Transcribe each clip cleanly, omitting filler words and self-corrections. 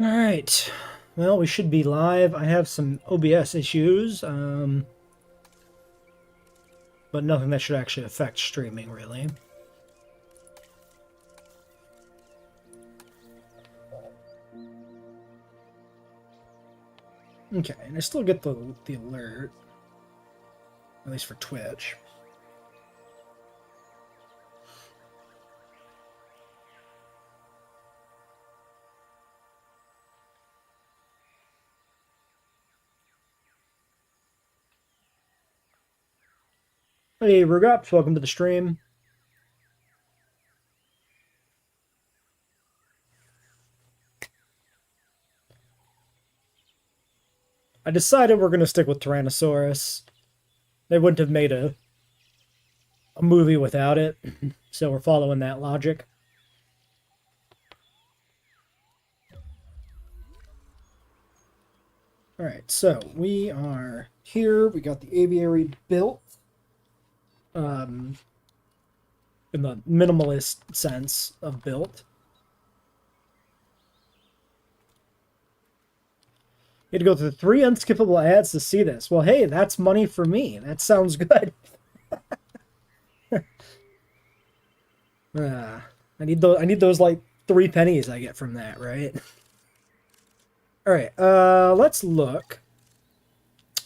Alright. Well, we should be live. I have some OBS issues, but nothing that should actually affect streaming, really. Okay, and I still get the alert. At least for Twitch. Hey, Rugops, welcome to the stream. I decided we're going to stick with Tyrannosaurus. They wouldn't have made a movie without it, so we're following that logic. Alright, so we are here. We got the aviary built. In the minimalist sense of built. You had to go through 3 unskippable ads to see this. Well, hey, that's money for me. That sounds good. I need those like 3 pennies I get from that, right? All right, let's look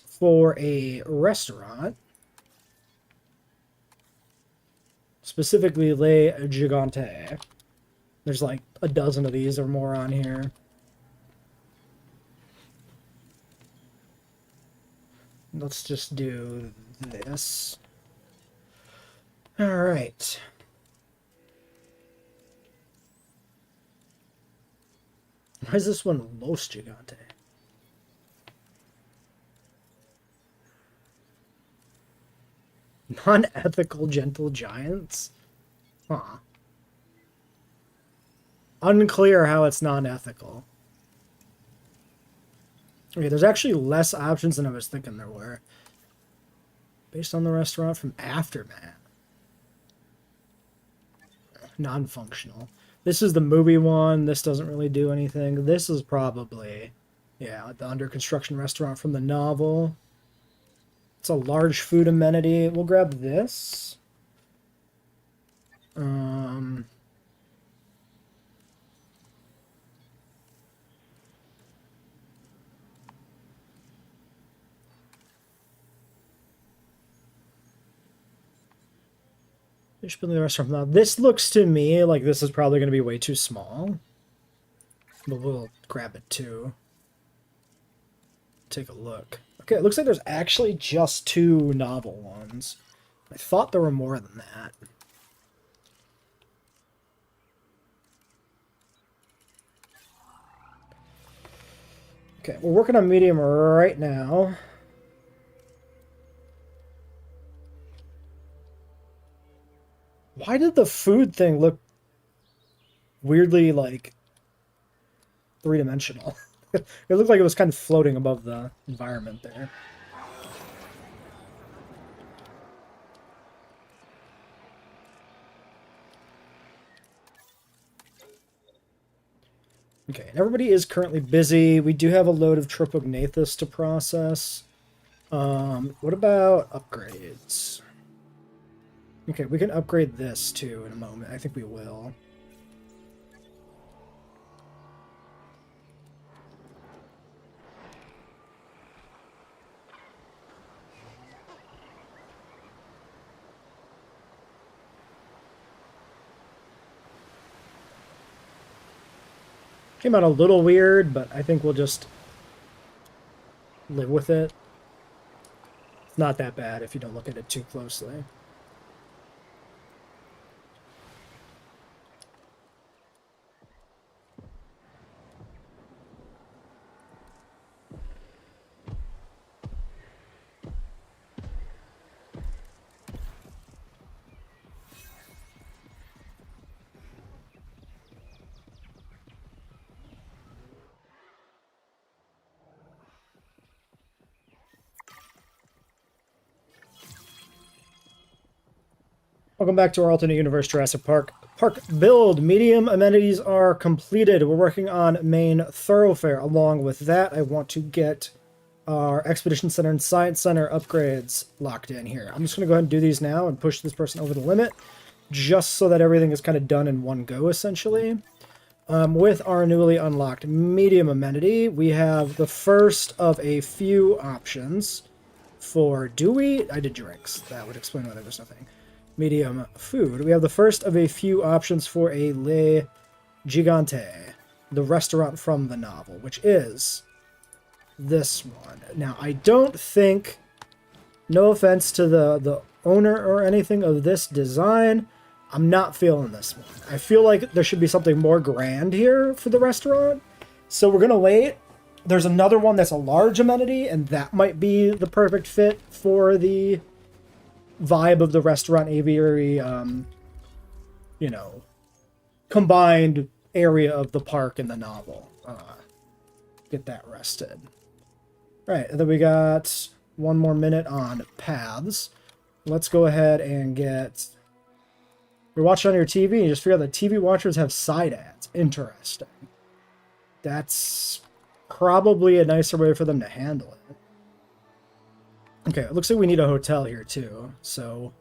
for a restaurant. Specifically, Le Gigante. There's like a dozen of these or more on here. Let's just do this. All right. Why is this one Los Gigante? Non-ethical gentle giants? Huh. Unclear how it's non-ethical. Okay, there's actually less options than I was thinking there were. Based on the restaurant from Aftermath. Non-functional. This is the movie one. This doesn't really do anything. This is probably, yeah, the under construction restaurant from the novel. It's a large food amenity. We'll grab this. Fish building the restaurant. Now, this looks to me like this is probably going to be way too small. But we'll grab it too. Take a look. Okay, it looks like there's actually just 2 novel ones. I thought there were more than that. Okay, we're working on medium right now. Why did the food thing look weirdly, like, 3-dimensional? It looked like it was kind of floating above the environment there. Okay, and everybody is currently busy. We do have a load of Tropognathus to process. What about upgrades? Okay, we can upgrade this too in a moment. I think we will. Came out a little weird, but I think we'll just live with it. It's not that bad if you don't look at it too closely. Welcome back to our alternate universe, Jurassic Park. Park build. Medium amenities are completed. We're working on main thoroughfare. Along with that, I want to get our Expedition Center and Science Center upgrades locked in here. I'm just going to go ahead and do these now and push this person over the limit, just so that everything is kind of done in one go, essentially. With our newly unlocked medium amenity, we have the first of a few options for... I did drinks. That would explain why there was nothing. Medium food. We have the first of a few options for a Le Gigante, the restaurant from the novel, which is this one. Now, I don't think, no offense to the owner or anything of this design, I'm not feeling this one. I feel like there should be something more grand here for the restaurant. So we're going to wait. There's another one that's a large amenity, and that might be the perfect fit for the vibe of the restaurant aviary, you know, combined area of the park and the novel. Get that rested. Right, and then we got one more minute on paths. Let's go ahead and get... You're watching on your TV and you just figure out that TV watchers have side ads. Interesting. That's probably a nicer way for them to handle it. Okay, it looks like we need a hotel here too. So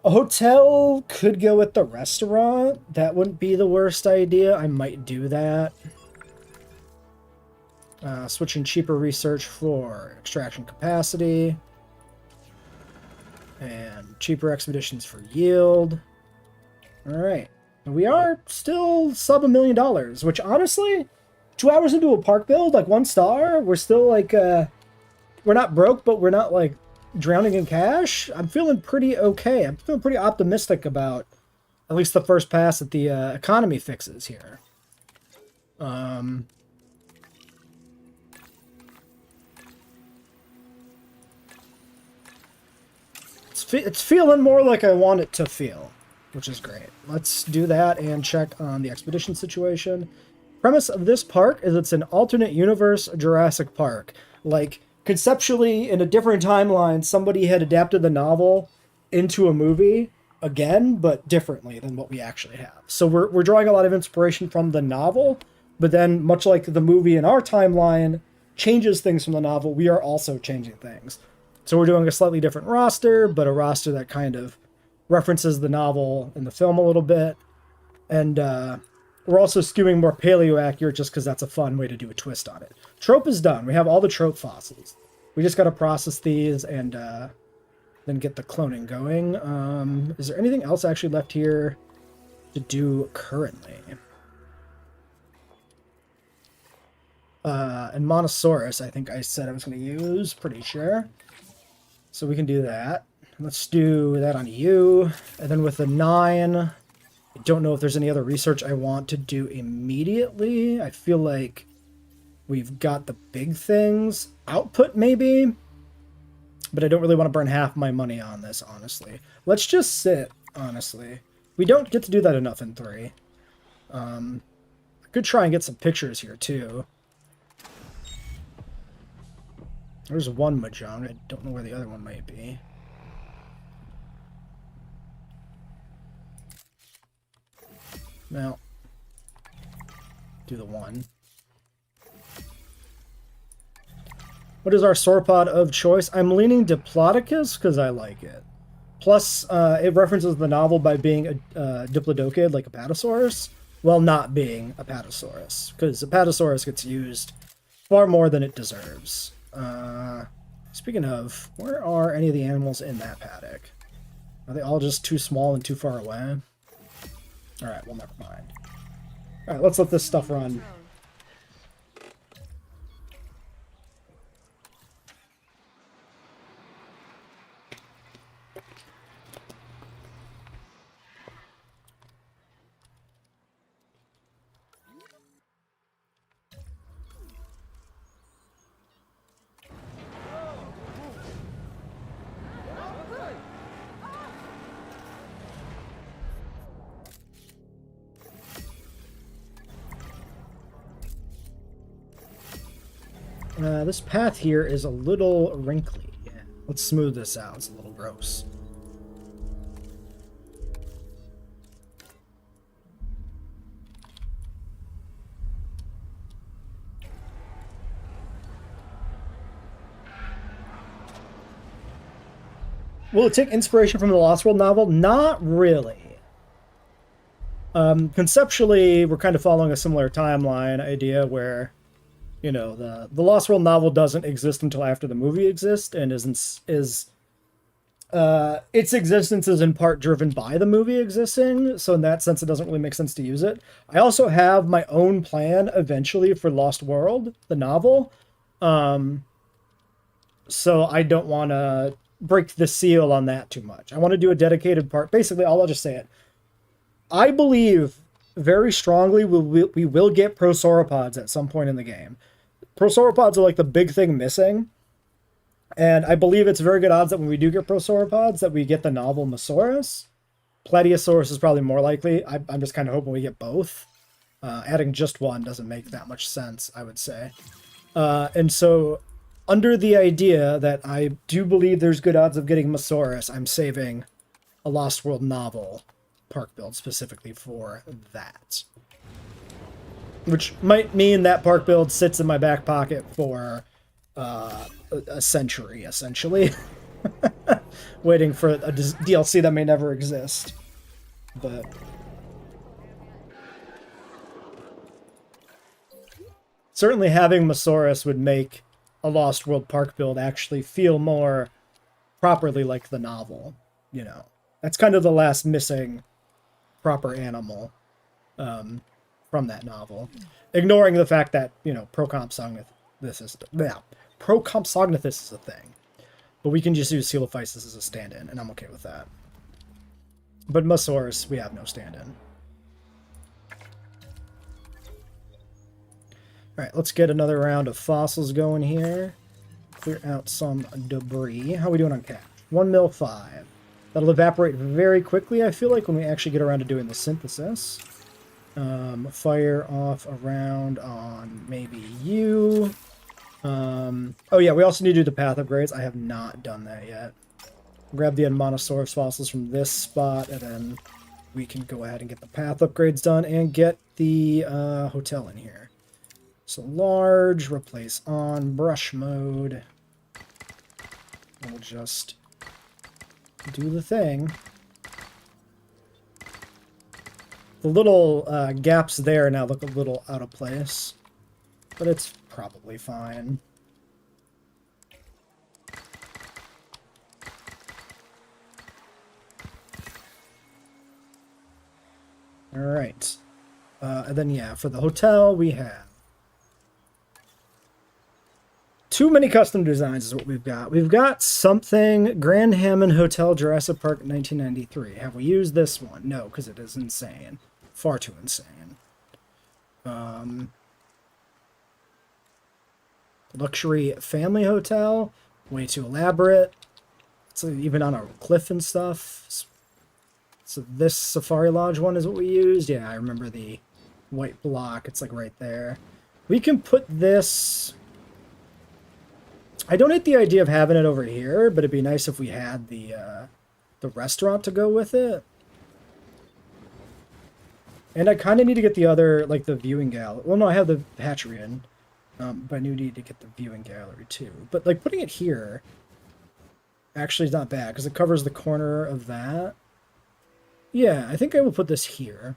a hotel could go with the restaurant. That wouldn't be the worst idea. I might do that. Switching cheaper research for extraction capacity. And cheaper expeditions for yield. Alright. We are still sub $1 million, which honestly, 2 hours into a park build, like 1 star, we're still like, we're not broke, but we're not like drowning in cash. I'm feeling pretty okay. I'm feeling pretty optimistic about at least the first pass at the economy fixes here. It's feeling more like I want it to feel, which is great. Let's do that and check on the expedition situation. Premise of this park is it's an alternate universe Jurassic Park. Like, conceptually, in a different timeline, somebody had adapted the novel into a movie again, but differently than what we actually have. So we're drawing a lot of inspiration from the novel, but then, much like the movie in our timeline changes things from the novel, we are also changing things. So we're doing a slightly different roster, but a roster that kind of references the novel and the film a little bit. And we're also skewing more paleo-accurate just because that's a fun way to do a twist on it. Trope is done. We have all the trope fossils. We just got to process these and then get the cloning going. Is there anything else actually left here to do currently? And Monosaurus, I think I said I was going to use. Pretty sure. So we can do that. Let's do that on you. And then with the 9, I don't know if there's any other research I want to do immediately. I feel like we've got the big things. Output, maybe? But I don't really want to burn half my money on this, honestly. Let's just sit, honestly. We don't get to do that enough in 3. I could try and get some pictures here, too. There's one Mahjong. I don't know where the other one might be. Well, do the 1. What is our sauropod of choice? I'm leaning Diplodocus because I like it. Plus, it references the novel by being a Diplodocid, like Apatosaurus, while not being Apatosaurus, because Apatosaurus gets used far more than it deserves. Speaking of, where are any of the animals in that paddock? Are they all just too small and too far away? Alright, well, never mind. Alright, let's let this stuff run. This path here is a little wrinkly. Let's smooth this out. It's a little gross. Will it take inspiration from the Lost World novel? Not really. Conceptually, we're kind of following a similar timeline idea where, you know, the Lost World novel doesn't exist until after the movie exists, and its existence is in part driven by the movie existing. So in that sense, it doesn't really make sense to use it. I also have my own plan eventually for Lost World, the novel. So I don't want to break the seal on that too much. I want to do a dedicated part. Basically, I'll just say it. I believe very strongly we will get prosauropods at some point in the game. Prosauropods are like the big thing missing. And I believe it's very good odds that when we do get prosauropods that we get the novel Mosaurus. Plateosaurus is probably more likely. I'm just kind of hoping we get both. Adding just one doesn't make that much sense, I would say. And so, under the idea that I do believe there's good odds of getting Mosaurus, I'm saving a Lost World novel park build specifically for that. Which might mean that park build sits in my back pocket for a century, essentially. Waiting for a DLC that may never exist. But certainly having Mosaurus would make a Lost World park build actually feel more properly like the novel, you know. That's kind of the last missing proper animal from that novel. Ignoring the fact that, you know, Procompsognathus is a thing. But we can just use Coelophysis as a stand-in, and I'm okay with that. But Mosaurus, we have no stand-in. Alright, let's get another round of fossils going here. Clear out some debris. How are we doing on cash? 1 mil 5. That'll evaporate very quickly, I feel like, when we actually get around to doing the synthesis. Fire off a round on maybe you. Oh yeah, we also need to do the path upgrades. I have not done that yet. Grab the Monosaurus fossils from this spot, and then we can go ahead and get the path upgrades done and get the hotel in here. So large, replace on, brush mode. We'll just do the thing. The little gaps there now look a little out of place, but it's probably fine. All right. And then, yeah, for the hotel, we have too many custom designs is what we've got. We've got something, Grand Hammond Hotel, Jurassic Park, 1993. Have we used this one? No, because it is insane. Far too insane. Luxury family hotel, way too elaborate. It's even on a cliff and stuff. So this Safari Lodge one is what we used. Yeah, I remember the white block. It's like right there. We can put this... I don't hate the idea of having it over here, but it'd be nice if we had the restaurant to go with it. And I kind of need to get the other, like the viewing gallery. Well, no, I have the hatchery in. But I need to get the viewing gallery too. But like putting it here actually is not bad because it covers the corner of that. Yeah, I think I will put this here.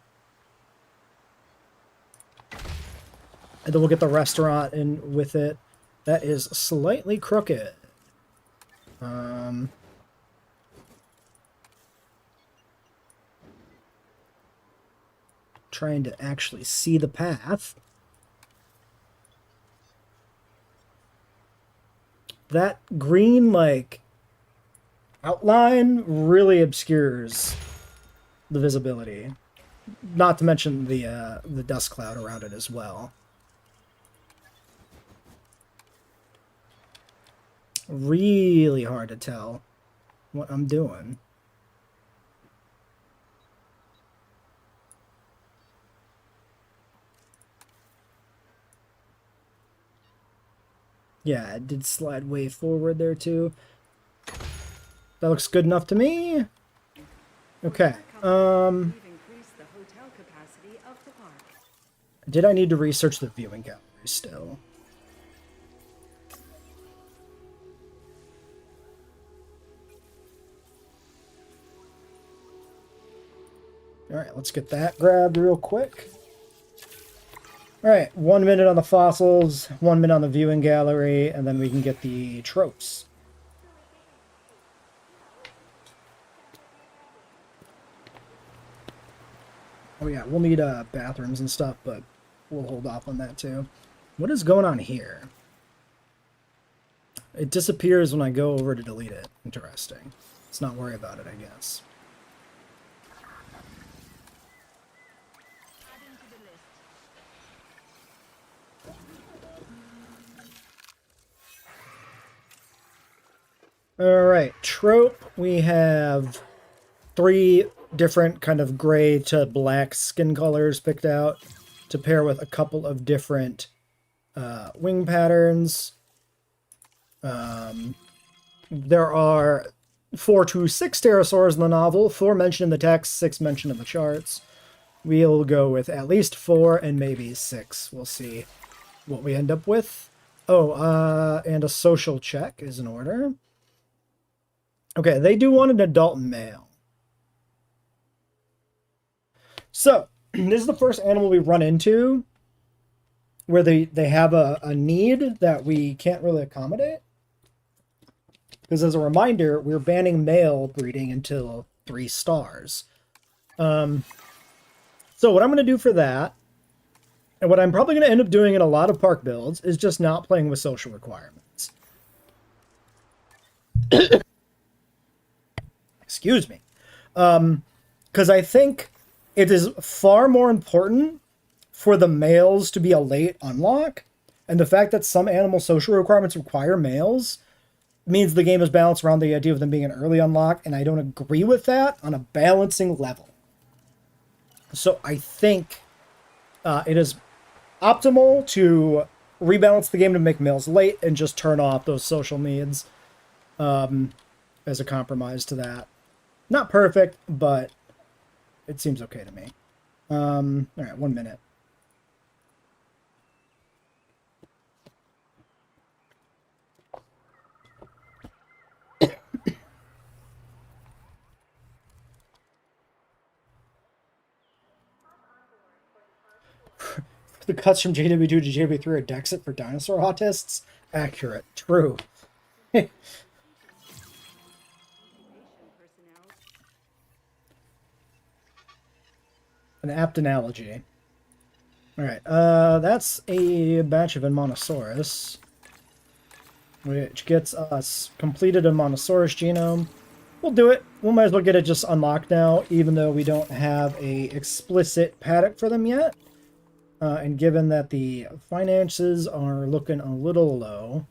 And then we'll get the restaurant in with it. That is slightly crooked. Trying to actually see the path. That green, like, outline really obscures the visibility. Not to mention the dust cloud around it as well. Really hard to tell what I'm doing. Yeah, it did slide way forward there too. That looks good enough to me. Okay. Did I need to research the viewing gallery still? Alright, let's get that grabbed real quick. Alright, 1 minute on the fossils, 1 minute on the viewing gallery, and then we can get the tropes. Oh yeah, we'll need bathrooms and stuff, but we'll hold off on that too. What is going on here? It disappears when I go over to delete it. Interesting. Let's not worry about it, I guess. Alright, trope. We have 3 different kind of gray to black skin colors picked out to pair with a couple of different wing patterns. There are 4 to 6 pterosaurs in the novel, 4 mentioned in the text, 6 mentioned in the charts. We'll go with at least 4 and maybe 6. We'll see what we end up with. Oh, and a social check is in order. Okay, they do want an adult male. So, this is the first animal we run into where they have a need that we can't really accommodate. Because as a reminder, we're banning male breeding until 3 stars. So what I'm going to do for that, and what I'm probably going to end up doing in a lot of park builds, is just not playing with social requirements. Excuse me. Because I think it is far more important for the males to be a late unlock, and the fact that some animal social requirements require males means the game is balanced around the idea of them being an early unlock, and I don't agree with that on a balancing level. So I think it is optimal to rebalance the game to make males late and just turn off those social needs as a compromise to that. Not perfect, but it seems okay to me. All right, 1 minute. The cuts from JW2 to JW3 are Dexit for dinosaur autists? Accurate. True. An apt analogy. Alright, that's a batch of Monosaurus, which gets us completed a Monosaurus genome. We'll do it. We might as well get it just unlocked now, even though we don't have a explicit paddock for them yet. And given that the finances are looking a little low,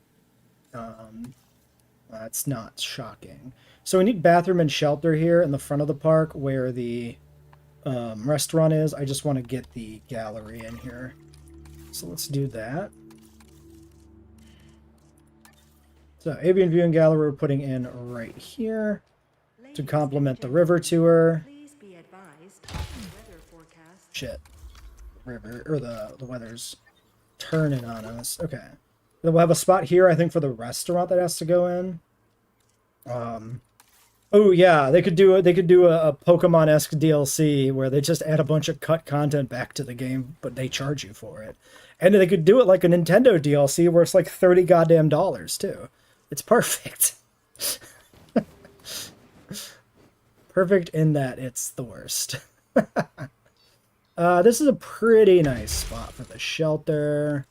that's not shocking. So we need bathroom and shelter here in the front of the park where the restaurant is. I just want to get the gallery in here. So let's do that. So avian viewing gallery we're putting in right here to complement the river tour. Shit. River, or the weather's turning on us. Okay. Then we'll have a spot here, I think, for the restaurant that has to go in. Oh yeah, they could do a Pokemon-esque DLC where they just add a bunch of cut content back to the game, but they charge you for it. And they could do it like a Nintendo DLC where it's like $30 goddamn too. It's perfect. Perfect in that it's the worst. This is a pretty nice spot for the shelter.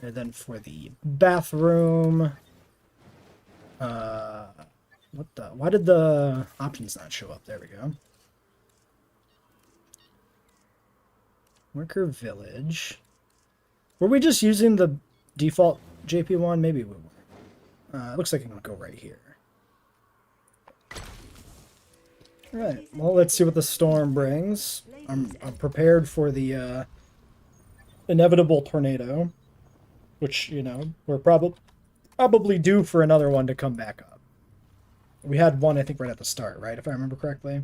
And then for the bathroom. What the? Why did the options not show up? There we go. Worker village. Were we just using the default JP1? Maybe we were. It looks like I'm going to go right here. Alright, well, let's see what the storm brings. I'm prepared for the inevitable tornado, which, you know, we're probably due for another one to come back up. We had one, I think, right at the start, right? If I remember correctly.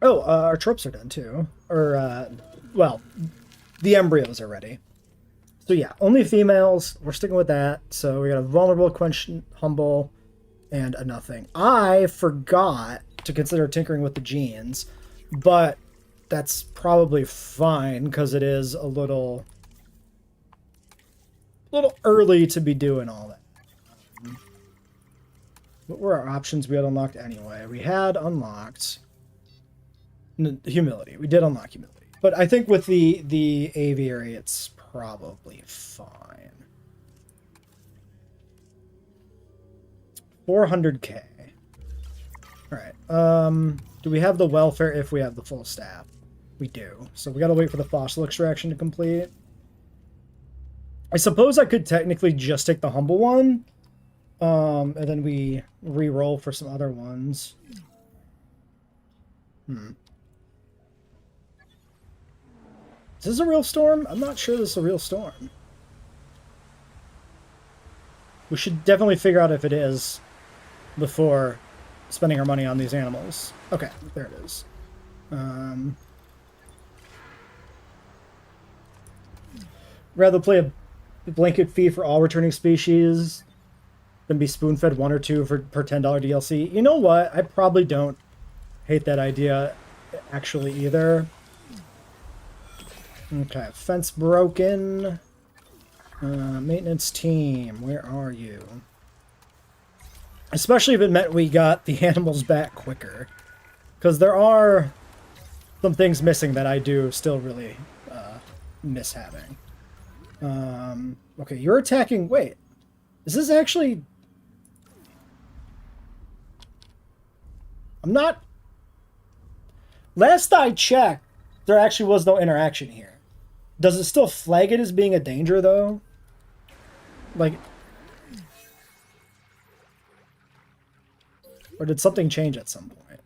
Oh, our tropes are done, too. Or, well, the embryos are ready. So yeah, only females. We're sticking with that. So we got a vulnerable, quench, humble, and a nothing. I forgot to consider tinkering with the genes, but that's probably fine because it is a little early to be doing all that. What were our options we had unlocked anyway? We had unlocked humility. We did unlock humility. But I think with the aviary, it's probably fine. 400k. Alright. Do we have the welfare if we have the full staff? We do. So we gotta wait for the fossil extraction to complete. I suppose I could technically just take the humble one. And then we re-roll for some other ones. Is this a real storm? I'm not sure this is a real storm. We should definitely figure out if it is before spending our money on these animals. Okay, there it is. Rather play a blanket fee for all returning species than be spoon-fed one or two per $10 DLC. You know what? I probably don't hate that idea actually either. Okay, fence broken. Maintenance team, where are you? Especially if it meant we got the animals back quicker. Because there are some things missing that I do still really miss having. Okay, you're attacking... Wait. Is this actually... I'm not... Last I checked, there actually was no interaction here. Does it still flag it as being a danger, though? Like... Or did something change at some point?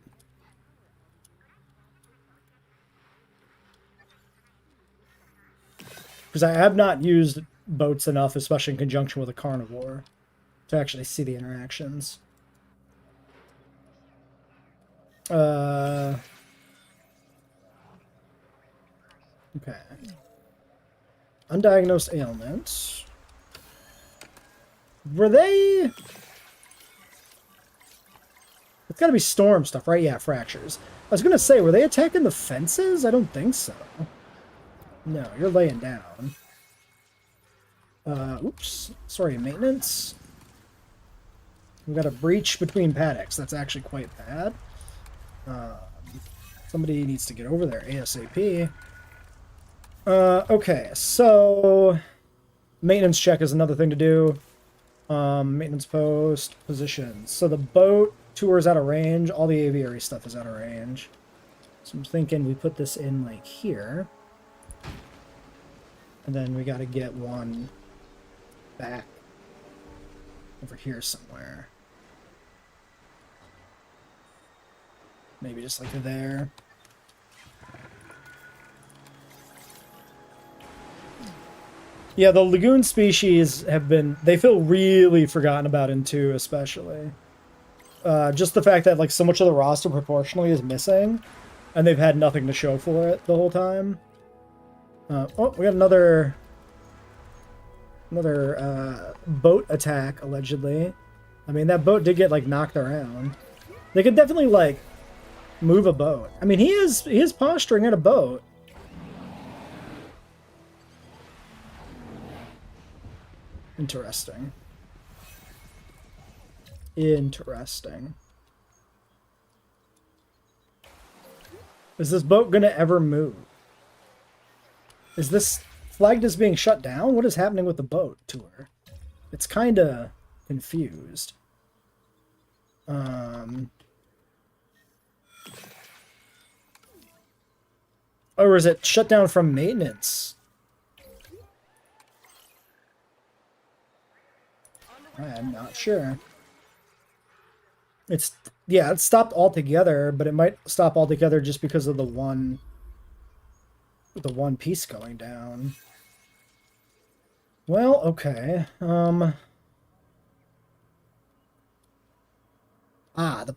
Because I have not used boats enough, especially in conjunction with a carnivore, to actually see the interactions. Okay. Undiagnosed ailments. Were they... It's gotta be storm stuff, right? Yeah, fractures. I was gonna say, were they attacking the fences? I don't think so. No, you're laying down. Oops. Sorry, maintenance. We got a breach between paddocks. That's actually quite bad. Somebody needs to get over there ASAP. Okay, so... Maintenance check is another thing to do. Maintenance post, positions. So the boat tour is out of range. All the aviary stuff is out of range. So I'm thinking we put this in, like, here. And then we gotta get one back over here somewhere. Maybe just like there. Yeah, the lagoon species have been... They feel really forgotten about in 2, especially. Just the fact that, like, so much of the roster proportionally is missing, and they've had nothing to show for it the whole time. Oh, we got another boat attack, allegedly. I mean, that boat did get, like, knocked around. They could definitely, like, move a boat. I mean, he is posturing at a boat. Interesting. Interesting. Is this boat gonna ever move? Is this flagged as being shut down? What is happening with the boat tour? It's kind of confused. Or is it shut down from maintenance? I'm not sure. It's... Yeah, it stopped altogether, but it might stop altogether just because of the one piece going down. Well, okay. The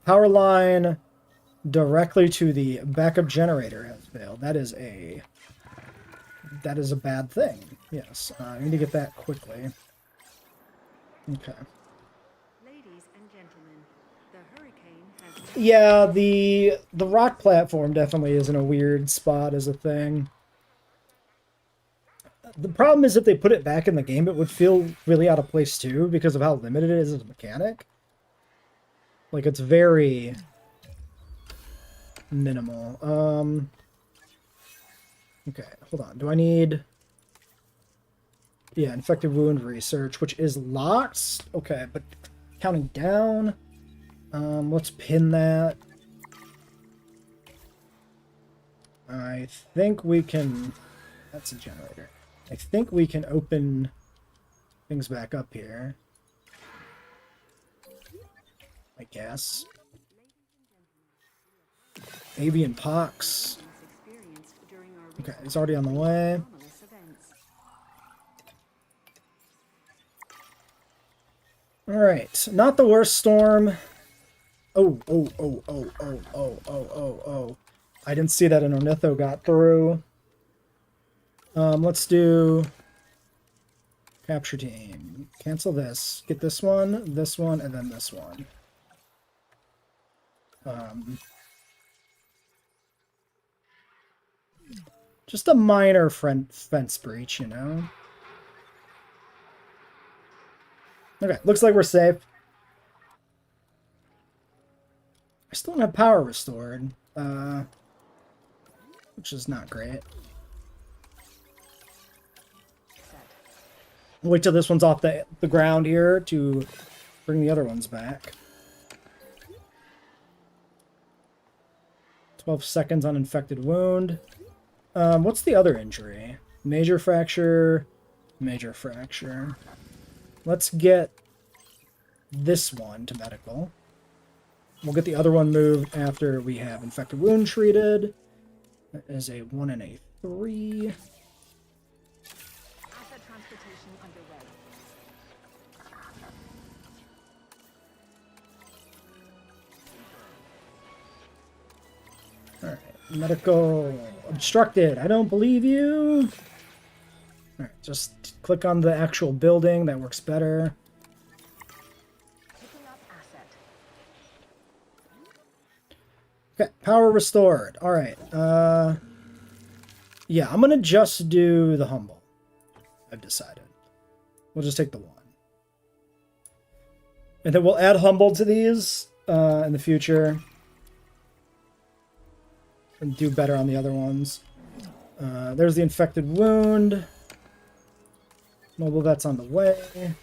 power line directly to the backup generator has failed. That is a that is a bad thing. Yes, I need to get that quickly. Okay. Ladies and gentlemen, the hurricane has Yeah, the rock platform definitely is in a weird spot as a thing. The problem is if they put it back in the game, it would feel really out of place too because of how limited it is as a mechanic. Like, it's very minimal. Okay, hold on. Do I need... Yeah, infected wound research, which is locked. Okay, but counting down. Let's pin that. I think we can... That's a generator. I think we can open things back up here. I guess. Avian pox. Okay, it's already on the way. Alright, not the worst storm. Oh. I didn't see that an Ornitho got through. Let's do capture team. Cancel this. Get this one, and then this one. Just a minor fence breach, you know? Okay, looks like we're safe. I still don't have power restored, which is not great. Wait till this one's off the ground here to bring the other ones back. 12 seconds on infected wound. What's the other injury? Major fracture. Major fracture. Let's get this one to medical. We'll get the other one moved after we have infected wound treated. That is a 1 and a 3. asset transportation underway. Alright, medical obstructed. I don't believe you. Alright, just click on the actual building. That works better. Picking up asset. Okay, power restored. Alright, yeah, I'm gonna just do the humble. I've decided. We'll just take the 1. And then we'll add humble to these in the future. And do better on the other ones. There's the infected wound. Mobile vet's on the way.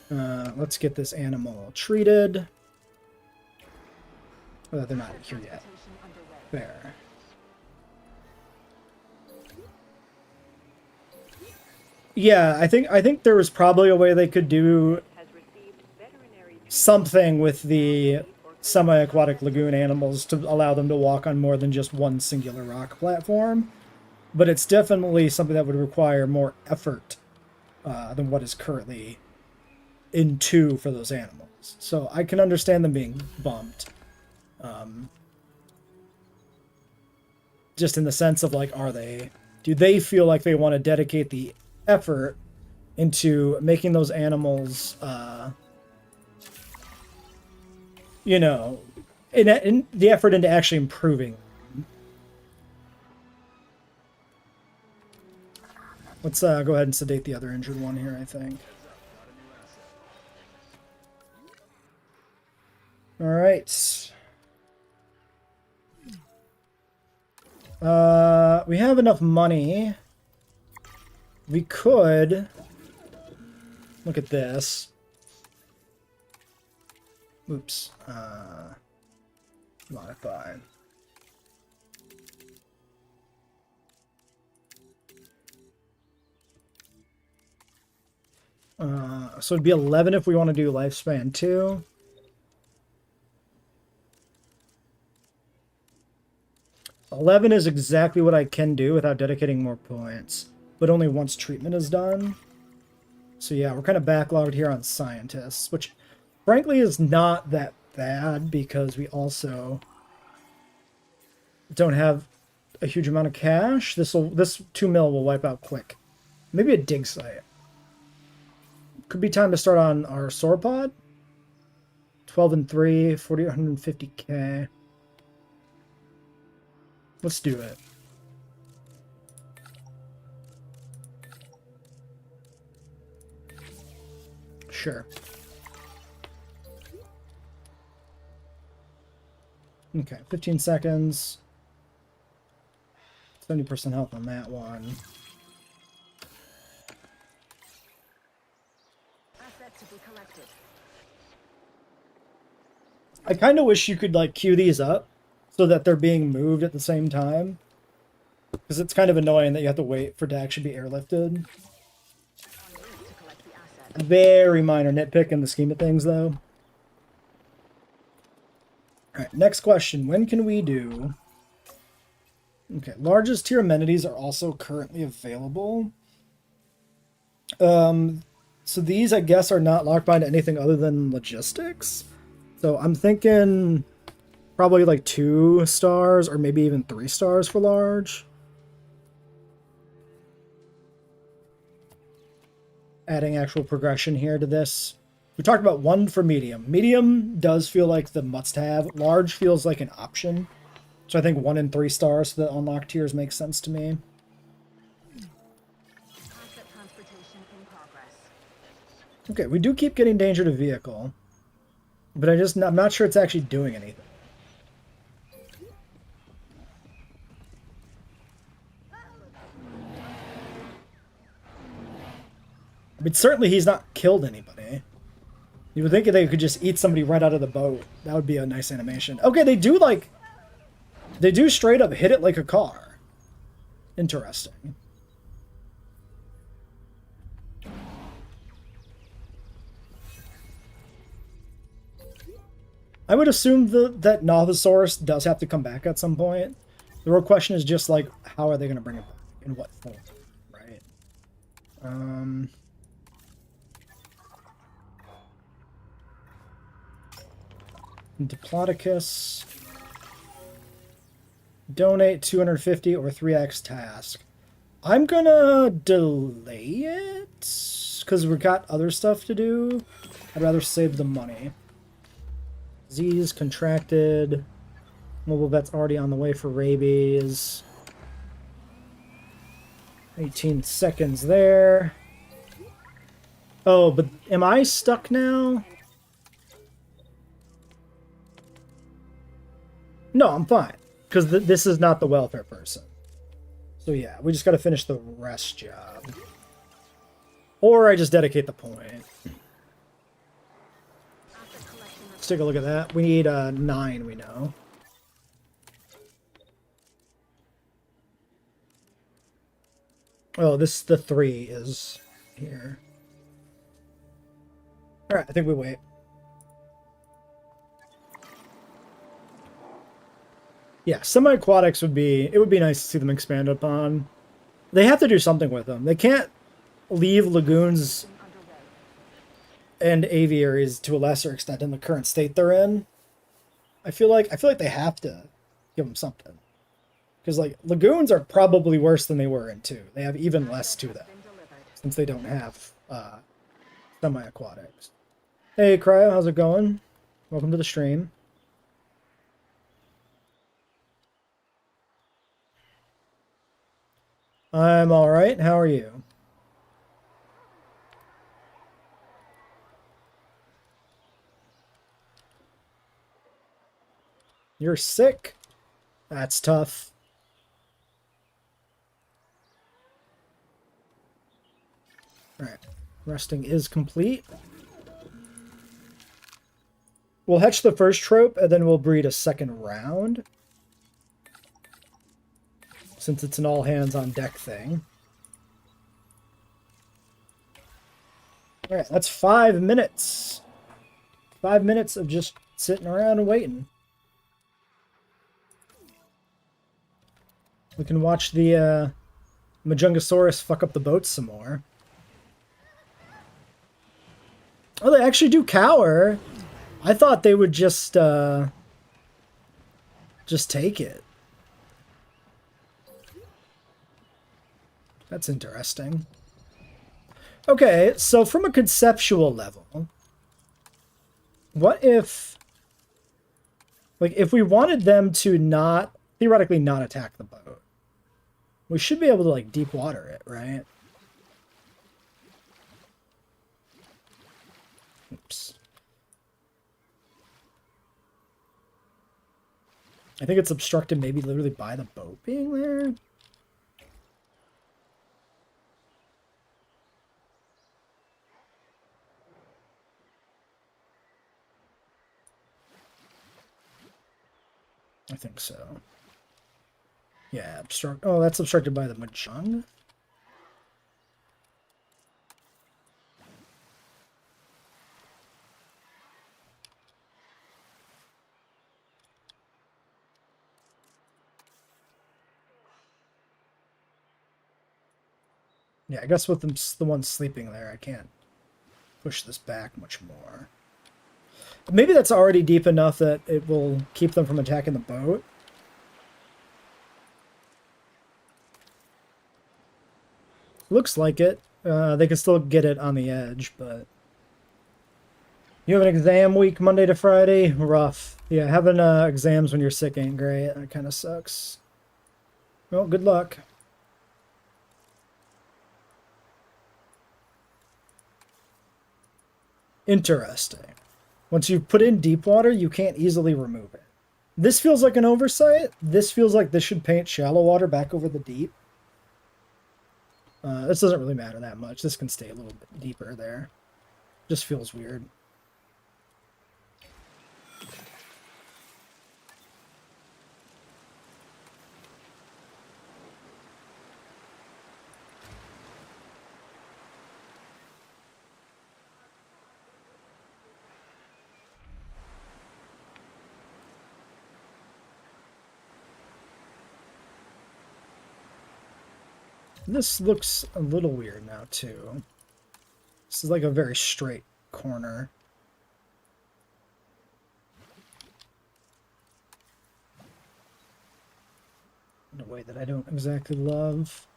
Let's get this animal treated. Oh, they're not here yet. There. Yeah, I think there was probably a way they could do something with the semi-aquatic lagoon animals to allow them to walk on more than just one singular rock platform. But it's definitely something that would require more effort than what is currently in 2 for those animals. So I can understand them being bumped. Just in the sense of, like, do they feel like they want to dedicate the effort into making those animals, you know, in the effort into actually improving. Let's go ahead and sedate the other injured one here, I think. All right. We have enough money. We could look at this. Oops. Modify. So it'd be 11 if we want to do lifespan 2. $11 is exactly what I can do without dedicating more points, but only once treatment is done. So yeah, we're kind of backlogged here on scientists, which frankly is not that bad because we also don't have a huge amount of cash. This 2 mil will wipe out quick. Maybe a dig site. Could be time to start on our sauropod. 12 and 3, 4,850k. Let's do it. Sure. Okay, 15 seconds. 70% health on that one. Asset to be collected. I kind of wish you could like queue these up so that they're being moved at the same time. Because it's kind of annoying that you have to wait for it to actually be airlifted. Very minor nitpick in the scheme of things, though. Alright, next question. When can we do... Okay, largest tier amenities are also currently available. So these, I guess, are not locked behind anything other than logistics. So I'm thinking probably like 2 stars or maybe even 3 stars for large. Adding actual progression here to this. We talked about 1 for medium. Medium does feel like the must-have. Large feels like an option. So I think 1 and 3 stars for the unlocked tiers makes sense to me. Asset transportation in progress. Okay, we do keep getting danger to vehicle. But I'm not sure it's actually doing anything. I mean, certainly he's not killed anybody. You would think they could just eat somebody right out of the boat. That would be a nice animation. Okay, they do straight up hit it like a car. Interesting. I would assume that Nothosaurus does have to come back at some point. The real question is just like, how are they going to bring it back? In what form? Right? Diplodocus. Donate 250 or 3x task. I'm gonna delay it because we've got other stuff to do. I'd rather save the money. Disease contracted. Mobile vet's already on the way for rabies. 18 seconds there. Oh, but am I stuck now? No, I'm fine. Because this is not the welfare person. So yeah, we just got to finish the rest job. Or I just dedicate the point. Let's take a look at that. We need 9, we know. Oh, the 3 is here. Alright, I think we wait. Yeah, semi-aquatics would be nice to see them expand upon. They have to do something with them. They can't leave lagoons and aviaries to a lesser extent in the current state they're in. I feel like they have to give them something. Because like lagoons are probably worse than they were in 2. They have even less to them since they don't have semi-aquatics. Hey Cryo, how's it going? Welcome to the stream. I'm alright, how are you? You're sick? That's tough. Alright, resting is complete. We'll hatch the first trope, and then we'll breed a second round. Since it's an all-hands-on-deck thing. Alright, that's 5 minutes. 5 minutes of just sitting around and waiting. We can watch the Majungasaurus fuck up the boats some more. Oh, they actually do cower. I thought they would just take it. That's interesting. Okay, so from a conceptual level, what if, like, if we wanted them to not, theoretically not attack the boat, we should be able to, like, deep water it, right? Oops. I think it's obstructed maybe literally by the boat being there. I think so. Yeah, oh, that's obstructed by the Mahjong. Yeah, I guess with the one sleeping there, I can't push this back much more. Maybe that's already deep enough that it will keep them from attacking the boat. Looks like it. They can still get it on the edge, but... You have an exam week Monday to Friday? Rough. Yeah, having exams when you're sick ain't great. That kind of sucks. Well, good luck. Interesting. Once you put in deep water, you can't easily remove it. This feels like an oversight. This feels like this should paint shallow water back over the deep. This doesn't really matter that much. This can stay a little bit deeper there. Just feels weird. This looks a little weird now, too. This is like a very straight corner. In a way that I don't exactly love.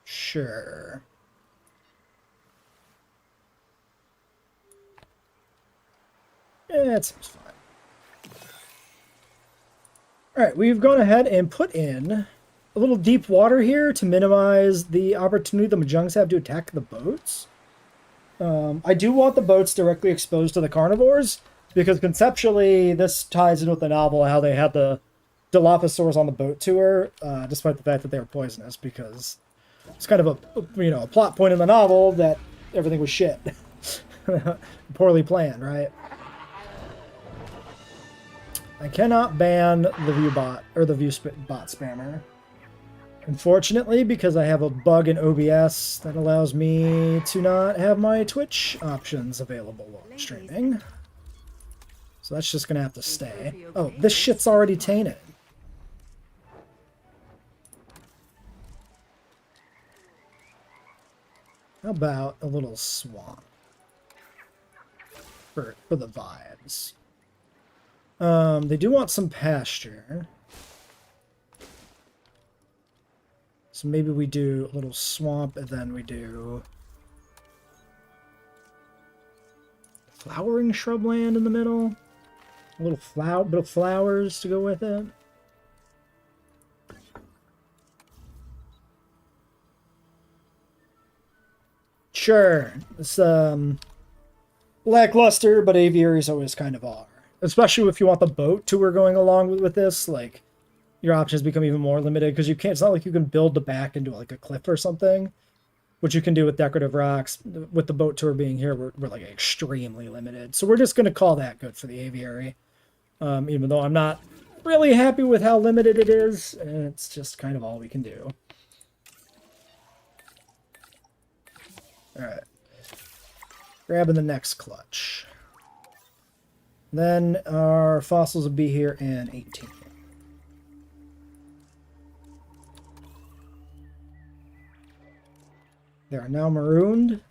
Sure. Yeah, it seems fine. Alright, we've gone ahead and put in a little deep water here to minimize the opportunity the Mahjongs have to attack the boats. I do want the boats directly exposed to the carnivores, because conceptually this ties in with the novel how they had the Dilophosaurs on the boat tour, despite the fact that they were poisonous, because it's kind of a plot point in the novel that everything was shit. Poorly planned, right? I cannot ban the viewbot, or the viewbot spammer. Unfortunately, because I have a bug in OBS that allows me to not have my Twitch options available while I'm streaming. So that's just gonna have to stay. Oh, this shit's already tainted. How about a little swamp? For the vibes. They do want some pasture. So maybe we do a little swamp and then we do flowering shrubland in the middle. A little bit of flowers to go with it. Sure. It's lackluster, but aviaries always kind of are. Especially if you want the boat tour going along with this, like, your options become even more limited, because you can't, it's not like you can build the back into, like, a cliff or something, which you can do with decorative rocks. With the boat tour being here, we're like, extremely limited. So we're just going to call that good for the aviary. Even though I'm not really happy with how limited it is, it's just kind of all we can do. Alright. Grabbing the next clutch. Then our fossils will be here in 18. They are now marooned.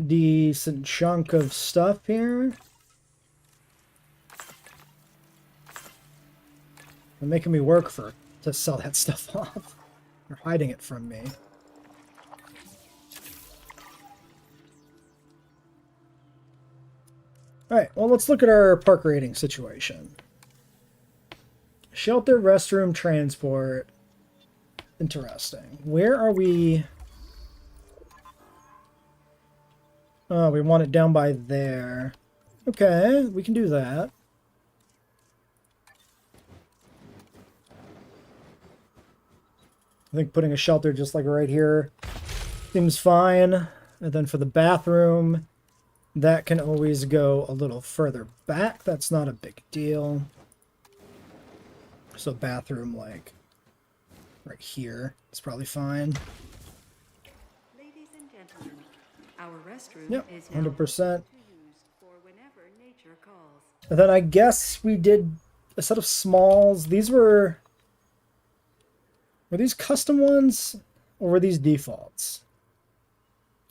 decent chunk of stuff here. They're making me work to sell that stuff off. They're hiding it from me. Alright, well, let's look at our park rating situation. Shelter, restroom, transport. Interesting. Where are we? Oh, we want it down by there. Okay, we can do that. I think putting a shelter just like right here seems fine. And then for the bathroom, that can always go a little further back. That's not a big deal. So bathroom, like, right here. It's probably fine. Ladies and gentlemen, our restroom Yep, is now 100%. to use for whenever nature calls. And then I guess we did a set of smalls. These were these custom ones or were these defaults?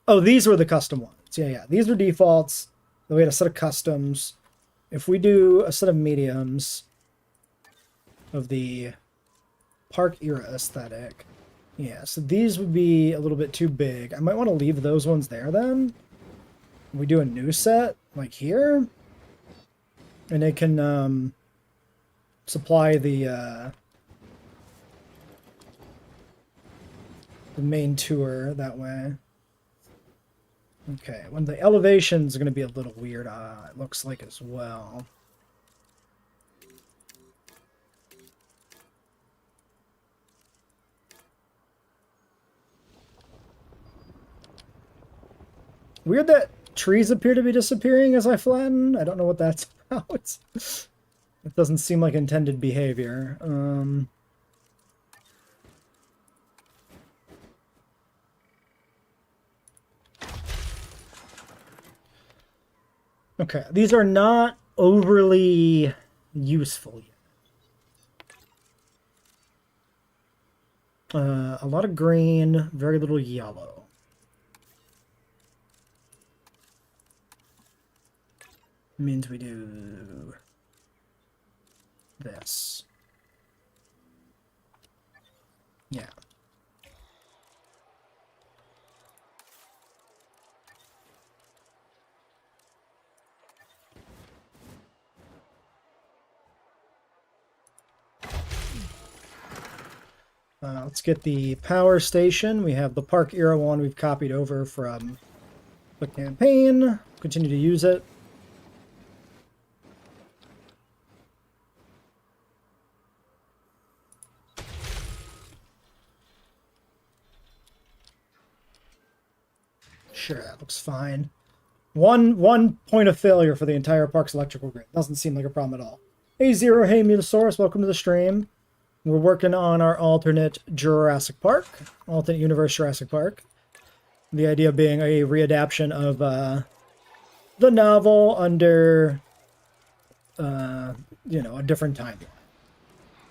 Oh, these were the custom ones. Yeah. These were defaults. Then we had a set of customs. If we do a set of mediums of the park era aesthetic, yeah, so these would be a little bit too big. I might want to leave those ones there then. We do a new set like here, and it can supply the main tour that way. Okay, when the elevation's going to be a little weird, it looks like as well. Weird that trees appear to be disappearing as I flatten. I don't know what that's about. It doesn't seem like intended behavior. Okay, these are not overly useful yet. A lot of green, very little yellow. Means we do this. Yeah. Let's get the power station. We have the Park Era one we've copied over from the campaign. Continue to use it. Sure, that looks fine. One point of failure for the entire park's electrical grid. Doesn't seem like a problem at all. Hey Zero, hey Mutasaurus, welcome to the stream. We're working on our alternate Jurassic Park, alternate universe Jurassic Park. The idea being a readaptation of the novel under, you know, a different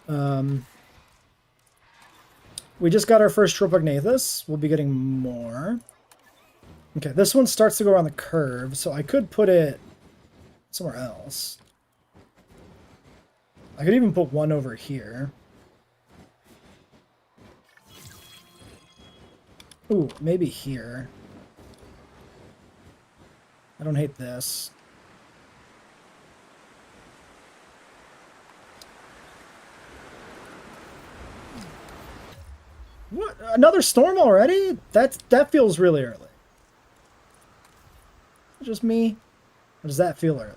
timeline. We just got our first Tropognathus. We'll be getting more. Okay, this one starts to go around the curve, so I could put it somewhere else. I could even put one over here. Ooh, maybe here. I don't hate this. What? Another storm already? That feels really early. Just me? Or does that feel early?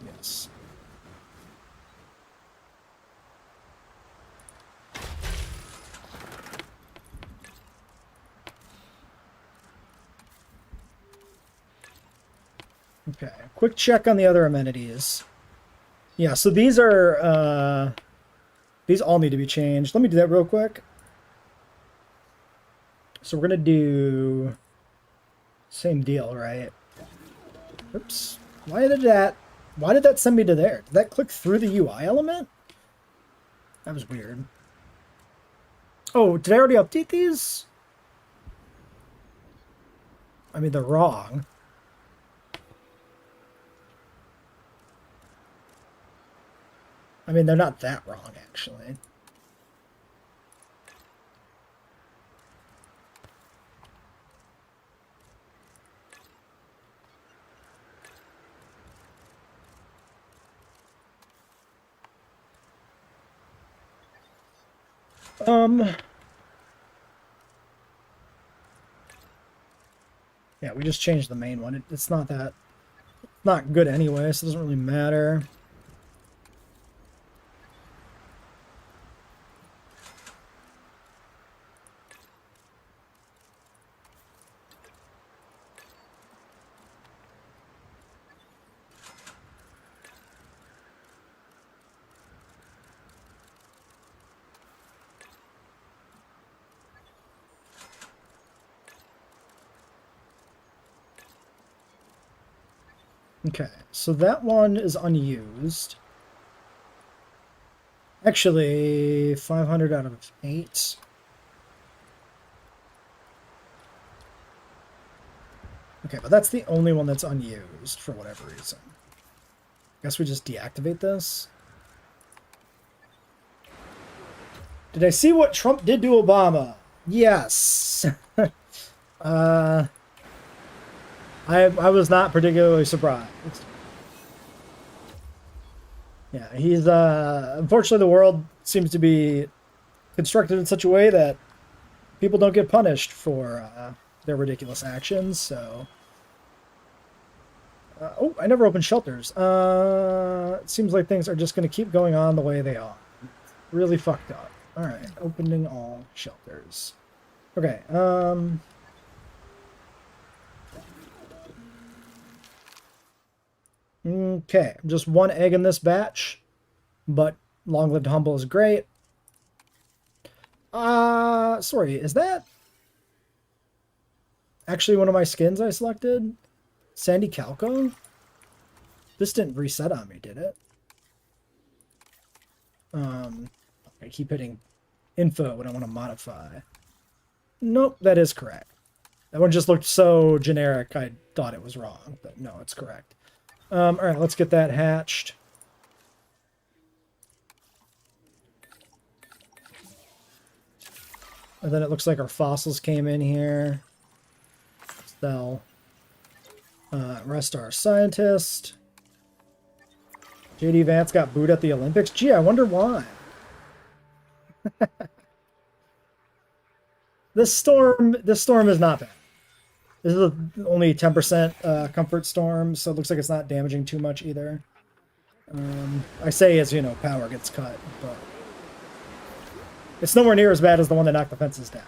Yes. Okay, quick check on the other amenities. Yeah, so these are, these all need to be changed. Let me do that real quick. So we're gonna do same deal, right? Oops. Why did that send me to there? Did that click through the UI element? That was weird. Oh, did I already update these? I mean, they're wrong. I mean, they're not that wrong, actually. Yeah, we just changed the main one. It's not that... not good anyway, so it doesn't really matter. Okay, so that one is unused. Actually, 500 out of 8. Okay, but that's the only one that's unused for whatever reason. Guess we just deactivate this. Did I see what Trump did to Obama? Yes. I was not particularly surprised. Yeah, he's unfortunately the world seems to be constructed in such a way that people don't get punished for their ridiculous actions, so oh, I never opened shelters. It seems like things are just going to keep going on the way they are. Really fucked up. All right, opening all shelters. Okay, okay, just one egg in this batch, but long-lived humble is great. Sorry, is that actually one of my skins I selected? Sandy Calco? This didn't reset on me, did it? I keep hitting info when I want to modify. Nope, that is correct. That one just looked so generic, I thought it was wrong, but no, it's correct. All right, let's get that hatched. And then it looks like our fossils came in here. They'll rest our scientist. JD Vance got booed at the Olympics. Gee, I wonder why. This storm is not bad. This is only 10% comfort storm, so it looks like it's not damaging too much either. I say as, you know, power gets cut, but it's nowhere near as bad as the one that knocked the fences down.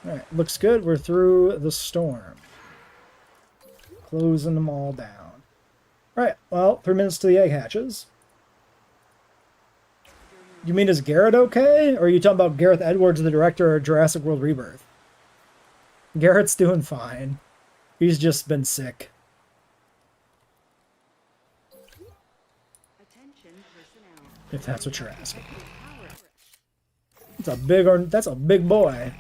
Alright, looks good. We're through the storm. Closing them all down. Alright, well, 3 minutes to the egg hatches. You mean, is Garrett okay? Or are you talking about Gareth Edwards, the director of Jurassic World Rebirth? Garrett's doing fine. He's just been sick. If that's what you're asking. That's a big boy.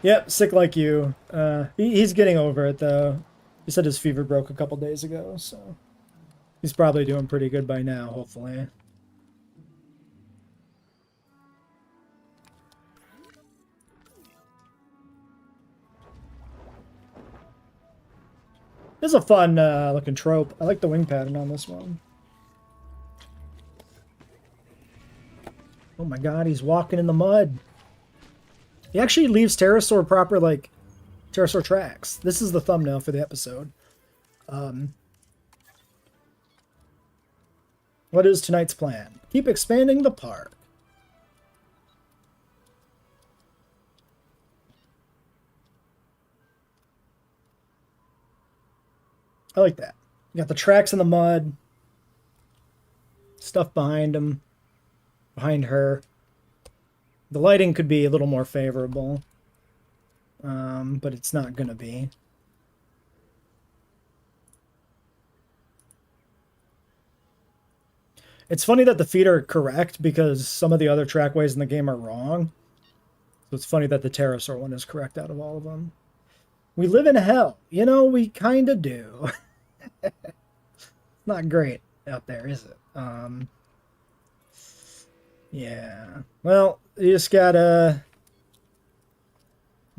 Yep, sick like you. He's getting over it, though. He said his fever broke a couple days ago, so he's probably doing pretty good by now, hopefully. This is a fun looking trope. I like the wing pattern on this one. Oh my god, he's walking in the mud. He actually leaves pterosaur proper, like, pterosaur tracks. This is the thumbnail for the episode. What is tonight's plan? Keep expanding the park. I like that. You got the tracks in the mud. Stuff behind him. Behind her. The lighting could be a little more favorable. but it's not gonna be. It's funny that the feet are correct because some of the other trackways in the game are wrong. So it's funny that the pterosaur one is correct out of all of them. We live in hell. You know, we kind of do. Not great out there, is it? Yeah. Well, you just gotta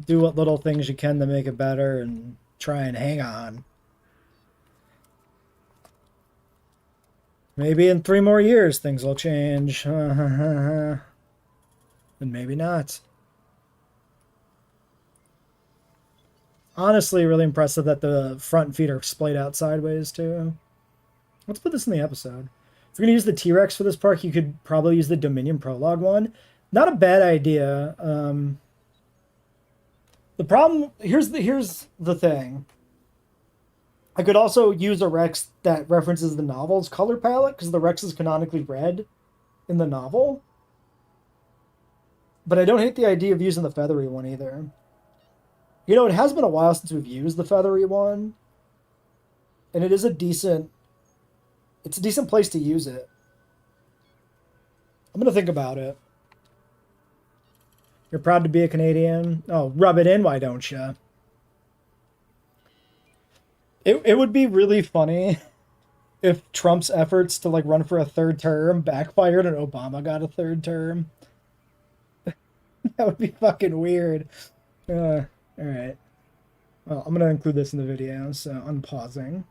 do what little things you can to make it better and try and hang on. Maybe in 3 more years things will change. And maybe not. Honestly, really impressive that the front feet are splayed out sideways, too. Let's put this in the episode. If you're going to use the T-Rex for this park, you could probably use the Dominion Prologue one. Not a bad idea. The problem... Here's the thing. I could also use a Rex that references the novel's color palette, because the Rex is canonically red in the novel. But I don't hate the idea of using the feathery one either. You know, it has been a while since we've used the feathery one. And it is a decent... It's a decent place to use it. I'm going to think about it. You're proud to be a Canadian? Oh, rub it in, why don't you? It would be really funny if Trump's efforts to like run for a 3rd term backfired and Obama got a 3rd term. That would be fucking weird. All right. Well, I'm going to include this in the video, so I'm pausing.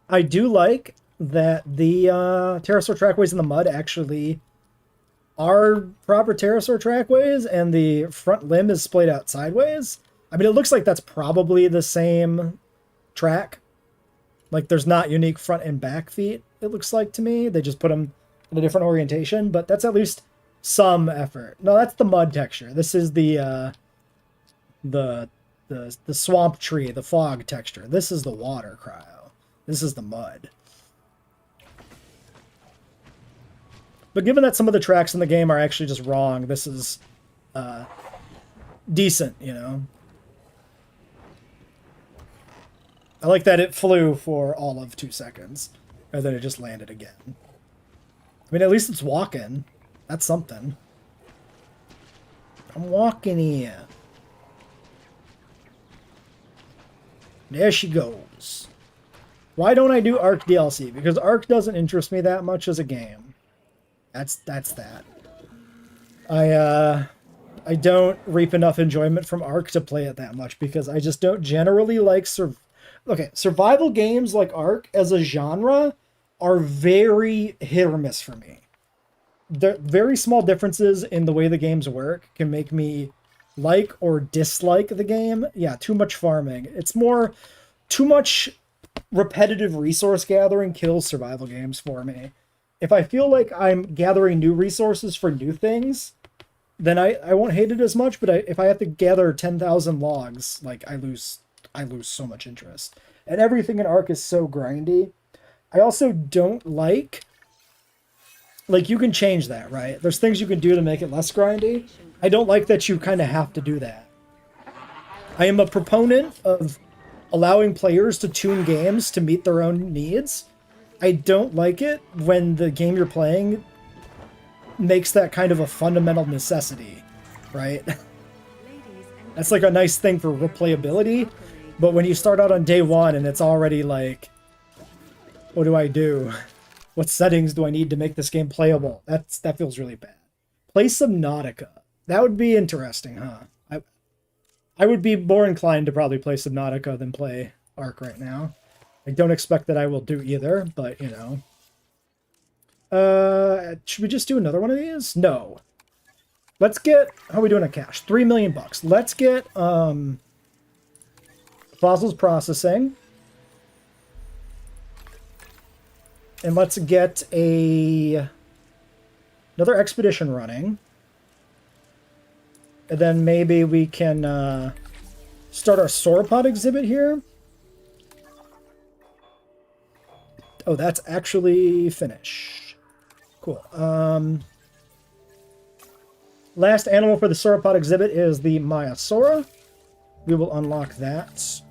I do like that the pterosaur trackways in the mud actually are proper pterosaur trackways, and the front limb is splayed out sideways. I mean, it looks like that's probably the same track. Like, there's not unique front and back feet, it looks like to me. They just put them in a different orientation, but that's at least some effort. No, that's the mud texture. This is the swamp tree, the fog texture. This is the water cryo. This is the mud. But given that some of the tracks in the game are actually just wrong, this is decent, you know? I like that it flew for all of 2 seconds, and then it just landed again. I mean, at least it's walking. That's something. I'm walking here. There she goes. Why don't I do Ark DLC? Because Ark doesn't interest me that much as a game. That's that. I don't reap enough enjoyment from Ark to play it that much because I just don't generally like survival games like Ark as a genre are very hit or miss for me. The very small differences in the way the games work can make me like or dislike the game. Yeah, too much farming. It's more too much repetitive resource gathering kills survival games for me. If I feel like I'm gathering new resources for new things, then I won't hate it as much. But if I have to gather 10,000 logs, like I lose so much interest. And everything in Ark is so grindy. I also don't like you can change that, right? There's things you can do to make it less grindy. I don't like that you kind of have to do that. I am a proponent of allowing players to tune games to meet their own needs. I don't like it when the game you're playing makes that kind of a fundamental necessity, right? That's like a nice thing for replayability, but when you start out on day 1 and it's already like, what do I do? What settings do I need to make this game playable? That feels really bad. Play Subnautica. That would be interesting, huh? I would be more inclined to probably play Subnautica than play Ark right now. I don't expect that I will do either, but, you know. Should we just do another one of these? No. Let's get... How are we doing on cash? $3 million bucks. Let's get fossils processing. And let's get another expedition running. And then maybe we can start our sauropod exhibit here. Oh, that's actually finished. Cool. Last animal for the sauropod exhibit is the Maiasaura. we will unlock that.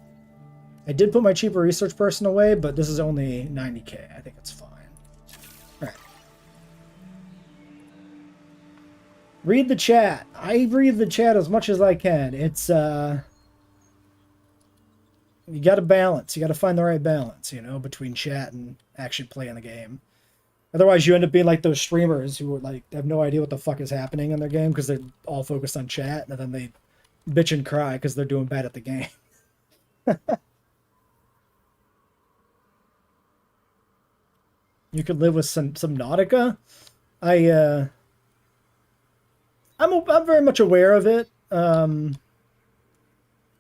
I did put my cheaper research person away, but this is only 90k. I think it's fine. All right. Read the chat. I read the chat as much as I can. It's, you got to balance. You got to find the right balance, you know, between chat and actually playing the game. Otherwise, you end up being like those streamers who are like have no idea what the fuck is happening in their game because they're all focused on chat, and then they bitch and cry because they're doing bad at the game. You could live with some Nautica. I'm very much aware of it. I've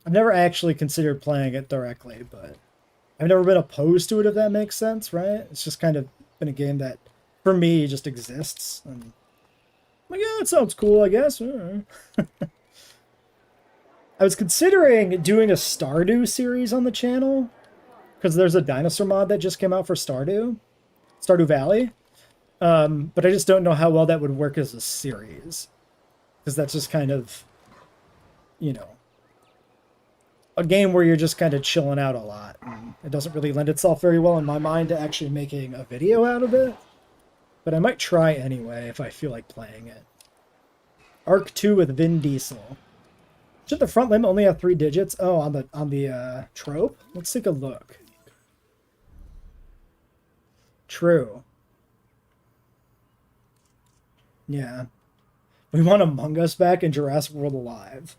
never actually considered playing it directly, but I've never been opposed to it, if that makes sense, right? It's just kind of been a game that, for me, just exists. And I'm like, yeah, it sounds cool, I guess. I was considering doing a Stardew series on the channel, because there's a dinosaur mod that just came out for Stardew Valley. But I just don't know how well that would work as a series, because that's just kind of, you know, a game where you're just kind of chilling out a lot. And it doesn't really lend itself very well in my mind to actually making a video out of it. But I might try anyway if I feel like playing it. Arc 2 with Vin Diesel. Should the front limb only have 3 digits? Oh, on the trope? Let's take a look. True. Yeah. We want Among Us back in Jurassic World Alive.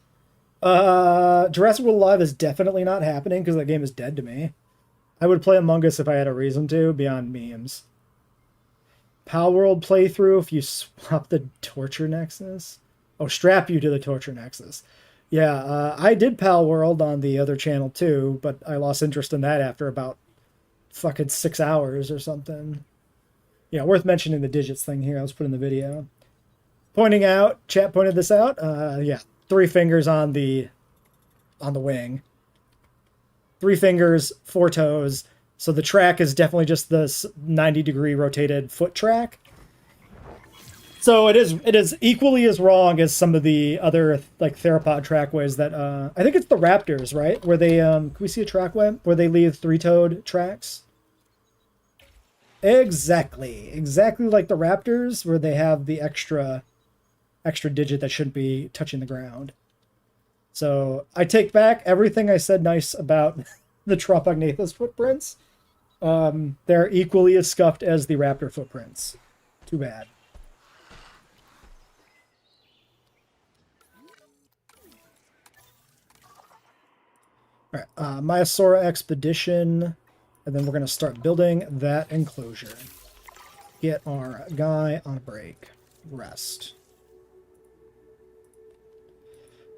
Jurassic World Alive is definitely not happening because that game is dead to me. I would play Among Us if I had a reason to, beyond memes. Pal World playthrough if you swap the Torture Nexus. Oh, strap you to the Torture Nexus. Yeah, I did Pal World on the other channel too, but I lost interest in that after about fucking 6 hours or something. Yeah, worth mentioning the digits thing here. I was put in the video. Pointing out, chat pointed this out. Yeah, 3 fingers on the wing. 3 fingers, 4 toes. So the track is definitely just this 90-degree rotated foot track. So it is equally as wrong as some of the other like theropod trackways that I think it's the Raptors, right? Where they can we see a trackway where they leave 3-toed tracks? Exactly like the Raptors, where they have the extra digit that shouldn't be touching the ground. So I take back everything I said nice about the Tropognathus footprints. They're equally as scuffed as the Raptor footprints. Too bad. All right, Maiasaura Expedition, and then we're going to start building that enclosure. Get our guy on a break. Rest.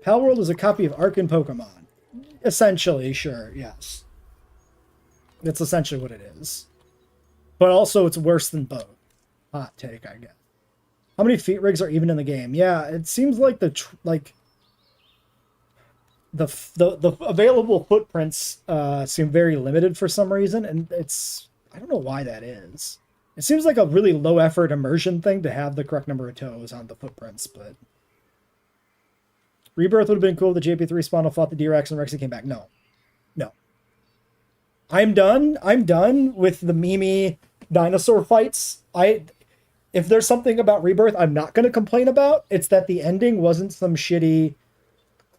Palworld is a copy of Ark and Pokemon. Essentially, sure, yes. That's essentially what it is. But also, it's worse than both. Hot take, I guess. How many feet rigs are even in the game? Yeah, it seems like the available footprints seem very limited for some reason, and I don't know why that is. It seems like a really low effort immersion thing to have the correct number of toes on the footprints, but Rebirth would have been cool if the JP3 spawn fought the D-Rex and Rexy came back. No. I'm done with the meme dinosaur fights. If there's something about Rebirth I'm not going to complain about, it's that the ending wasn't some shitty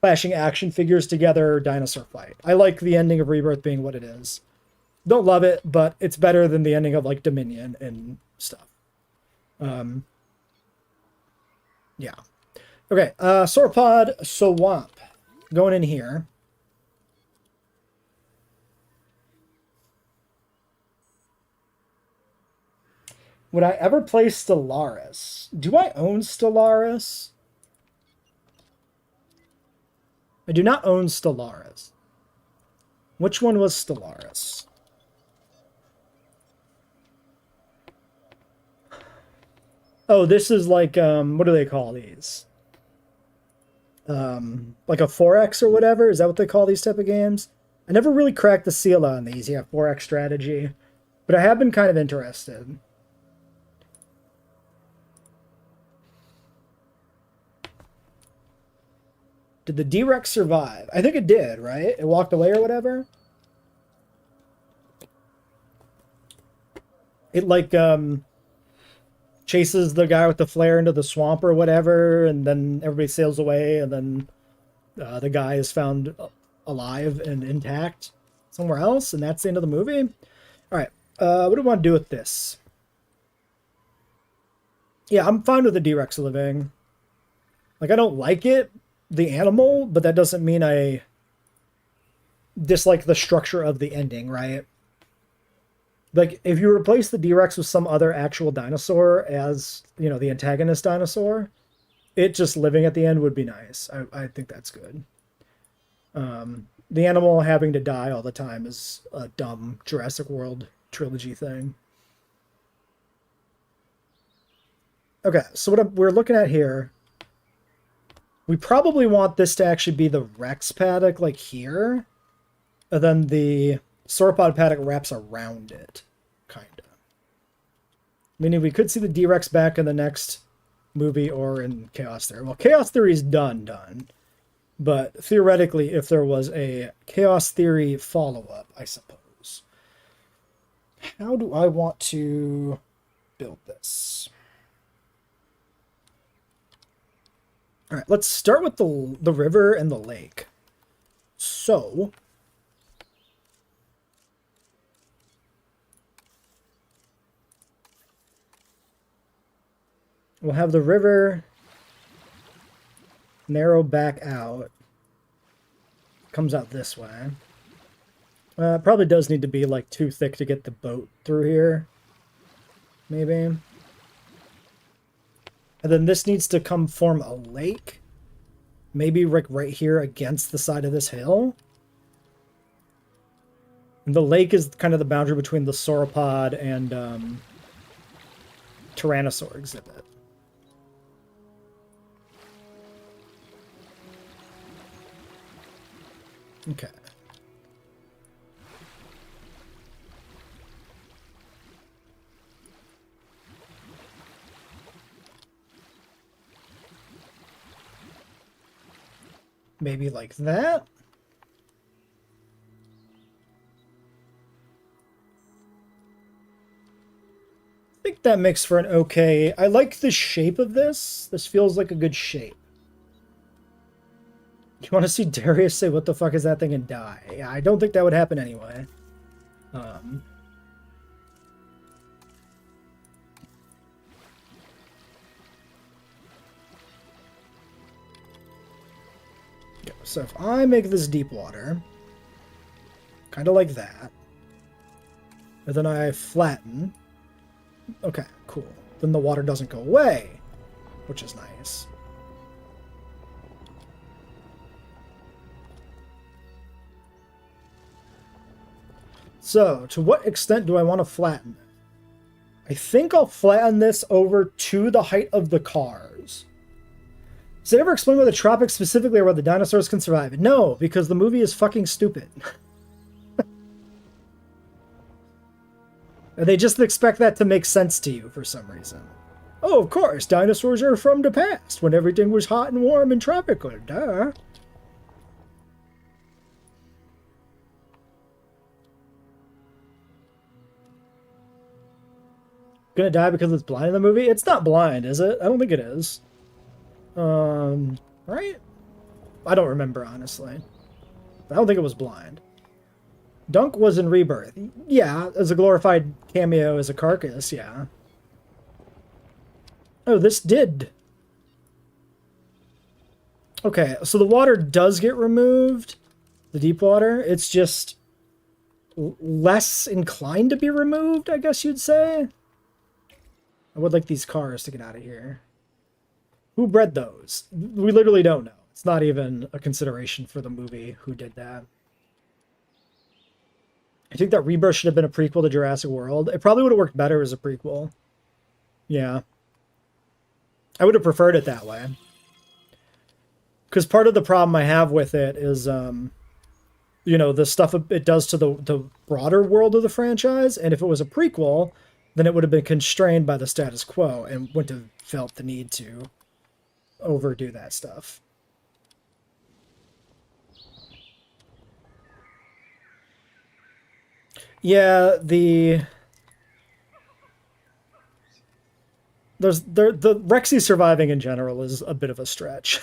clashing action figures together dinosaur fight. I like the ending of Rebirth being what it is. Don't love it, but it's better than the ending of like Dominion and stuff. Yeah. Okay, Sauropod Swamp. Going in here. Would I ever play Stellaris? Do I own Stellaris? I do not own Stellaris. Which one was Stellaris? Oh, this is like, what do they call these? Like a 4X or whatever? Is that what they call these type of games? I never really cracked the seal on these. Yeah, 4X strategy. But I have been kind of interested. Did the D-Rex survive? I think it did, right? It walked away or whatever? It, like, chases the guy with the flare into the swamp or whatever, and then everybody sails away, and then the guy is found alive and intact somewhere else, and that's the end of the movie. All right, what do we want to do with this? Yeah, I'm fine with the D-Rex living. Like, I don't like it, the animal, but that doesn't mean I dislike the structure of the ending, right? Like, if you replace the D-Rex with some other actual dinosaur as, you know, the antagonist dinosaur, it just living at the end would be nice. I think that's good. The animal having to die all the time is a dumb Jurassic World trilogy thing. Okay, so what we're looking at here, we probably want this to actually be the Rex paddock, like here, and then the sauropod paddock wraps around it, kind of. Meaning we could see the D-Rex back in the next movie or in Chaos Theory. Well, Chaos Theory is done. But theoretically, if there was a Chaos Theory follow-up, I suppose. How do I want to build this? All right, let's start with the river and the lake. So, we'll have the river narrow back out. Comes out this way. It probably does need to be like too thick to get the boat through here. Maybe. And then this needs to come form a lake. Maybe like right here against the side of this hill. And the lake is kind of the boundary between the sauropod and Tyrannosaur exhibit. Okay. Maybe like that. I think that makes for an okay... I like the shape of this. This feels like a good shape. You want to see Darius say, what the fuck is that thing, and die? Yeah, I don't think that would happen anyway. So if I make this deep water, kind of like that, and then I flatten, okay, cool. Then the water doesn't go away, which is nice. So, to what extent do I want to flatten it? I think I'll flatten this over to the height of the cars. Does it ever explain why the tropics specifically are where the dinosaurs can survive? No, because the movie is fucking stupid. They just expect that to make sense to you for some reason. Oh, of course, dinosaurs are from the past, when everything was hot and warm and tropical, duh. Gonna die because it's blind in the movie? It's not blind, is it? I don't think it is. Right? I don't remember, honestly. I don't think it was blind. Dunk was in Rebirth. Yeah, as a glorified cameo as a carcass, yeah. Oh, this did. Okay, so the water does get removed. The deep water. It's just less inclined to be removed, I guess you'd say. I would like these cars to get out of here. Who bred those? We literally don't know. It's not even a consideration for the movie who did that. I think that Rebirth should have been a prequel to Jurassic World. It probably would have worked better as a prequel. Yeah. I would have preferred it that way. Because part of the problem I have with it is, you know, the stuff it does to the broader world of the franchise. And if it was a prequel, then it would have been constrained by the status quo and wouldn't have felt the need to overdo that stuff. Yeah, the Rexy surviving in general is a bit of a stretch.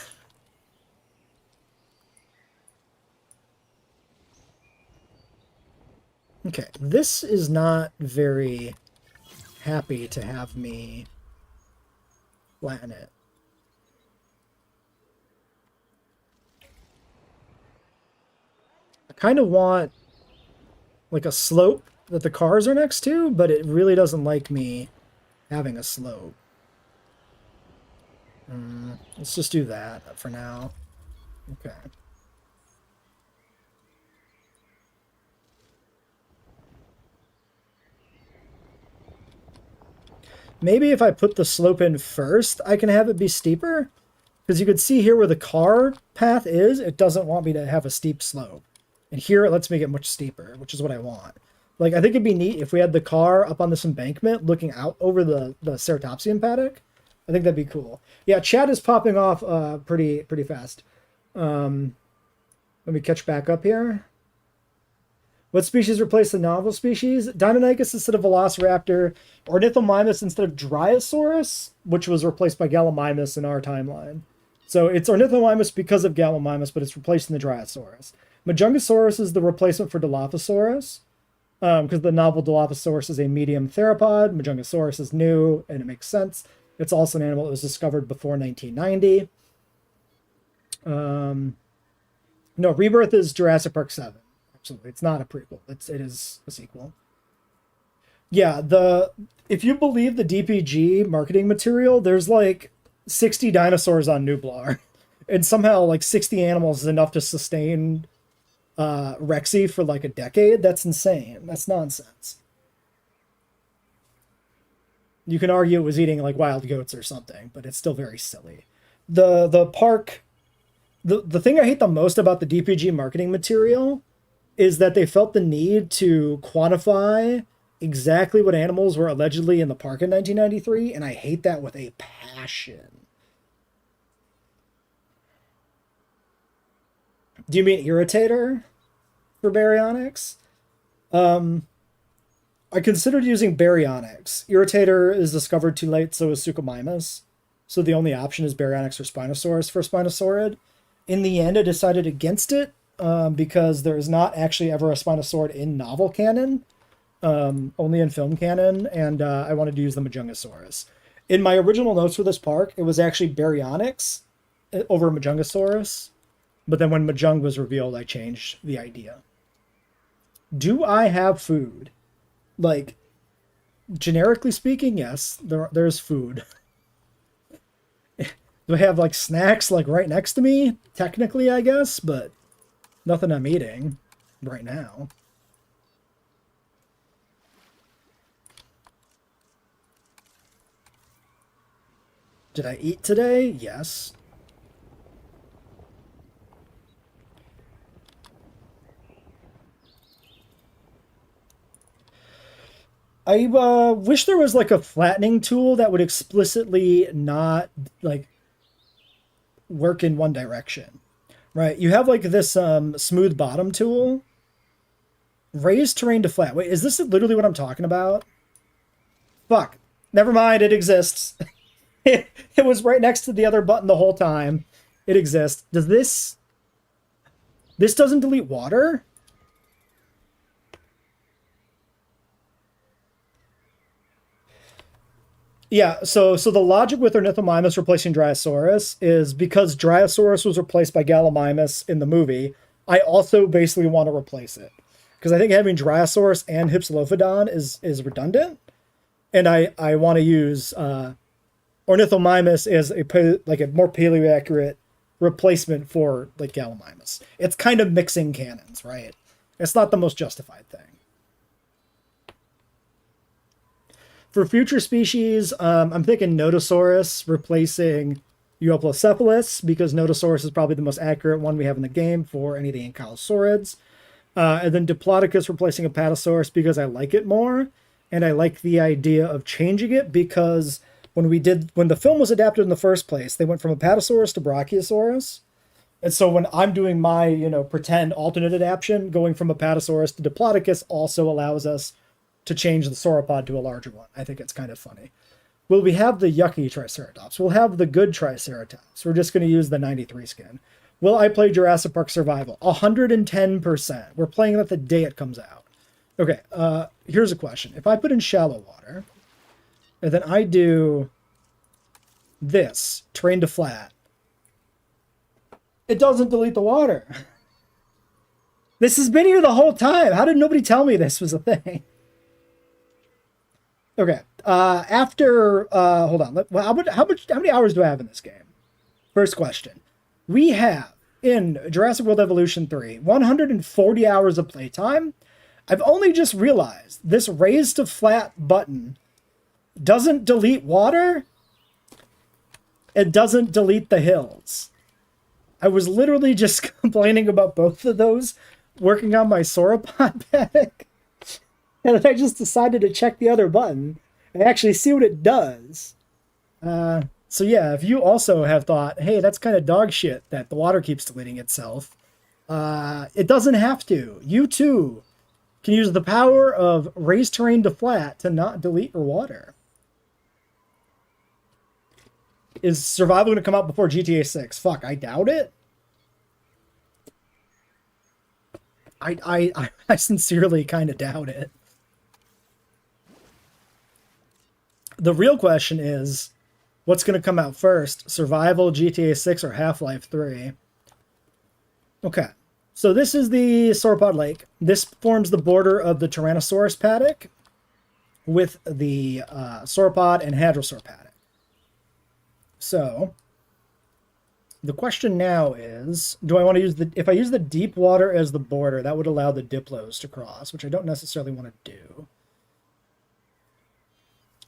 Okay, this is not very happy to have me flatten it. I kind of want like a slope that the cars are next to, but it really doesn't like me having a slope. Let's just do that for now. Okay. Maybe if I put the slope in first, I can have it be steeper. Because you could see here where the car path is, it doesn't want me to have a steep slope. And here it lets me get much steeper, which is what I want. Like, I think it'd be neat if we had the car up on this embankment looking out over the ceratopsian paddock. I think that'd be cool. Yeah, chat is popping off pretty fast. Let me catch back up here. What species replaced the novel species? Deinonychus instead of Velociraptor, Ornithomimus instead of Dryosaurus, which was replaced by Gallimimus in our timeline. So it's Ornithomimus because of Gallimimus, but it's replacing the Dryosaurus. Majungasaurus is the replacement for Dilophosaurus, because the novel Dilophosaurus is a medium theropod. Majungasaurus is new, and it makes sense. It's also an animal that was discovered before 1990. No, Rebirth is Jurassic Park 7. Absolutely. It's not a prequel. It is a sequel. Yeah, if you believe the DPG marketing material, there's like 60 dinosaurs on Nublar. And somehow like 60 animals is enough to sustain Rexy for like a decade. That's insane. That's nonsense. You can argue it was eating like wild goats or something, but it's still very silly. The park, the thing I hate the most about the DPG marketing material is that they felt the need to quantify exactly what animals were allegedly in the park in 1993, and I hate that with a passion. Do you mean Irritator for baryonyx? I considered using baryonyx. Irritator is discovered too late, so is Suchomimus. So the only option is baryonyx or Spinosaurus for Spinosaurid. In the end, I decided against it because there is not actually ever a Spinosaurid in novel canon, only in film canon, and I wanted to use the Majungasaurus. In my original notes for this park, it was actually baryonyx over Majungasaurus, but then when Majung was revealed, I changed the idea. Do I have food? Like, generically speaking, yes, there's food. Do I have like snacks like right next to me? Technically, I guess, but nothing I'm eating right now. Did I eat today? Yes. I wish there was like a flattening tool that would explicitly not like work in one direction, right? You have like this smooth bottom tool, raise terrain to flat. Wait, is this literally what I'm talking about? Fuck. Never mind, it exists. it was right next to the other button the whole time. It exists. Does this doesn't delete water? Yeah, so the logic with Ornithomimus replacing Dryosaurus is because Dryosaurus was replaced by Gallimimus in the movie, I also basically want to replace it. Because I think having Dryosaurus and Hypsilophodon is redundant, and I want to use Ornithomimus as a more paleo accurate replacement for like Gallimimus. It's kind of mixing canons, right? It's not the most justified thing. For future species, I'm thinking Nodosaurus replacing Euoplocephalus, because Nodosaurus is probably the most accurate one we have in the game for any of the ankylosaurids. And then Diplodocus replacing Apatosaurus because I like it more, and I like the idea of changing it because when the film was adapted in the first place, they went from Apatosaurus to Brachiosaurus, And so when I'm doing my, pretend alternate adaptation, going from Apatosaurus to Diplodocus also allows us to change the sauropod to a larger one. I think it's kind of funny. Will we have the yucky Triceratops? We'll have the good Triceratops. We're just going to use the 93 skin. Will I play Jurassic Park Survival? 110%. We're playing that the day it comes out. Okay, here's a question. If I put in shallow water, and then I do this, terrain to flat, it doesn't delete the water. This has been here the whole time. How did nobody tell me this was a thing? Okay, hold on. How many hours do I have in this game? First question. We have, in Jurassic World Evolution 3, 140 hours of playtime. I've only just realized this raise to flat button doesn't delete water. It doesn't delete the hills. I was literally just complaining about both of those working on my sauropod paddock. And I just decided to check the other button and actually see what it does. So yeah, if you also have thought, hey, that's kind of dog shit that the water keeps deleting itself, it doesn't have to. You too can use the power of raise terrain to flat to not delete your water. Is Survival going to come out before GTA 6? Fuck, I doubt it. I sincerely kind of doubt it. The real question is, what's going to come out first? Survival, GTA 6, or Half-Life 3? Okay, so this is the Sauropod Lake. This forms the border of the Tyrannosaurus paddock with the Sauropod and Hadrosaur paddock. So, the question now is, do I want to use if I use the deep water as the border, that would allow the Diplos to cross, which I don't necessarily want to do.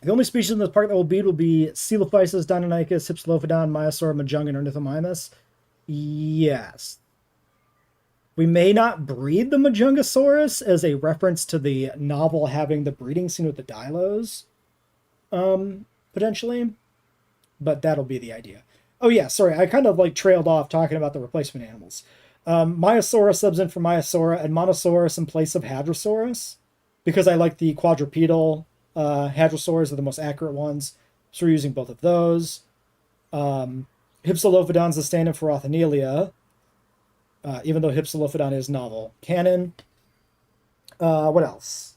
The only species in this park that will be Coelophysis, Deinonychus, Hypsilophodon, Myosaur, Majungan, or Nithomimus. Yes. We may not breed the Majungasaurus as a reference to the novel having the breeding scene with the Dilos, potentially, but that'll be the idea. Oh yeah, sorry, I kind of trailed off talking about the replacement animals. Myosaurus subs in for Myosaura and Monosaurus in place of Hadrosaurus, because I like the quadrupedal Hadrosaurs are the most accurate ones, so we're using both of those. Hypsilophodon's the stand-in for Rothanelia, even though Hypsilophodon is novel canon. What else?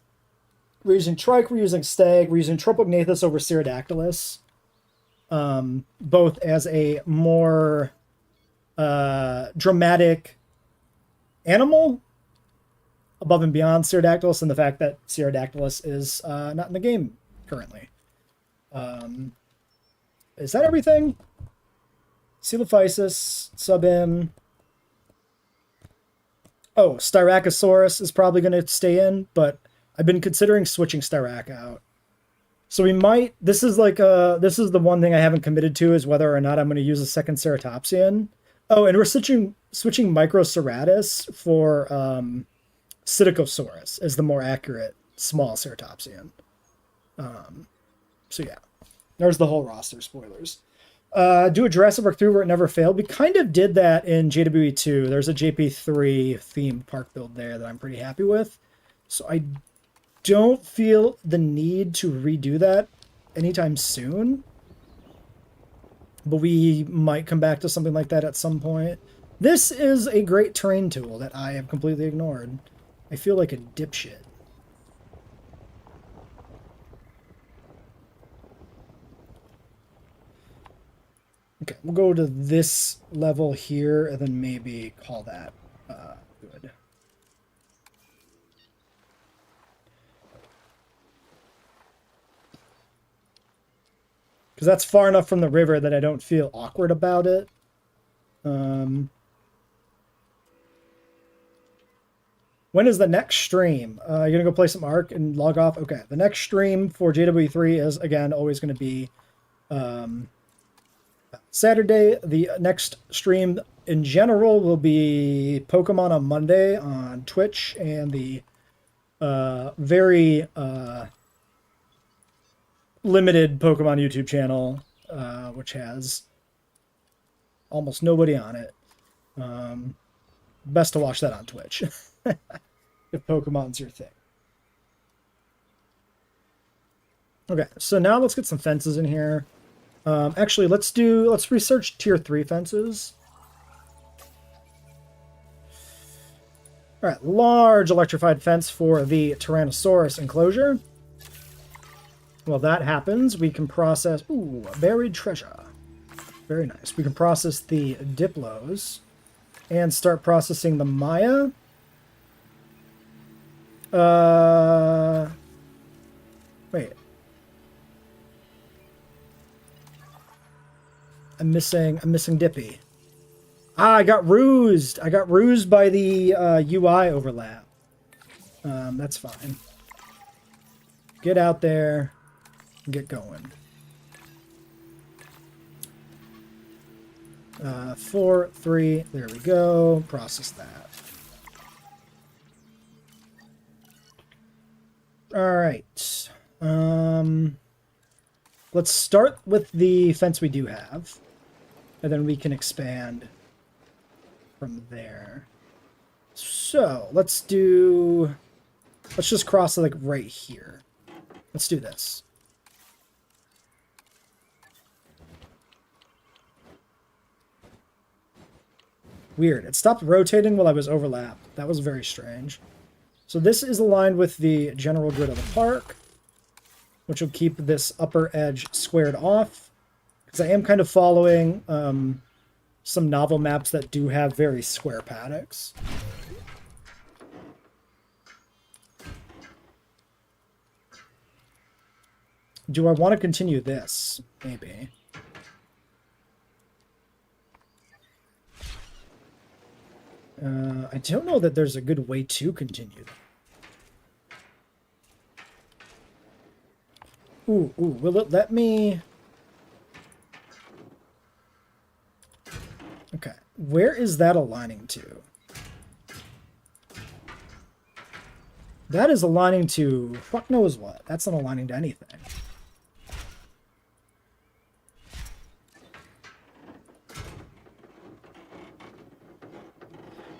We're using Trike, we're using Stag, we're using Tropognathus over Pterodactylus, both as a more dramatic animal above and beyond Pterodactylus, and the fact that Pterodactylus is not in the game currently. Is that everything? Coelophysis, sub-in. Oh, Styracosaurus is probably going to stay in, but I've been considering switching Styrac out. So we might, this is the one thing I haven't committed to, is whether or not I'm going to use a second Ceratopsian. Oh, and we're switching Microceratus for Psittacosaurus as the more accurate small Ceratopsian. So yeah, there's the whole roster, spoilers. Do a Jurassic Park 3 where it never failed. We kind of did that in JWE2. There's a JP3 themed park build there that I'm pretty happy with. So I don't feel the need to redo that anytime soon. But we might come back to something like that at some point. This is a great terrain tool that I have completely ignored. I feel like a dipshit. Okay, we'll go to this level here and then maybe call that good. Because that's far enough from the river that I don't feel awkward about it. When is the next stream? You're going to go play some Ark and log off? Okay, the next stream for JWE3 is, again, always going to be Saturday. The next stream in general will be Pokemon on Monday on Twitch, and the very limited Pokemon YouTube channel, which has almost nobody on it. Best to watch that on Twitch if Pokemon's your thing. Okay, so now let's get some fences in here. Actually, let's research tier 3 fences. All right, large electrified fence for the Tyrannosaurus enclosure. While that happens, we can process... Ooh, buried treasure. Very nice. We can process the Diplos and start processing the Maya. Wait. I'm missing Dippy. Ah, I got rused. I got rused by the UI overlap. That's fine. Get out there and get going. 4, 3, there we go. Process that. All right. Let's start with the fence we do have, and then we can expand from there. So let's just cross it like right here. Let's do this. Weird. It stopped rotating while I was overlapped. That was very strange. So this is aligned with the general grid of the park, which will keep this upper edge squared off. Because I am kind of following some novel maps that do have very square paddocks. Do I want to continue this? Maybe. I don't know that there's a good way to continue. Ooh, will it let me... Okay, where is that aligning to? That is aligning to... fuck knows what. That's not aligning to anything.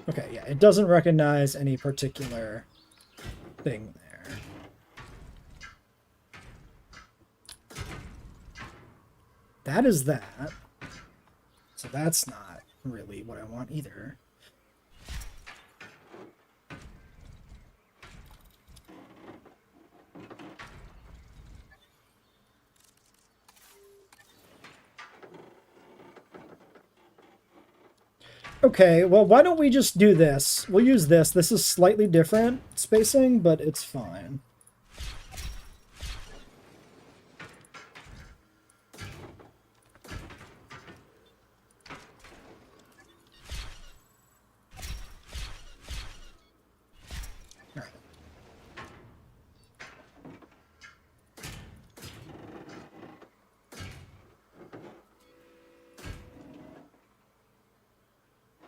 Okay, yeah, it doesn't recognize any particular thing there. That is that. So that's not really what I want either. Okay, well, why don't we just do this? We'll use this. This is slightly different spacing, but it's fine.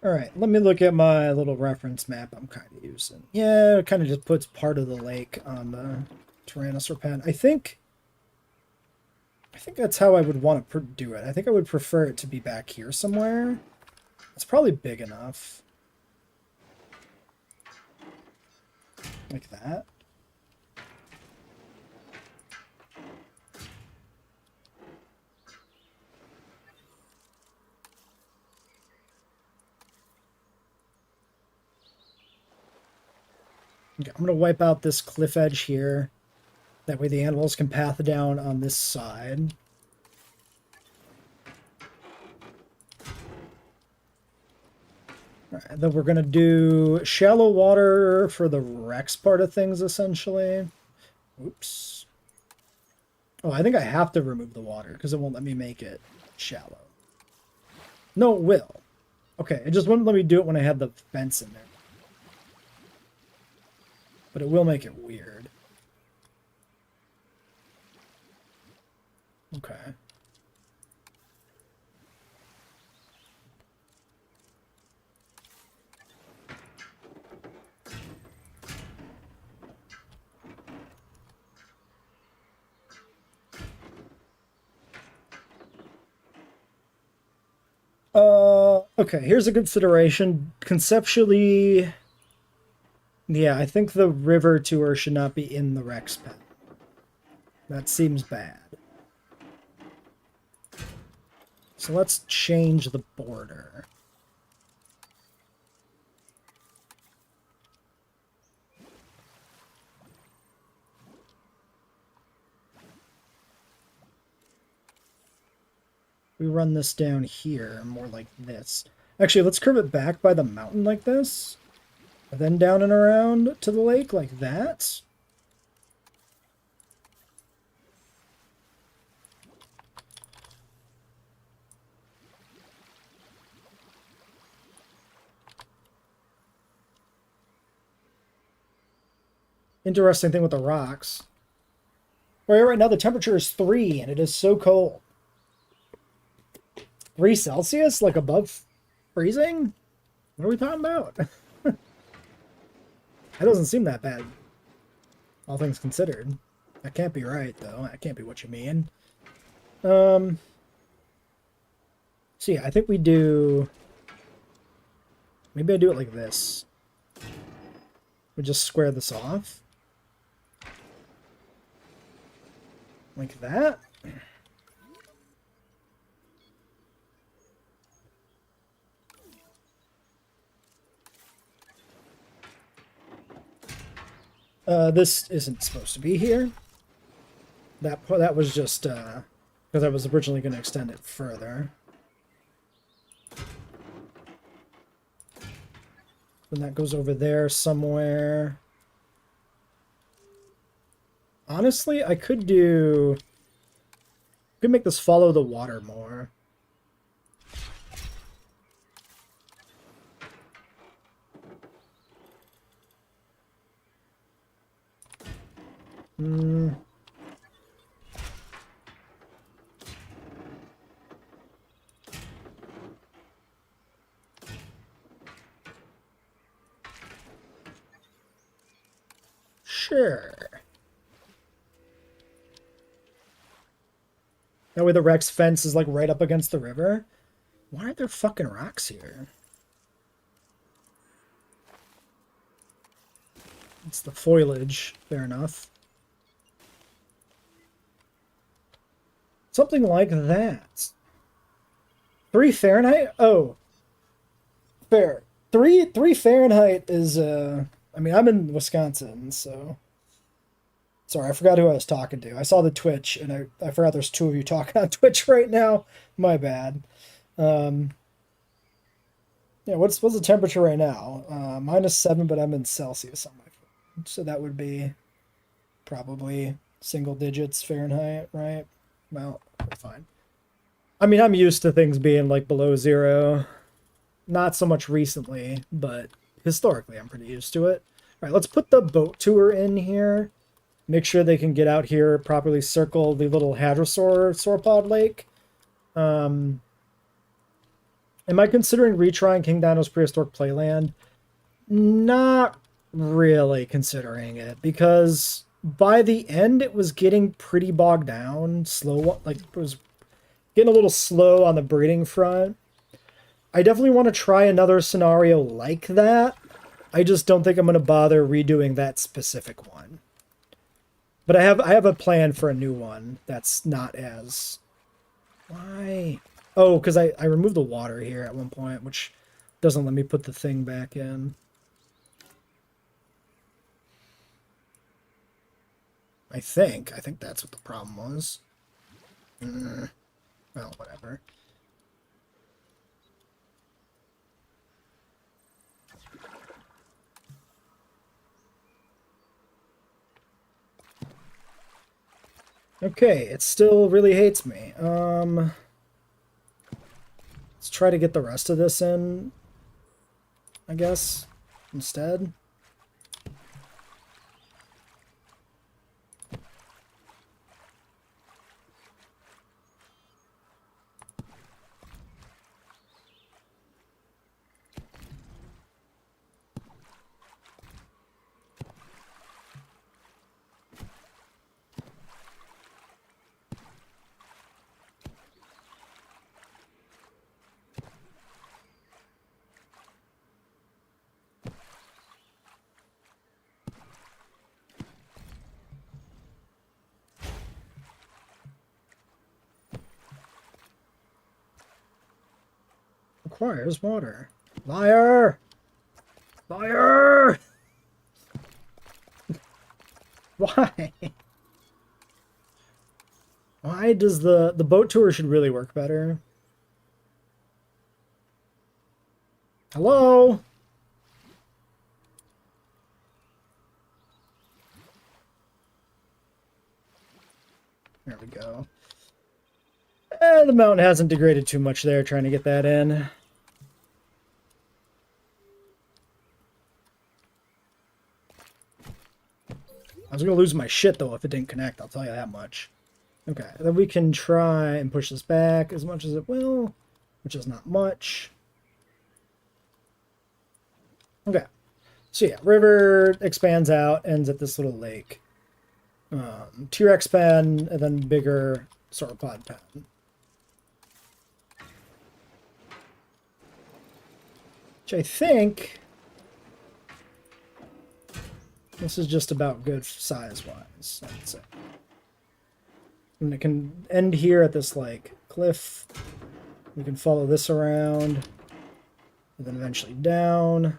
Alright, let me look at my little reference map I'm kind of using. Yeah, it kind of just puts part of the lake on the Tyrannosaur pen. I think that's how I would want to do it. I think I would prefer it to be back here somewhere. It's probably big enough. Like that. Okay, I'm going to wipe out this cliff edge here. That way the animals can path down on this side. All right, then we're going to do shallow water for the Rex part of things, essentially. Oops. Oh, I think I have to remove the water because it won't let me make it shallow. No, it will. Okay, it just wouldn't let me do it when I had the fence in there. But it will make it weird. Okay. Okay, here's a consideration. Conceptually, yeah, I think the river tour should not be in the Rex pen. That seems bad. So let's change the border. We run this down here, more like this. Actually, let's curve it back by the mountain like this. And then down and around to the lake like that. Interesting thing with the rocks. Right now the temperature is 3 and it is so cold. 3 Celsius? Like above freezing? What are we talking about? That doesn't seem that bad. All things considered. That can't be right, though. That can't be what you mean. So yeah, I think we do... Maybe I do it like this. We just square this off. Like that. This isn't supposed to be here. That was just because I was originally going to extend it further. Then that goes over there somewhere. Honestly, I could make this follow the water more. Sure. That way the Rex fence is like right up against the river. Why aren't there fucking rocks here? It's the foliage. Fair enough. Something like that. 3 Fahrenheit? Oh. Fair. 3 Fahrenheit is I mean, I'm in Wisconsin, so sorry, I forgot who I was talking to. I saw the Twitch and I forgot there's 2 of you talking on Twitch right now. My bad. Yeah, what's the temperature right now? -7, but I'm in Celsius on my phone. So that would be probably single digits Fahrenheit, right? Well, fine. I mean, I'm used to things being like below 0. Not so much recently, but historically I'm pretty used to it. All right, let's put the boat tour in here. Make sure they can get out here, properly circle the little hadrosaur sauropod lake. Am I considering retrying King Dino's Prehistoric Playland? Not really considering it, because by the end it was getting pretty bogged down, slow, like it was getting a little slow on the breeding front. I definitely want to try another scenario like that. I just don't think I'm going to bother redoing that specific one. But I have a plan for a new one that's not as... Why? Oh, because I removed the water here at one point, which doesn't let me put the thing back in. I think that's what the problem was. Well, whatever. Okay, it still really hates me. Let's try to get the rest of this in, I guess, instead. requires water. Liar! Liar! Why? Why does the boat tour should really work better? Hello? There we go. The mountain hasn't degraded too much there, trying to get that in. I was going to lose my shit, though, if it didn't connect, I'll tell you that much. Okay, then we can try and push this back as much as it will, which is not much. Okay, so yeah, river expands out, ends at this little lake. T-Rex pen, and then bigger sauropod pen. Which I think this is just about good size-wise, I'd say. And it can end here at this, like, cliff. We can follow this around, and then eventually down.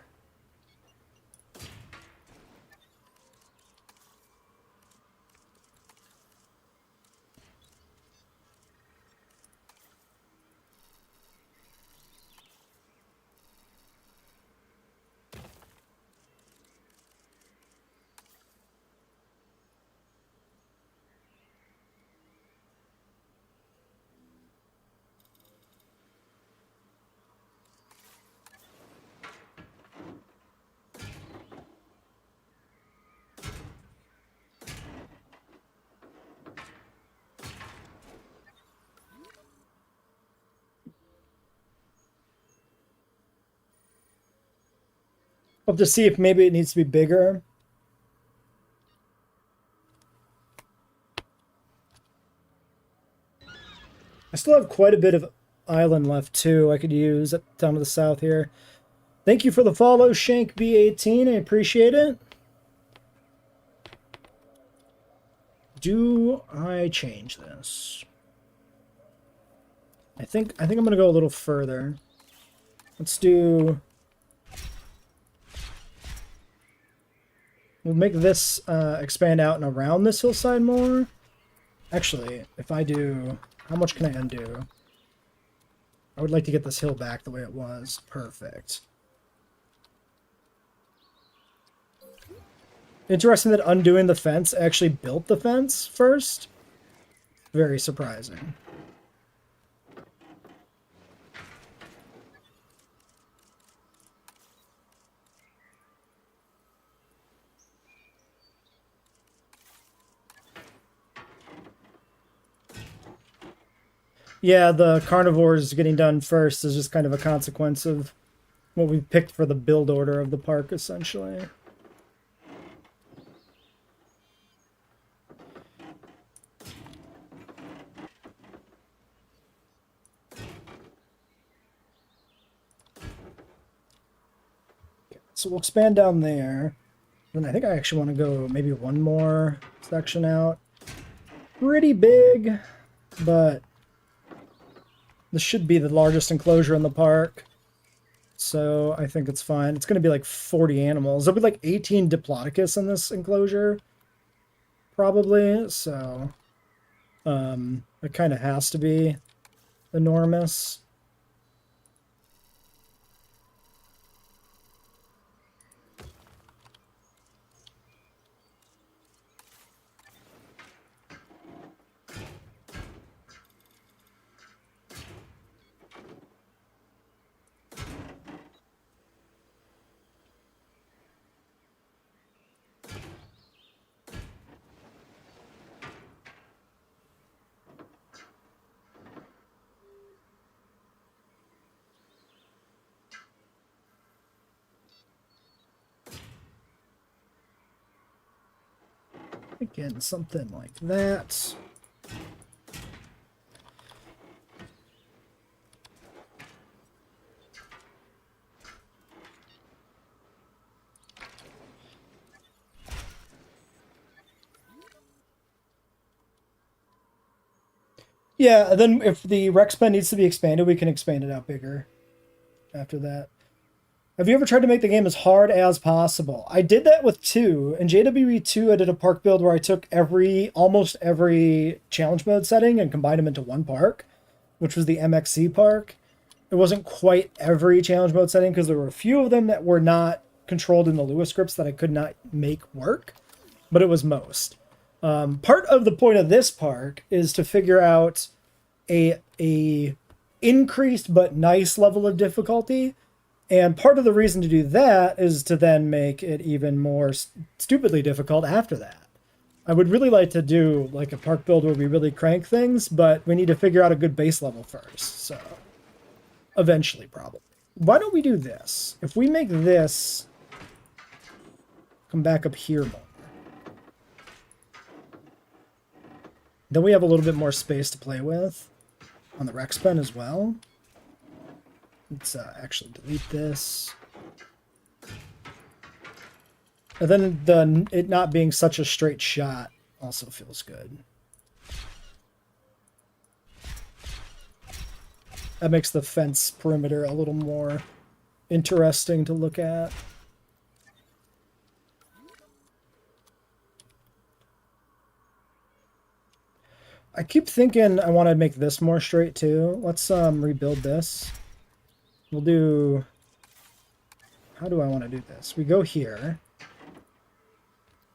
We'll have to see if maybe it needs to be bigger. I still have quite a bit of island left, too, I could use down to the south here. Thank you for the follow, Shank B18. I appreciate it. Do I change this? I think I'm gonna go a little further. Let's do... We'll make this expand out and around this hillside more. Actually, if I do... How much can I undo? I would like to get this hill back the way it was. Perfect. Interesting that undoing the fence actually built the fence first. Very surprising. Yeah, the carnivores getting done first is just kind of a consequence of what we picked for the build order of the park, essentially. Okay, so we'll expand down there. And I think I actually want to go maybe one more section out. Pretty big, but this should be the largest enclosure in the park. So I think it's fine. It's going to be like 40 animals. There'll be like 18 Diplodocus in this enclosure. Probably. So it kind of has to be enormous. Again, something like that. Yeah, then if the Rex pen needs to be expanded, we can expand it out bigger. after that. Have you ever tried to make the game as hard as possible? I did that with 2. In JWE2, I did a park build where I took almost every challenge mode setting and combined them into one park, which was the MXC park. It wasn't quite every challenge mode setting because there were a few of them that were not controlled in the Lua scripts that I could not make work, but it was most. Part of the point of this park is to figure out a increased but nice level of difficulty, and part of the reason to do that is to then make it even more stupidly difficult after that. I would really like to do like a park build where we really crank things, but we need to figure out a good base level first, so eventually probably. Why don't we do this? If we make this come back up here more, then we have a little bit more space to play with on the Rex pen as well. Let's actually delete this. And then it not being such a straight shot also feels good. That makes the fence perimeter a little more interesting to look at. I keep thinking I want to make this more straight too. Let's rebuild this. We'll do... How do I want to do this? We go here.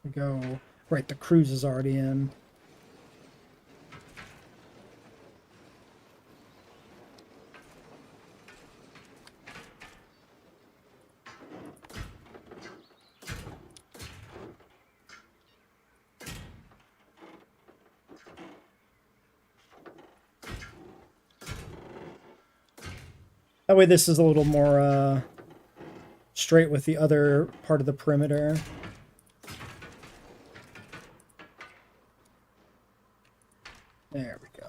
We go... Right, the cruise is already in. That way this is a little more straight with the other part of the perimeter. There we go.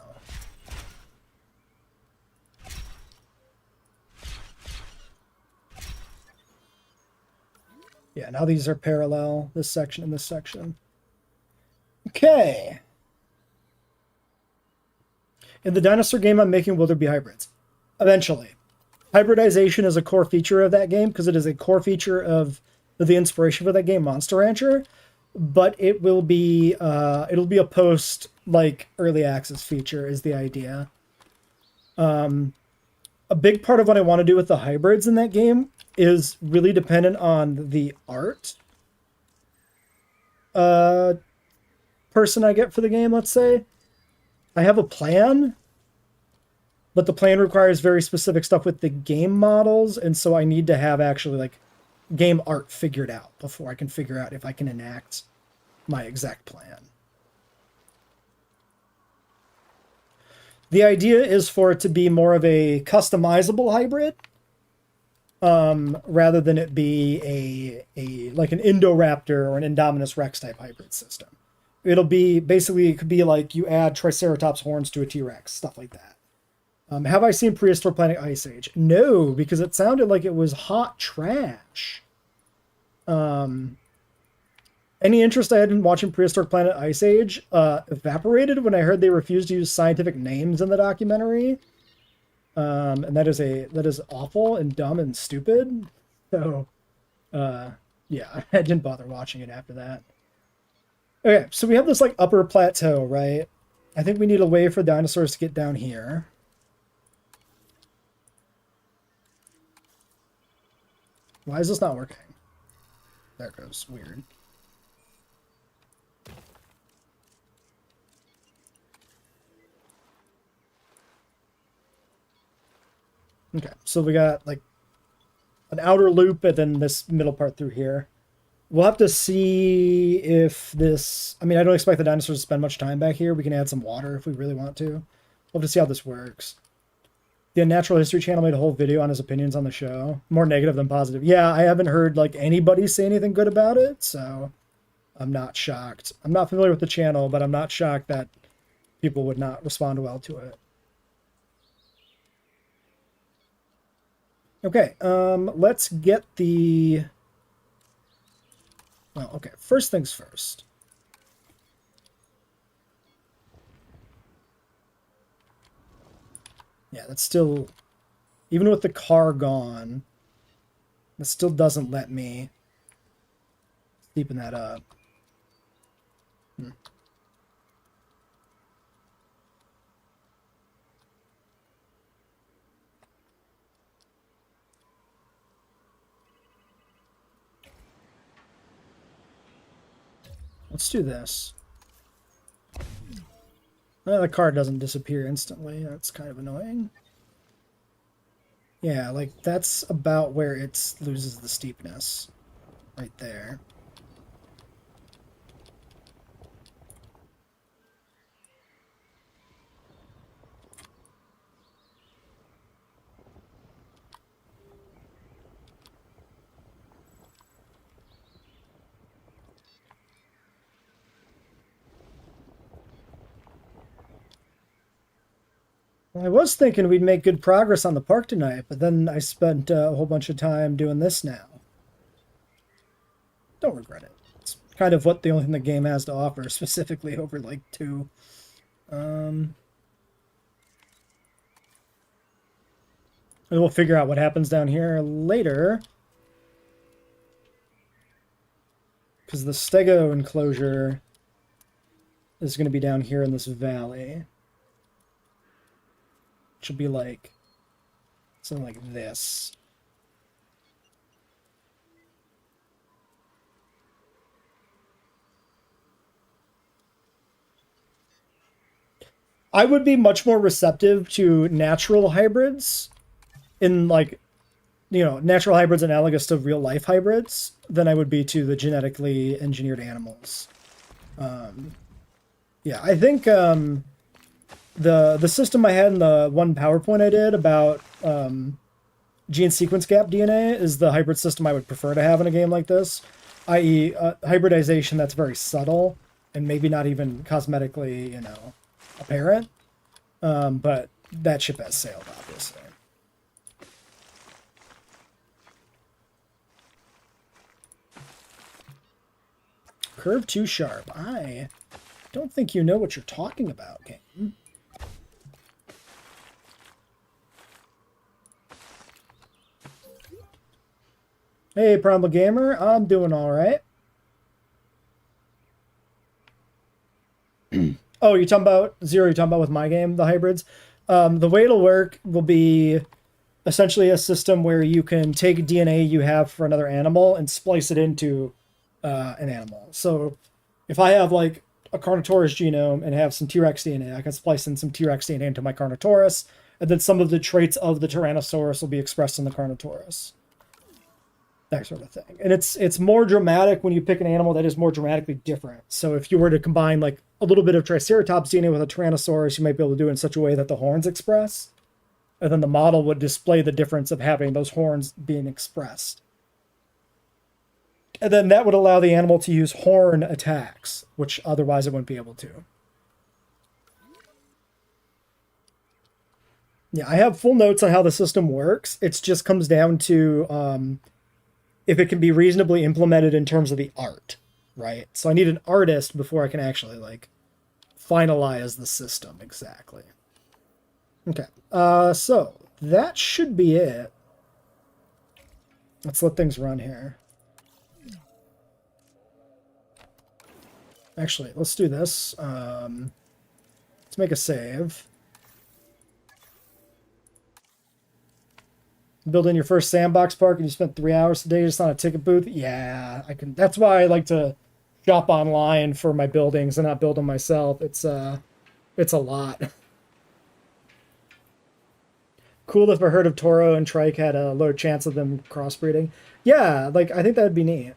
Yeah, now these are parallel, this section and this section. Okay. In the dinosaur game I'm making, will there be hybrids? Eventually. Hybridization is a core feature of that game because it is a core feature of the inspiration for that game, Monster Rancher. But it will be it'll be a post like early access feature is the idea. A big part of what I want to do with the hybrids in that game is really dependent on the art person I get for the game. Let's say I have a plan. But the plan requires very specific stuff with the game models, and so I need to have actually like game art figured out before I can figure out if I can enact my exact plan. The idea is for it to be more of a customizable hybrid, rather than it be a like an Indoraptor or an Indominus Rex type hybrid system. It'll be basically, it could be like you add Triceratops horns to a T-Rex, stuff like that. Have I seen Prehistoric Planet Ice Age? No, because it sounded like it was hot trash. Any interest I had in watching Prehistoric Planet Ice Age evaporated when I heard they refused to use scientific names in the documentary. And that is awful and dumb and stupid. So, yeah, I didn't bother watching it after that. Okay, so we have this like upper plateau, right? I think we need a way for dinosaurs to get down here. Why is this not working? There it goes. Weird. Okay, so we got like an outer loop and then this middle part through here. We'll have to see if this... I mean, I don't expect the dinosaurs to spend much time back here. We can add some water if we really want to. We'll have to see how this works. The Natural History Channel made a whole video on his opinions on the show. More negative than positive. Yeah, I haven't heard like anybody say anything good about it, so I'm not shocked. I'm not familiar with the channel, but I'm not shocked that people would not respond well to it. Okay, let's get the... Well, okay, first things first. Yeah, that's still... Even with the car gone, it still doesn't let me deepen that up. Let's do this. The car doesn't disappear instantly. That's kind of annoying. Yeah, like that's about where it loses the steepness. Right there. Well, I was thinking we'd make good progress on the park tonight, but then I spent a whole bunch of time doing this now. Don't regret it. It's kind of what the only thing the game has to offer, specifically over like 2. And we'll figure out what happens down here later. Because the stego enclosure is going to be down here in this valley. Which will be like something like this. I would be much more receptive to natural hybrids in like, you know, natural hybrids analogous to real life hybrids than I would be to the genetically engineered animals. Yeah, I think the system I had in the one PowerPoint I did about gene sequence gap DNA is the hybrid system I would prefer to have in a game like this, i.e. Hybridization that's very subtle and maybe not even cosmetically, you know, apparent. But that ship has sailed, obviously. Curve too sharp. I don't think you know what you're talking about, game. Hey, Primal Gamer. I'm doing all right. Oh, you're talking about Zero? You're talking about with my game, the hybrids? The way it'll work will be essentially a system where you can take DNA you have for another animal and splice it into an animal. So if I have like a Carnotaurus genome and have some T-Rex DNA, I can splice in some T-Rex DNA into my Carnotaurus, and then some of the traits of the Tyrannosaurus will be expressed in the Carnotaurus. That sort of thing. And it's more dramatic when you pick an animal that is more dramatically different. So if you were to combine like a little bit of Triceratops DNA with a Tyrannosaurus, you might be able to do it in such a way that the horns express. And then the model would display the difference of having those horns being expressed. And then that would allow the animal to use horn attacks, which otherwise it wouldn't be able to. Yeah, I have full notes on how the system works. It just comes down to if it can be reasonably implemented in terms of the art, right? So I need an artist before I can actually like finalize the system exactly. Okay, so that should be it. Let's let things run here. Actually, let's do this. Let's make a save. Build in your first sandbox park and you spent 3 hours today just on a ticket booth. Yeah, I can. That's why I like to shop online for my buildings and not build them myself. It's a lot. Cool if a herd of Toro and Trike had a low chance of them crossbreeding. Yeah, like I think that would be neat.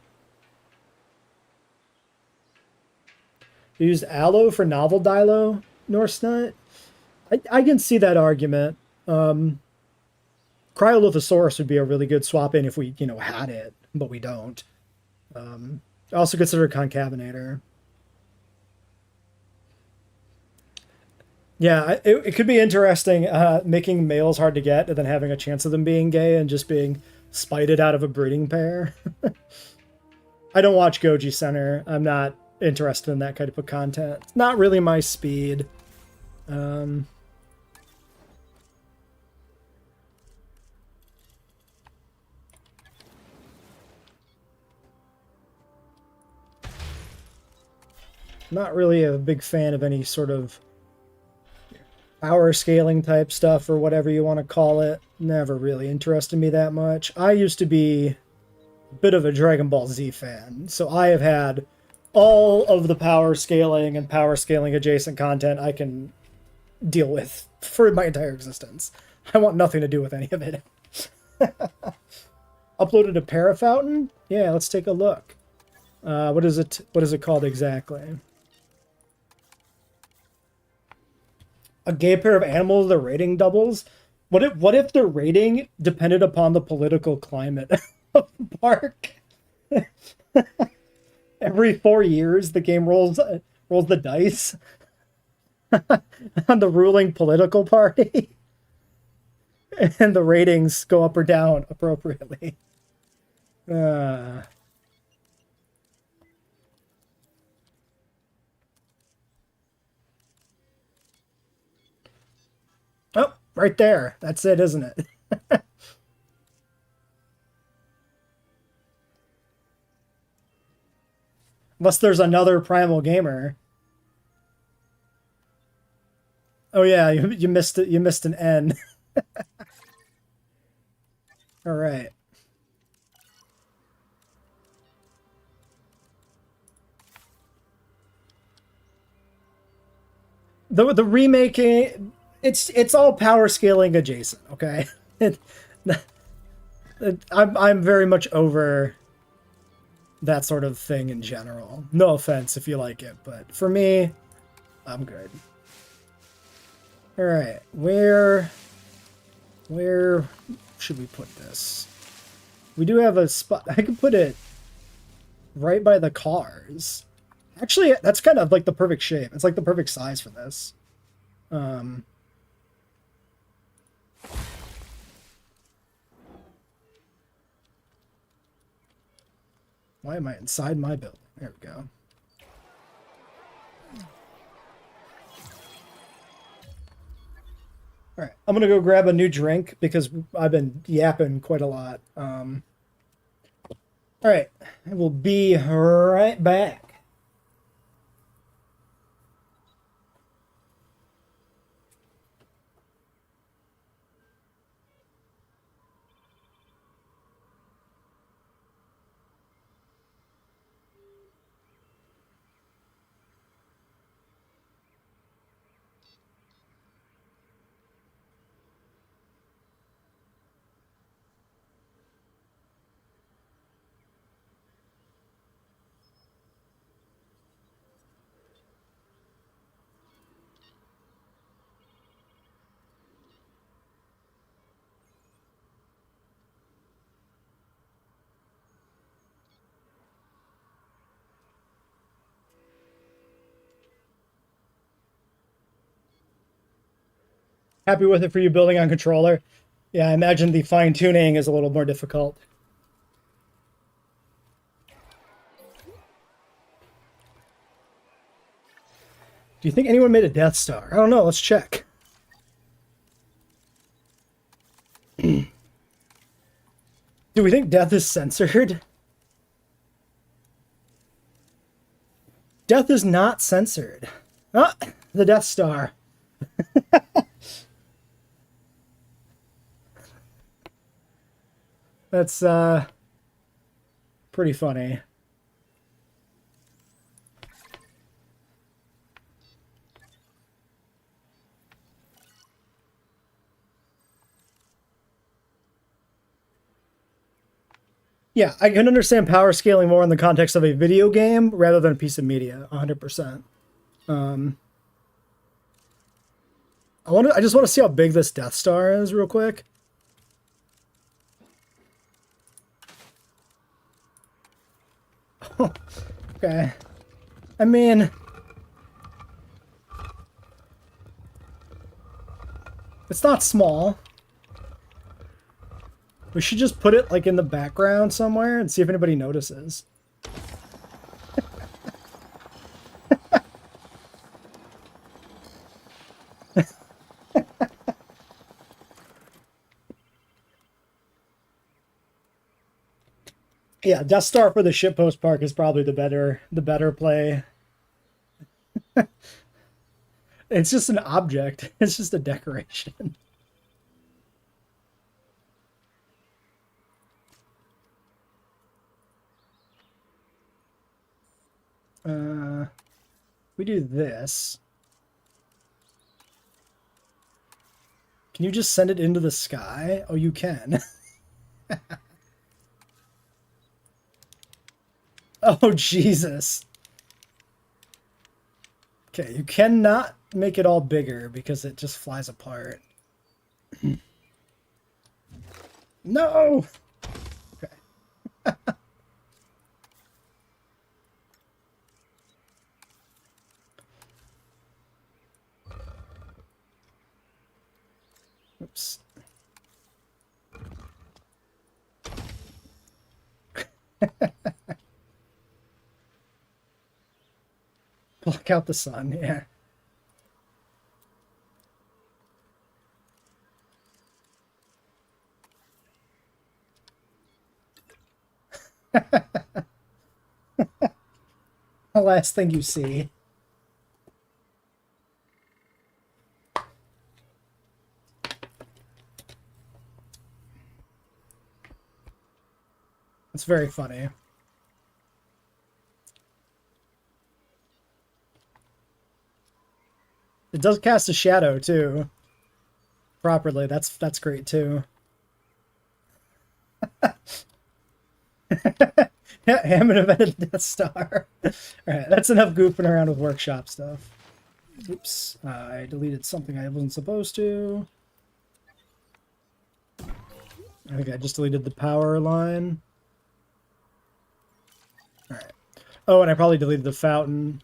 You used aloe for novel dilo, Norse Nut. I can see that argument. Cryolithosaurus would be a really good swap in if we, you know, had it, but we don't. Also consider Concavenator. Yeah, it could be interesting making males hard to get and then having a chance of them being gay and just being spited out of a breeding pair. I don't watch Goji Center. I'm not interested in that kind of content. It's not really my speed. Not really a big fan of any sort of power scaling type stuff or whatever you want to call it. Never really interested me that much. I used to be a bit of a Dragon Ball Z fan, so I have had all of the power scaling and power scaling adjacent content I can deal with for my entire existence. I want nothing to do with any of it. Uploaded a Parafountain? Yeah, let's take a look. What is it? What is it called exactly? A gay pair of animals, the rating doubles? What if the rating depended upon the political climate of the park? Every 4 years, the game rolls the dice on the ruling political party, and the ratings go up or down appropriately. Uh, oh, right there. That's it, isn't it? Unless there's another Primal Gamer. Oh yeah, you missed it. You missed an N. All right. The remaking, it's all power scaling adjacent. Okay, I'm very much over that sort of thing in general. No offense if you like it, but for me, I'm good. All right, where should we put this? We do have a spot. I could put it right by the cars. Actually, that's kind of like the perfect shape. It's like the perfect size for this. Why am I inside my building? There we go. All right, I'm gonna go grab a new drink because I've been yapping quite a lot. All right, I will be right back. Happy with it for you building on controller? Yeah, I imagine the fine tuning is a little more difficult. Do you think anyone made a Death Star? I don't know. Let's check. Do we think death is censored? Death is not censored. Ah, the Death Star. That's pretty funny. Yeah, I can understand power scaling more in the context of a video game rather than a piece of media, 100%. I just want to see how big this Death Star is real quick. Okay. I mean, it's not small. We should just put it like in the background somewhere and see if anybody notices. Yeah, Death Star for the shitpost park is probably the better play. It's just an object. It's just a decoration. We do this. Can you just send it into the sky? Oh, you can. Oh, Jesus. Okay, you cannot make it all bigger because it just flies apart. No! Okay. Oops. Block out the sun, yeah. The last thing you see. It's very funny. It does cast a shadow too. Properly. That's great too. Yeah, Hammond invented Death Star. Alright, that's enough goofing around with workshop stuff. Oops, I deleted something I wasn't supposed to. I think I just deleted the power line. Alright. Oh, and I probably deleted the fountain.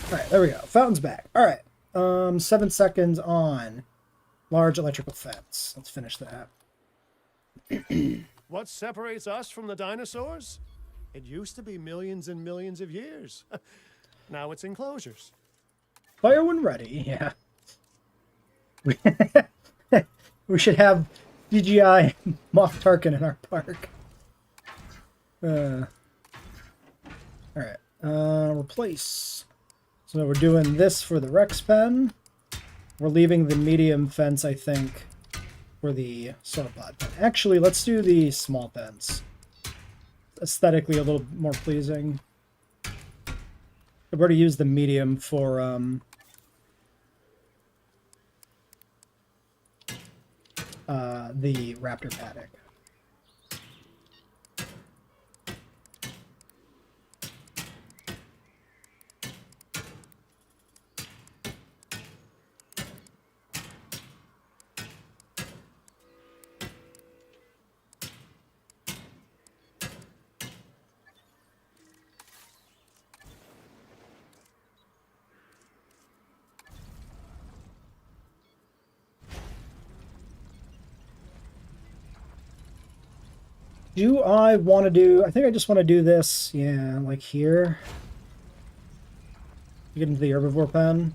Alright, there we go. Fountain's back. Alright. 7 seconds on large electrical fence. Let's finish that. What separates us from the dinosaurs? It used to be millions and millions of years. Now it's enclosures. Fire when ready, yeah. We should have CGI Moff Tarkin in our park. Alright, replace. So we're doing this for the Rex pen. We're leaving the medium fence, I think, for the sauropod pen. Actually, let's do the small fence. Aesthetically a little more pleasing. I've already used the medium for the raptor paddock. Do I want to do... I think I just want to do this, yeah, like here. Get into the herbivore pen.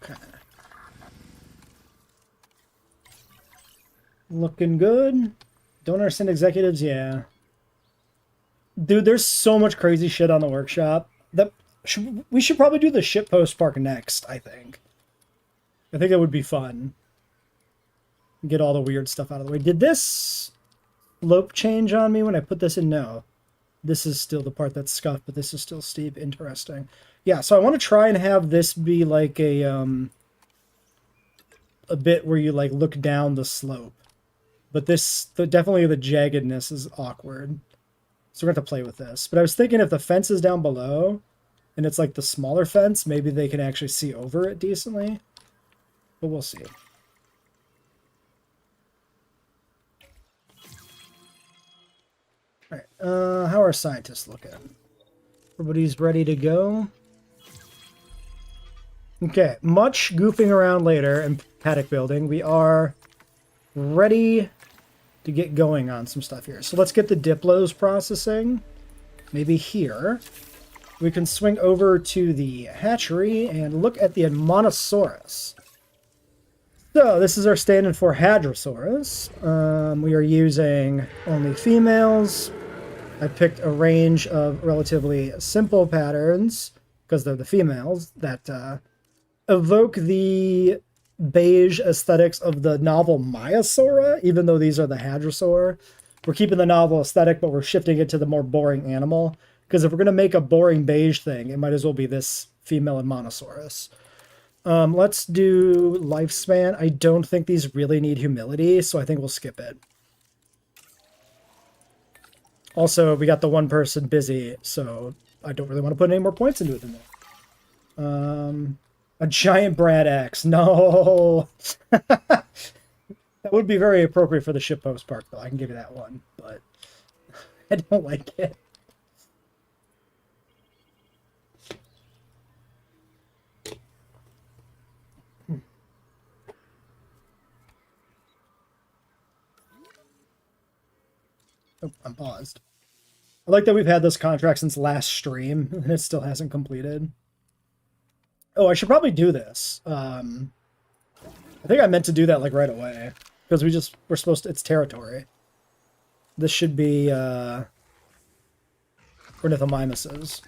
Okay. Looking good. Don't understand executives, yeah. Dude, there's so much crazy shit on the workshop. We should probably do the shitpost park next, I think. I think that would be fun. Get all the weird stuff out of the way. Did this slope change on me when I put this in? No. This is still the part that's scuffed, but this is still steep. Interesting. Yeah, so I want to try and have this be like a bit where you like look down the slope. But definitely the jaggedness is awkward. So we're going to have to play with this. But I was thinking if the fence is down below, and it's like the smaller fence, maybe they can actually see over it decently. But we'll see. Alright, how are scientists looking? Everybody's ready to go. Okay, much goofing around later and paddock building. We are ready to get going on some stuff here. So let's get the Diplos processing. Maybe here. We can swing over to the hatchery and look at the Monosaurus. So this is our stand-in for Hadrosaurus. We are using only females. I picked a range of relatively simple patterns, because they're the females, that evoke the beige aesthetics of the novel Maiasaura, even though these are the Hadrosaur. We're keeping the novel aesthetic, but we're shifting it to the more boring animal. Because if we're going to make a boring beige thing, it might as well be this female and Monosaurus. Let's do lifespan. I don't think these really need humility, so I think we'll skip it. Also, we got the one person busy, so I don't really want to put any more points into it than that. A giant Brad X. No! That would be very appropriate for the shitpost park, though. I can give you that one, but I don't like it. Oh, I'm paused. I like that we've had this contract since last stream, and it still hasn't completed. Oh, I should probably do this. I think I meant to do that, like, right away. Because we're supposed to, it's territory. This should be, Ornithomimuses.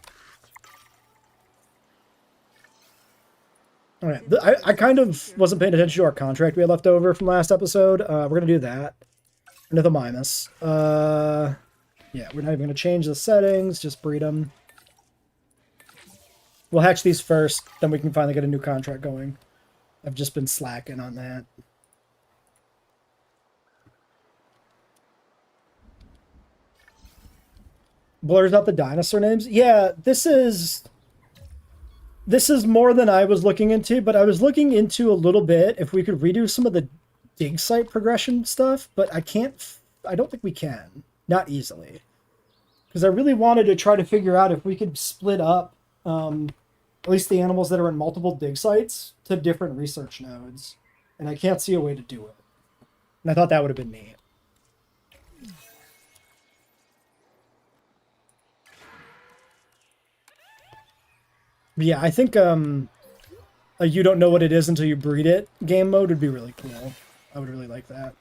Alright, I kind of wasn't paying attention to our contract we had left over from last episode. We're going to do that. Ornithomimus. Yeah, we're not even going to change the settings, just breed them. We'll hatch these first, then we can finally get a new contract going. I've just been slacking on that. Blurs out the dinosaur names? Yeah, this is more than I was looking into, but I was looking into a little bit if we could redo some of the dig site progression stuff, but I don't think we can. Not easily. Because I really wanted to try to figure out if we could split up at least the animals that are in multiple dig sites to different research nodes. And I can't see a way to do it. And I thought that would have been neat. But yeah, I think you don't know what it is until you breed it game mode would be really cool. I would really like that.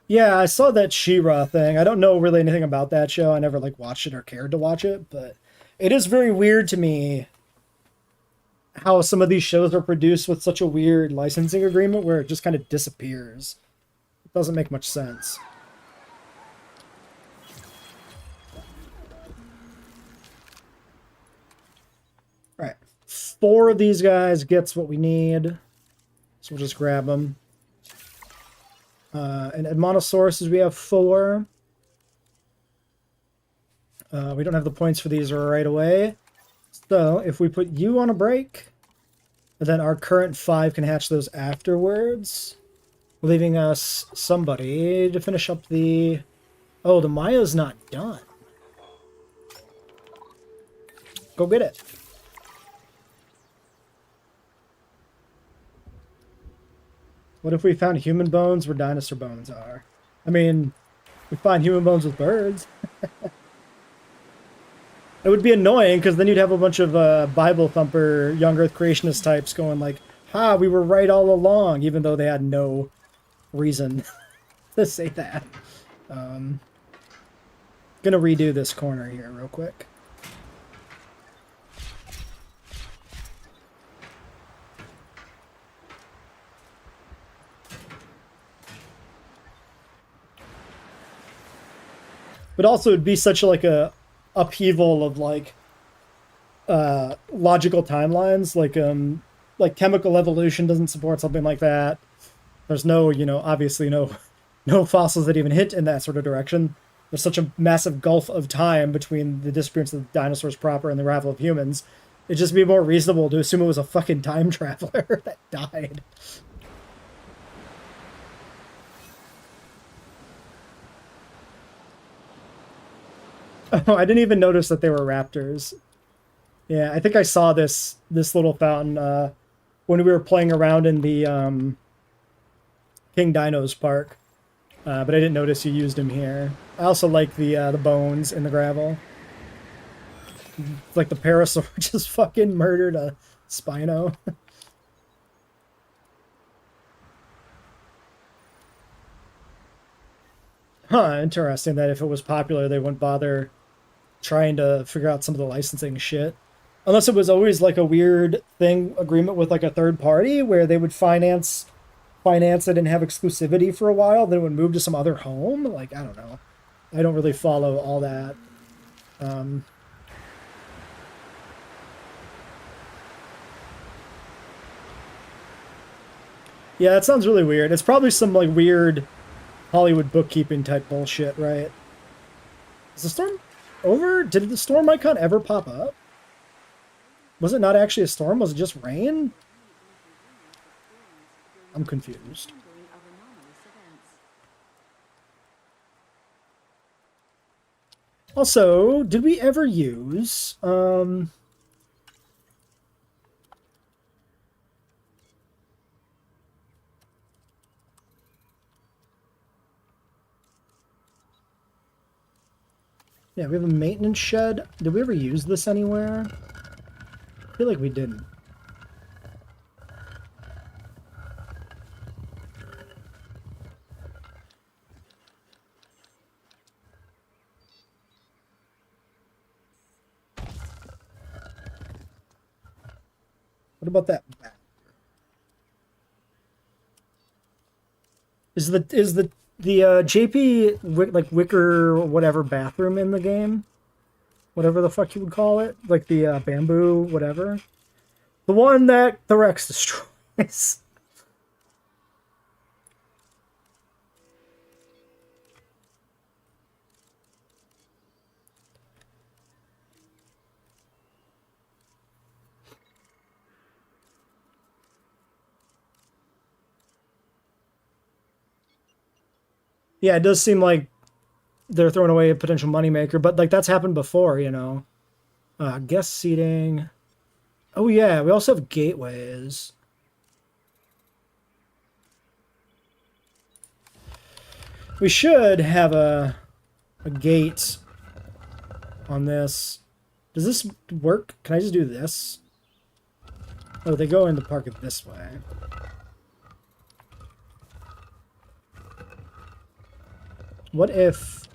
Yeah, I saw that She-Ra thing. I don't know really anything about that show. I never like watched it or cared to watch it, but it is very weird to me how some of these shows are produced with such a weird licensing agreement where it just kind of disappears. It doesn't make much sense. All right, 4 of these guys gets what we need, so we'll just grab them. And Monosauruses, we have 4. We don't have the points for these right away. So if we put you on a break, then our current 5 can hatch those afterwards, leaving us somebody to finish up the... Oh, the Maya's not done. Go get it. What if we found human bones where dinosaur bones are? I mean, we find human bones with birds. It would be annoying, because then you'd have a bunch of Bible thumper, young earth creationist types going like, ha, we were right all along, even though they had no reason to say that. Gonna redo this corner here real quick. But also it'd be such like a upheaval of like logical timelines, like chemical evolution doesn't support something like that. There's no, obviously no fossils that even hit in that sort of direction. There's such a massive gulf of time between the disappearance of the dinosaurs proper and the arrival of humans. It'd just be more reasonable to assume it was a fucking time traveler that died. Oh, I didn't even notice that they were raptors. Yeah, I think I saw this little fountain when we were playing around in the King Dino's park, but I didn't notice you used him here. I also like the bones in the gravel. It's like the parasaur just fucking murdered a Spino. Huh, interesting that if it was popular, they wouldn't bother trying to figure out some of the licensing shit. Unless it was always like a weird thing agreement with like a third party where they would finance it and have exclusivity for a while, then it would move to some other home. Like, I don't know. I don't really follow all that. Yeah, that sounds really weird. It's probably some like weird Hollywood bookkeeping type bullshit, right? Is the storm over? Did the storm icon ever pop up? Was it not actually a storm? Was it just rain? I'm confused. Handling of anomalous events. Also, did we ever use yeah, we have a maintenance shed. Did we ever use this anywhere? I feel like we didn't. What about that bat? Is the JP like wicker or whatever bathroom in the game? Whatever the fuck you would call it, like the bamboo whatever, the one that the Rex destroys. Yeah, it does seem like they're throwing away a potential moneymaker, but like that's happened before, you know. Guest seating. Oh yeah, we also have gateways. We should have a gate on this. Does this work? Can I just do this? Oh, they go in the park it this way. What if...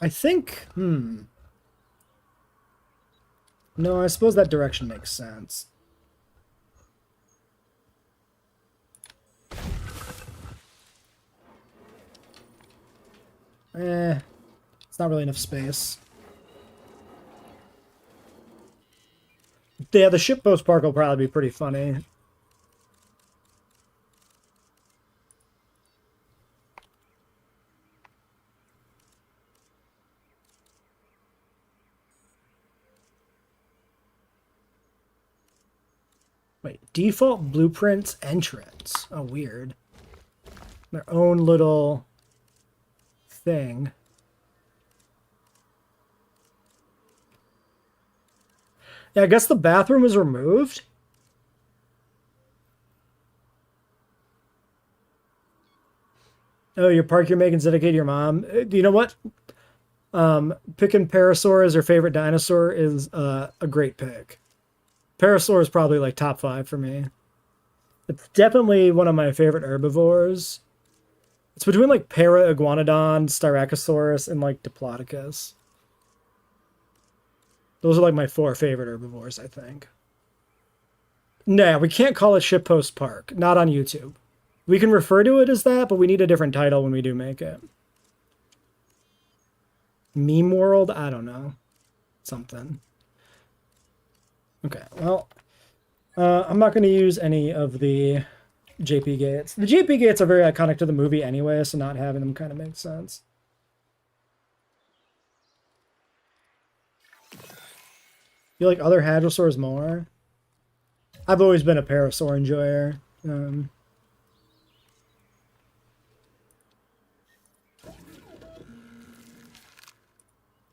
I think... No, I suppose that direction makes sense. It's not really enough space. Yeah, the shippost park will probably be pretty funny. Wait, default blueprints entrance. Oh, weird. Their own little thing. Yeah, I guess the bathroom was removed. Oh, your park you're making dedicate to your mom. You know what? Picking Parasaur as her favorite dinosaur is a great pick. Parasaur is probably like top 5 for me. It's definitely one of my favorite herbivores. It's between like Iguanodon, Styracosaurus, and like Diplodocus. Those are like my 4 favorite herbivores, I think. Nah, we can't call it Shitpost Park. Not on YouTube. We can refer to it as that, but we need a different title when we do make it. Meme World? I don't know. Something. Okay, well, I'm not going to use any of the JP gates. The JP gates are very iconic to the movie anyway, so not having them kind of makes sense. You like other hadrosaurs more? I've always been a parasaur enjoyer.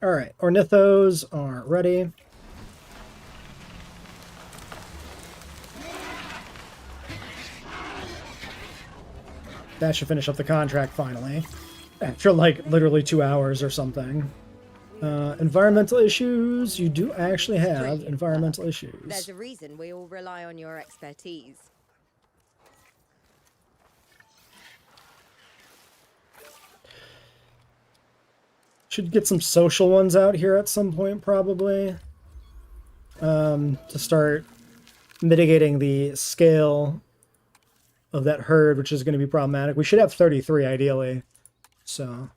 Alright, ornithos are ready. That should finish up the contract finally. After like literally 2 hours or something. Environmental issues. You do actually have environmental issues. There's a reason we all rely on your expertise. Should get some social ones out here at some point, probably. To start mitigating the scale of that herd, which is going to be problematic. We should have 33, ideally. So,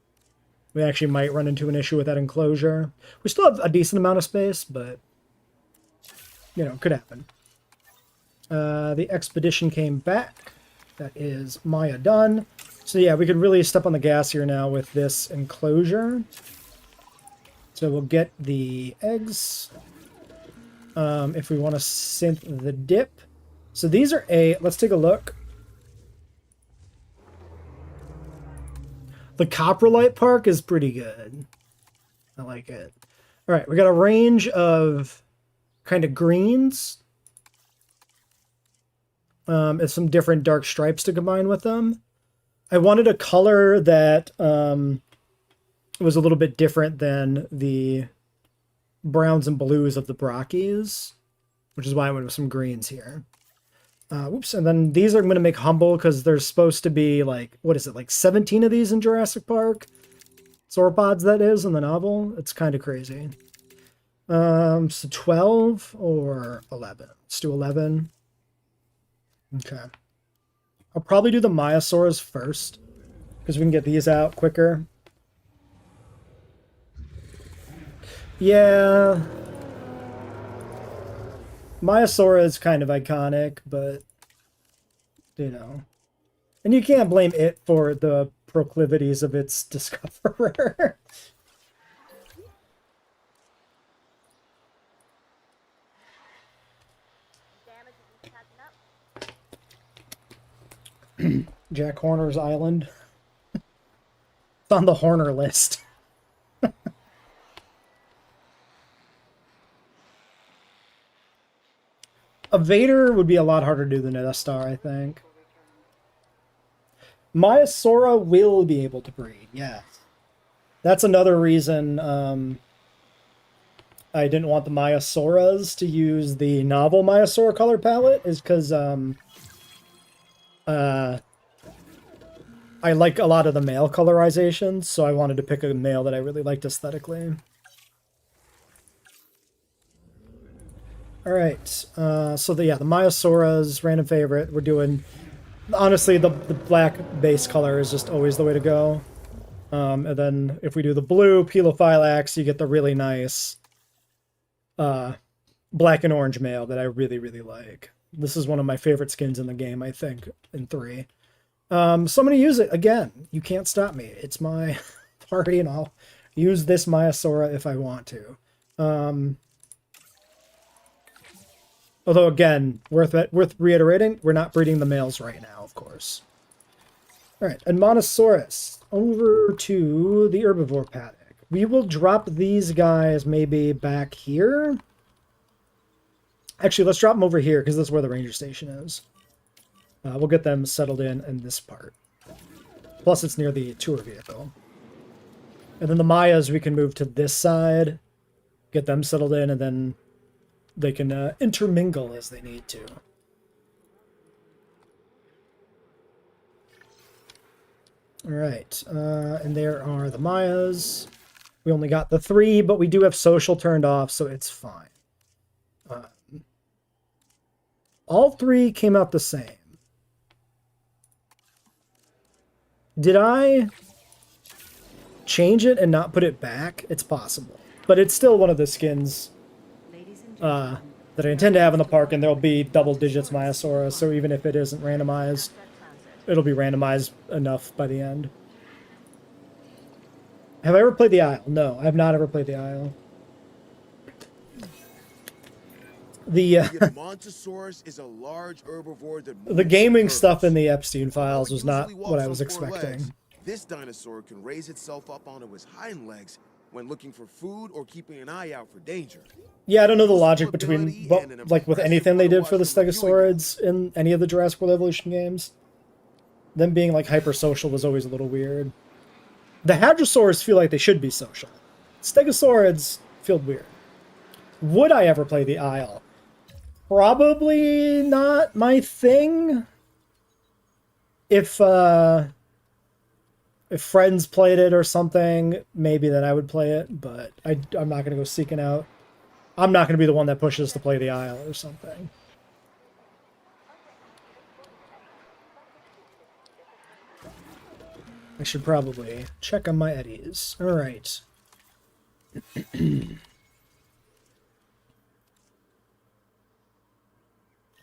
we actually might run into an issue with that enclosure. We still have a decent amount of space, but, you know, could happen. The expedition came back. That is Maya done. So yeah, we could really step on the gas here now with this enclosure. So we'll get the eggs. If we want to synth the dip. So these are let's take a look. The coprolite park is pretty good. I like it. All right, we got a range of kind of greens. And some different dark stripes to combine with them. I wanted a color that was a little bit different than the browns and blues of the brockies, which is why I went with some greens here. Whoops, and then these are going to make humble because there's supposed to be like, what is it, like 17 of these in Jurassic Park? Sauropods, that is, in the novel. It's kind of crazy. So 12 or 11? Let's do 11. Okay. I'll probably do the Myosaurs first because we can get these out quicker. Yeah. Myosaur is kind of iconic, but, you know. And you can't blame it for the proclivities of its discoverer. Jack Horner's Island. It's on the Horner list. A Vader would be a lot harder to do than a Death Star, I think. Myosaura will be able to breed, yes. That's another reason I didn't want the Myosauras to use the novel Myosaur color palette, is because I like a lot of the male colorizations, so I wanted to pick a male that I really liked aesthetically. Alright, so the Myosauras, random favorite, we're doing... Honestly, the black base color is just always the way to go. And then if we do the blue Pelophylax, you get the really nice black and orange male that I really, really like. This is one of my favorite skins in the game, I think, in 3. So I'm going to use it again. You can't stop me. It's my party, and I'll use this Myosaura if I want to. Although, again, worth reiterating, we're not breeding the males right now, of course. Alright, and Monosaurus. Over to the herbivore paddock. We will drop these guys maybe back here. Actually, let's drop them over here, because this is where the ranger station is. We'll get them settled in this part. Plus, it's near the tour vehicle. And then the Mayas, we can move to this side, get them settled in, and then they can intermingle as they need to. Alright, and there are the Mayas. We only got the 3, but we do have social turned off, so it's fine. All 3 came out the same. Did I change it and not put it back? It's possible. But it's still one of the skins that I intend to have in the park, and there'll be double digits Myosaurus, so even if it isn't randomized, it'll be randomized enough by the end. Have I ever played the Isle? No, I have not ever played the Isle. The Montosaurus is a large herbivore that the gaming stuff in the Epstein files was not what I was expecting. This dinosaur can raise itself up onto his hind legs when looking for food or keeping an eye out for danger. Yeah, I don't know the Useful logic between, ability what, and an like, with impressive anything they did photo for the watch from reviewing Stegosaurids in any of the Jurassic World Evolution games. Them being, like, hyper-social was always a little weird. The Hadrosaurs feel like they should be social. Stegosaurids feel weird. Would I ever play the Isle? Probably not my thing. If friends played it or something, maybe then I would play it, but I'm not going to go seeking out. I'm not going to be the one that pushes to play the Isle or something. I should probably check on my eddies. All right.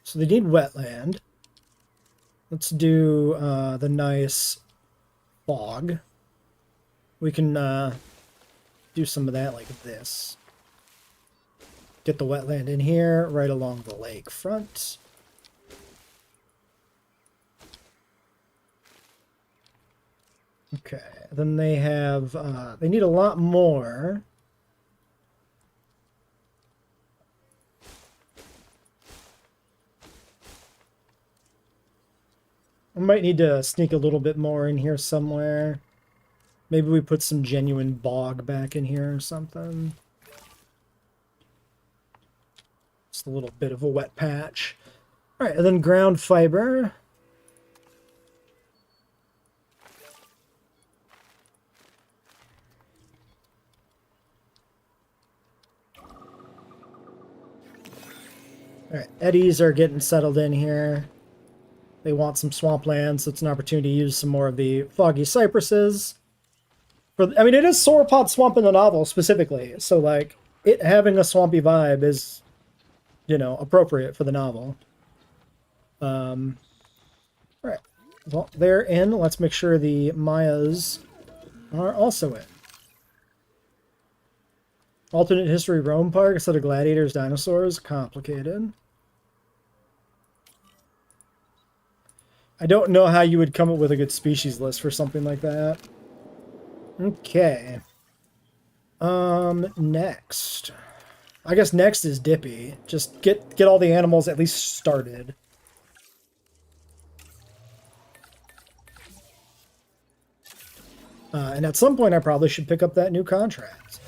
So they need wetland. Let's do the nice fog. We can do some of that like this. Get the wetland in here, right along the lake front. Okay, then they have, they need a lot more. I might need to sneak a little bit more in here somewhere. Maybe we put some genuine bog back in here or something. Just a little bit of a wet patch. All right, and then ground fiber. All right, eddies are getting settled in here. They want some swampland, so it's an opportunity to use some more of the foggy cypresses. I mean, it is sauropod swamp in the novel specifically, so like it having a swampy vibe is, you know, appropriate for the novel. All right, well, they're in. Let's make sure the Mayas are also in. Alternate history Rome Park instead of gladiators, dinosaurs. Complicated. I don't know how you would come up with a good species list for something like that. Okay. Next. I guess next is Dippy. Just get all the animals at least started. And at some point I probably should pick up that new contract.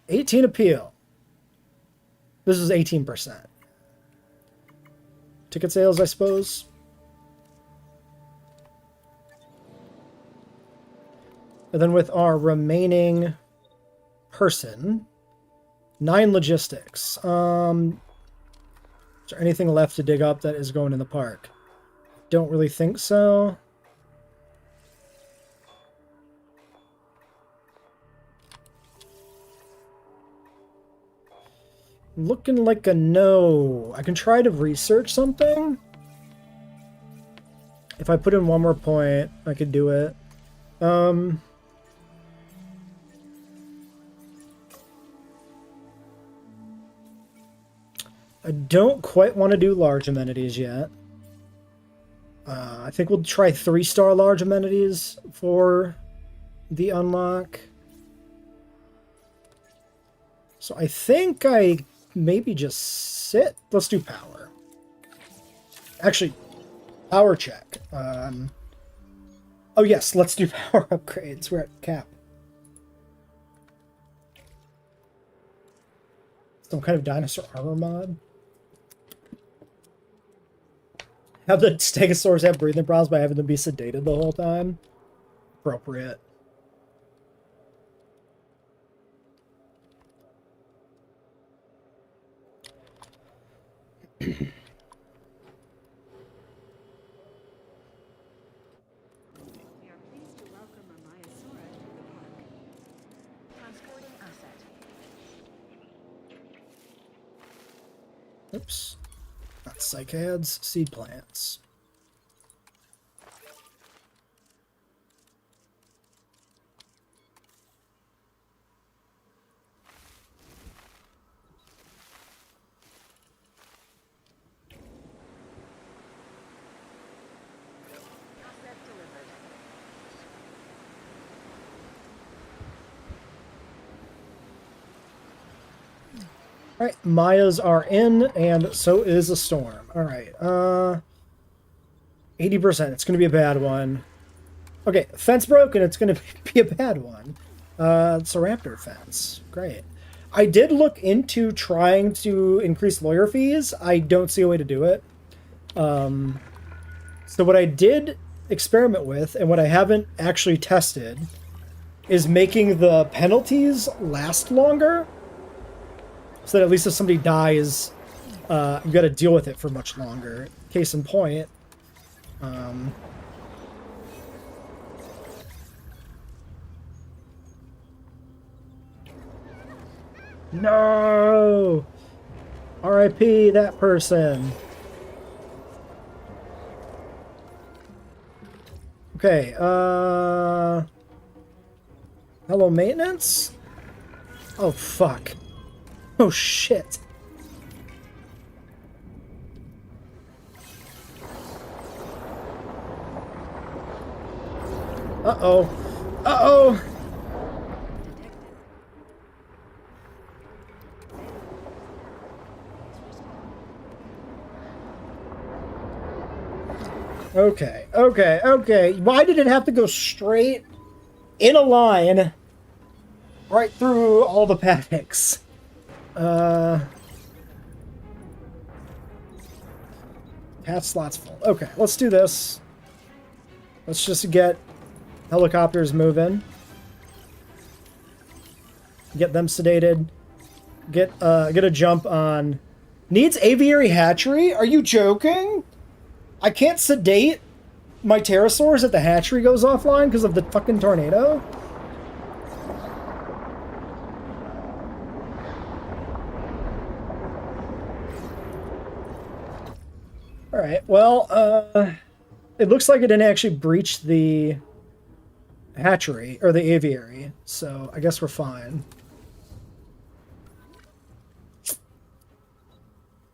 18 appeal. This is 18%. Ticket sales, I suppose. And then with our remaining person, 9 logistics. Is there anything left to dig up that is going in the park? Don't really think so. Looking like a no. I can try to research something. If I put in one more point, I could do it. I don't quite want to do large amenities yet. I think we'll try 3-star large amenities for the unlock. So I think I maybe just sit. Let's do power. Actually, power check. Oh yes, let's do power upgrades. We're at cap. Some kind of dinosaur armor mod. Have the Stegosaurs have breathing problems by having them be sedated the whole time? Appropriate. We are pleased to welcome a Maiasaura to the park. Transporting asset. Oops. Not cycads, seed plants. Asset delivered. Alright, Mayas are in, and so is a storm. Alright, 80%. It's going to be a bad one. Okay, fence broken. It's going to be a bad one. It's a raptor fence. Great. I did look into trying to increase lawyer fees. I don't see a way to do it. So what I did experiment with, and what I haven't actually tested, is making the penalties last longer. So that at least if somebody dies, you got to deal with it for much longer. Case in point. No! R.I.P. that person. Okay, hello, maintenance? Oh, fuck. Oh, shit. Uh-oh. Uh-oh! Okay, okay, okay. Why did it have to go straight in a line right through all the paddocks? Path slot's full. Okay, let's do this. Let's just get helicopters moving. Get them sedated. Get a jump on... Needs aviary hatchery? Are you joking? I can't sedate my pterosaurs if the hatchery goes offline because of the fucking tornado? Alright, well, it looks like it didn't actually breach the hatchery, or the aviary, so I guess we're fine.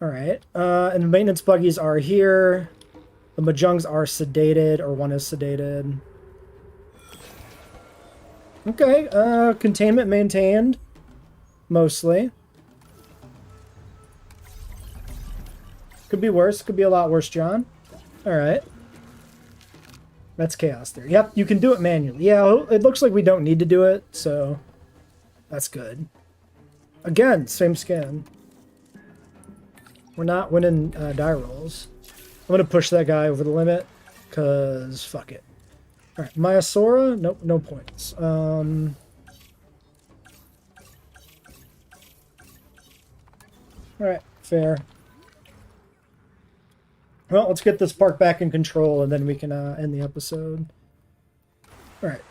Alright, and the maintenance buggies are here. The Mahjungs are sedated, or one is sedated. Okay, containment maintained. Mostly. Could be worse, could be a lot worse, John. Alright. That's chaos there. Yep, you can do it manually. Yeah, it looks like we don't need to do it, so that's good. Again, same skin. We're not winning die rolls. I'm going to push that guy over the limit, because fuck it. Alright, Myosora? Nope, no points. Alright, fair. Well, let's get this park back in control, and then we can end the episode. Alright.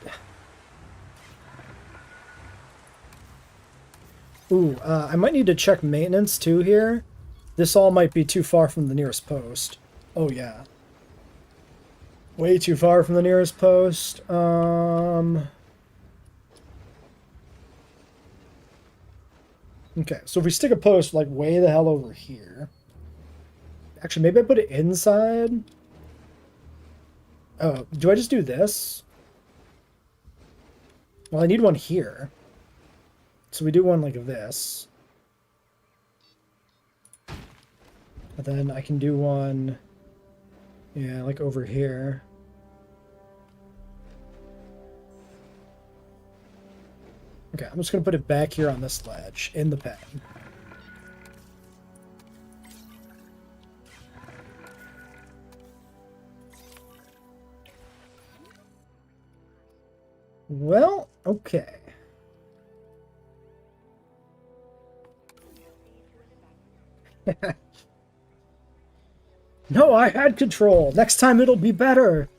Ooh, I might need to check maintenance, too, here. This all might be too far from the nearest post. Oh, yeah. Way too far from the nearest post. Okay, so if we stick a post, like, way the hell over here... Actually, maybe I put it inside. Oh, do I just do this? Well, I need one here. So we do one like this. And then I can do one, yeah, like over here. Okay, I'm just going to put it back here on this ledge in the pen. Well, okay. No, I had control. Next time it'll be better.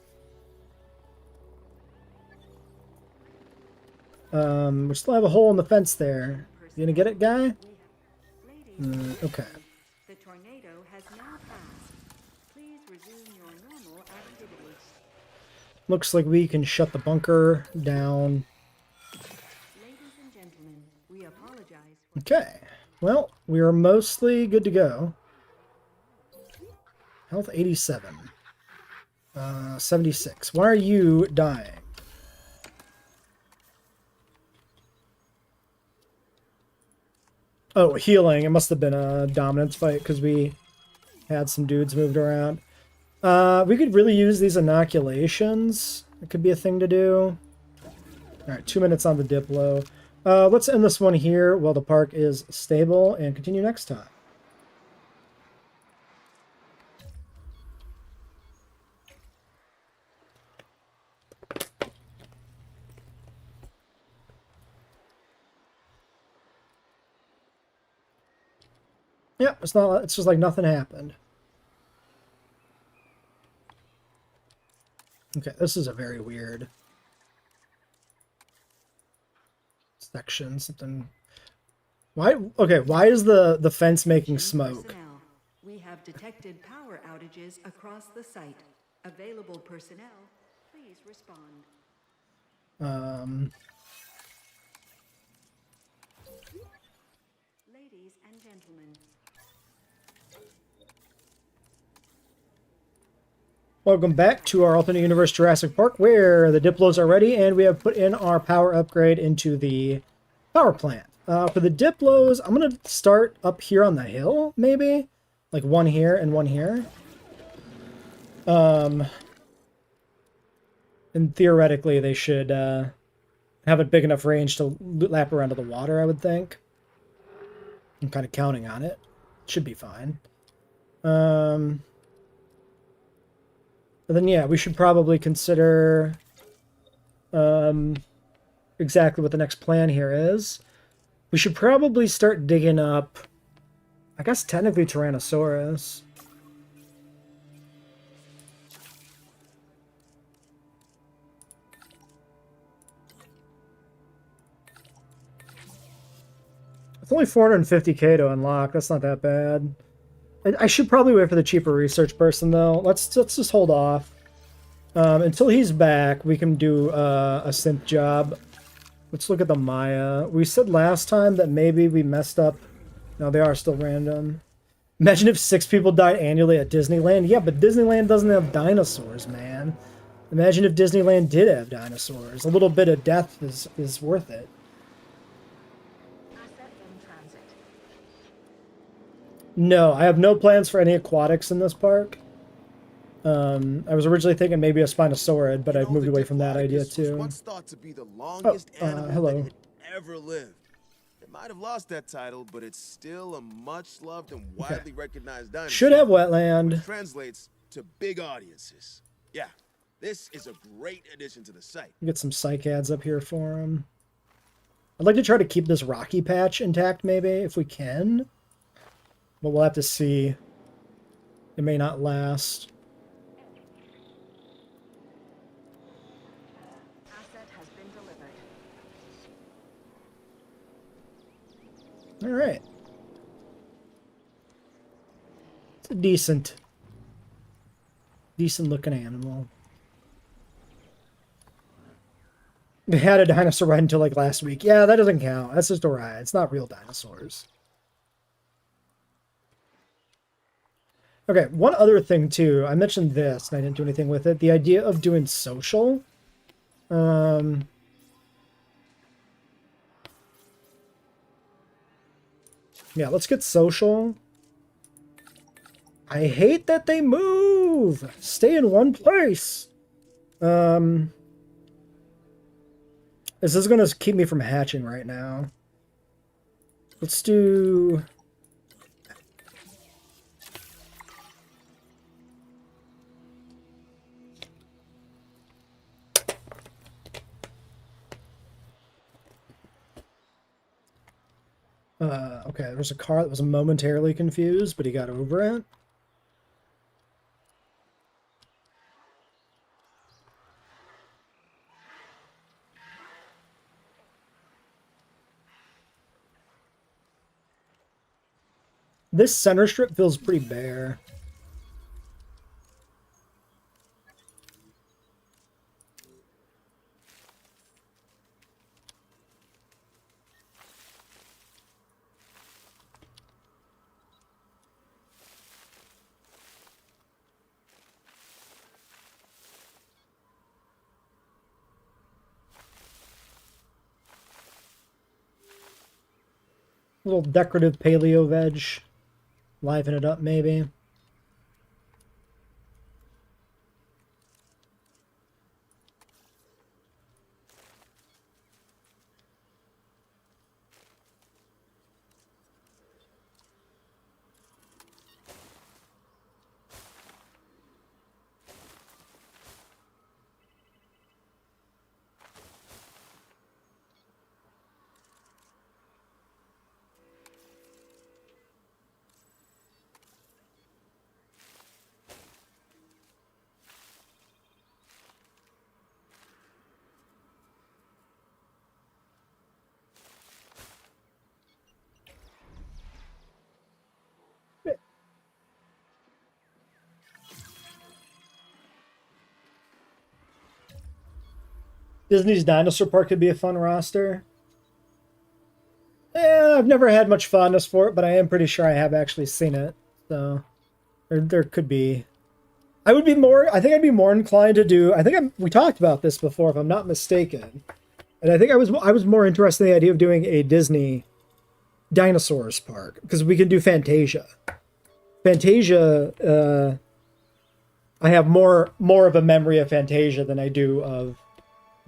We still have a hole in the fence there. You gonna get it, guy? Okay. The tornado has now passed. Please resume your normal activities. Looks like we can shut the bunker down. Ladies and gentlemen, we apologize for... Okay. Well, we are mostly good to go. Health 87. 76. Why are you dying? Oh, healing. It must have been a dominance fight because we had some dudes moved around. We could really use these inoculations. It could be a thing to do. Alright, 2 minutes on the Diplo. Let's end this one here while the park is stable and continue next time. Yeah, it's just like nothing happened. Okay, this is a very weird section. Something. Why? Okay, why is the fence making smoke? Personnel. We have detected power outages across the site. Available personnel, please respond. Ladies and gentlemen, Welcome back to our alternate universe Jurassic Park, where the Diplos are ready, and we have put in our power upgrade into the power plant. For the Diplos, I'm going to start up here on the hill, maybe? Like one here and one here. And theoretically, they should have a big enough range to lap around to the water, I would think. I'm kind of counting on it. Should be fine. But then, yeah, we should probably consider exactly what the next plan here is. We should probably start digging up, I guess, technically Tyrannosaurus. It's only 450k to unlock. That's not that bad. I should probably wait for the cheaper research person, though. Let's just hold off. Until he's back, we can do a synth job. Let's look at the Maya. We said last time that maybe we messed up. No, they are still random. Imagine if 6 people died annually at Disneyland. Yeah, but Disneyland doesn't have dinosaurs, man. Imagine if Disneyland did have dinosaurs. A little bit of death is worth it. asset in transit. No, I have no plans for any aquatics in this park. I was originally thinking maybe a Spinosaurid, but I've moved away from that idea was too. once thought to be the longest animal hello. that had ever lived. It might have lost that title, but it's still a much-loved and widely recognized dinosaur. Should have wetland. Which translates to big audiences. Yeah, this is a great addition to the site. Get some psych ads up here for him. I'd like to try to keep this rocky patch intact, maybe, if we can. But we'll have to see. It may not last. Asset has been delivered. All right. It's a decent looking animal. They had a dinosaur ride until like last week. Yeah, that doesn't count. That's just a ride. It's not real dinosaurs. Okay, one other thing too. I mentioned this and I didn't do anything with it. The idea of doing social. Yeah, let's get social. I hate that they move. Stay in one place. This is going to keep me from hatching right now. Let's do... okay, there was a car that was momentarily confused, but he got over it. This center strip feels pretty bare. little decorative paleo veg. Liven it up, maybe. Disney's Dinosaur Park could be a fun roster. I've never had much fondness for it, but I am pretty sure I have actually seen it. So there could be. I think I'd be more inclined to do. We talked about this before, if I'm not mistaken. And I think I was more interested in the idea of doing a Disney Dinosaurs Park because we can do Fantasia. Fantasia, I have more of a memory of Fantasia than I do of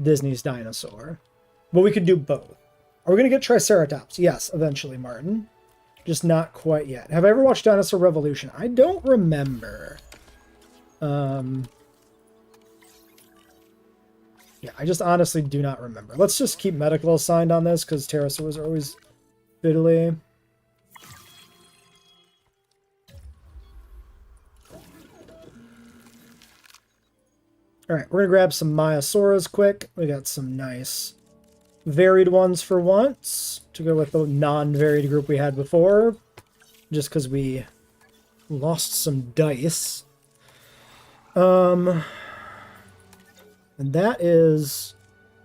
Disney's Dinosaur. But we could do both. Are we going to get Triceratops? Yes, eventually, Martin. Just not quite yet. Have I ever watched Dinosaur Revolution? I don't remember. Yeah, I just honestly do not remember. Let's just keep medical assigned on this because pterosaurs are always fiddly. Alright, we're going to grab some Myosauras quick. We got some nice varied ones for once to go with the non-varied group we had before. Just because we lost some dice. And that is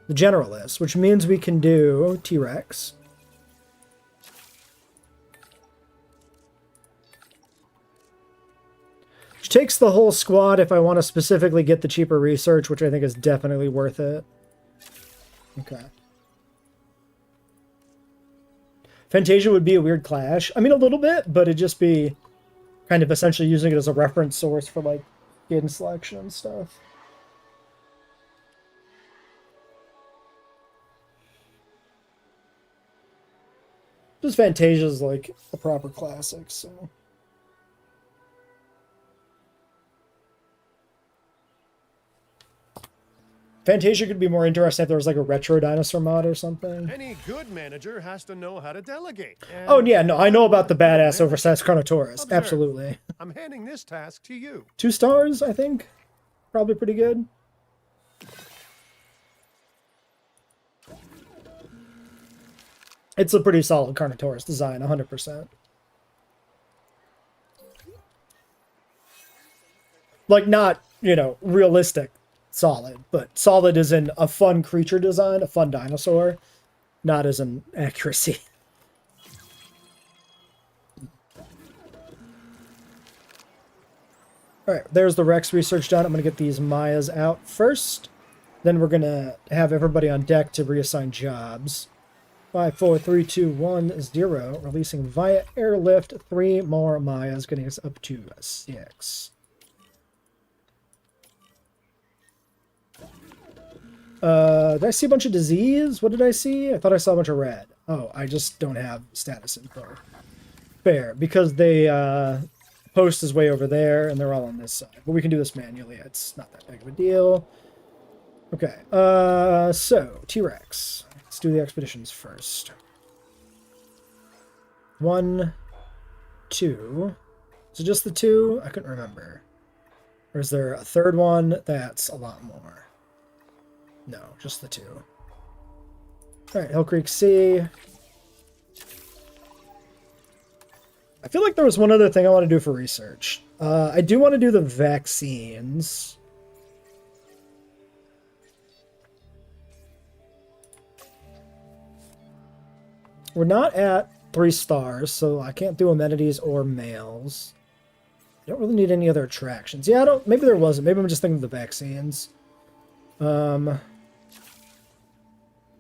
the generalist, which means we can do T-Rex. Which takes the whole squad if I want to specifically get the cheaper research, which I think is definitely worth it. Okay. Fantasia would be a weird clash. I mean, a little bit, but it'd just be kind of essentially using it as a reference source for, like, skin selection and stuff. Just Fantasia's, like, a proper classic, so... Fantasia could be more interesting if there was like a retro dinosaur mod or something. Any good manager has to know how to delegate. Oh yeah, no, I know about the badass oversized Carnotaurus. Observe. Absolutely. I'm handing this task to you. 2 stars, I think. Probably pretty good. It's a pretty solid Carnotaurus design, 100%. Like, not, you know, realistic solid, but solid is in a fun creature design, a fun dinosaur, not as an accuracy. Alright, there's the Rex research done. I'm going to get these Mayas out first. Then we're going to have everybody on deck to reassign jobs. 5, 4, 3, 2, 1, 0. Releasing via airlift 3 more Mayas, getting us up to 6. Did I see a bunch of disease? What did I see? I thought I saw a bunch of red. Oh, I just don't have status info. Fair, because they post is way over there and they're all on this side. But we can do this manually. It's not that big of a deal. Okay, so T-Rex. Let's do the expeditions first. 1, 2. Is it just the 2? I couldn't remember. Or is there a third one? That's a lot more. No, just the 2. Alright, Hill Creek C. I feel like there was one other thing I want to do for research. I do want to do the vaccines. We're not at 3 stars, so I can't do amenities or males. I don't really need any other attractions. Yeah, maybe there wasn't. Maybe I'm just thinking of the vaccines. I'm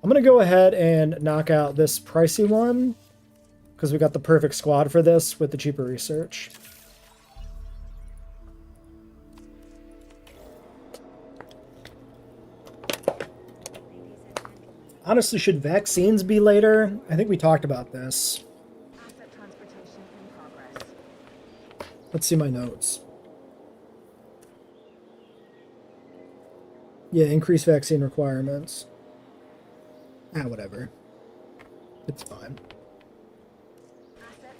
going to go ahead and knock out this pricey one. because we got the perfect squad for this with the cheaper research. Honestly, should vaccines be later? I think we talked about this. Asset transportation in progress. Let's see my notes. Yeah, increase vaccine requirements. Whatever. It's fine. Asset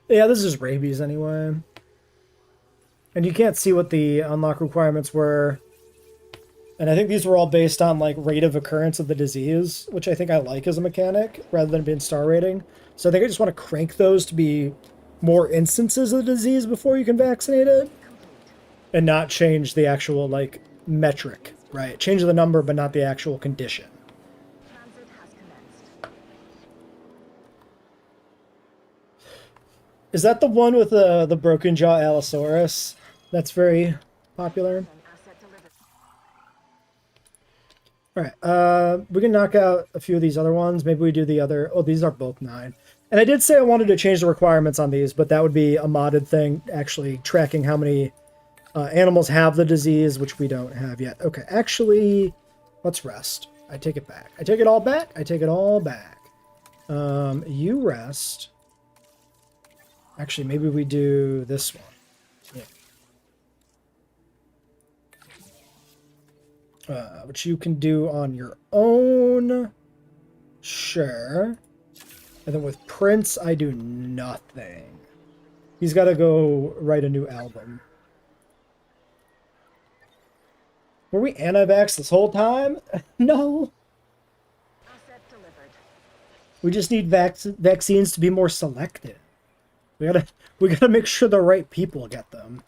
Yeah, this is rabies anyway. And you can't see what the unlock requirements were. And I think these were all based on like rate of occurrence of the disease, which I think I like as a mechanic rather than being star rating. So I think I just want to crank those to be more instances of the disease before you can vaccinate it. And not change the actual like metric, right? Change the number but not the actual condition. transit has commenced. Is that the one with the broken jaw Allosaurus? That's very popular. An asset delivered. Alright, we can knock out a few of these other ones. Maybe we do the other... Oh, these are both 9. And I did say I wanted to change the requirements on these, but that would be a modded thing, actually tracking how many animals have the disease, which we don't have yet. Okay, actually, let's rest. I take it back. I take it all back. I take it all back. You rest. Actually, maybe we do this one. Yeah. Which you can do on your own. Sure. And then with Prince, I do nothing. He's got to go write a new album. Were we anti-vax this whole time? No. Asset delivered. We just need vaccines to be more selective. We gotta make sure the right people get them.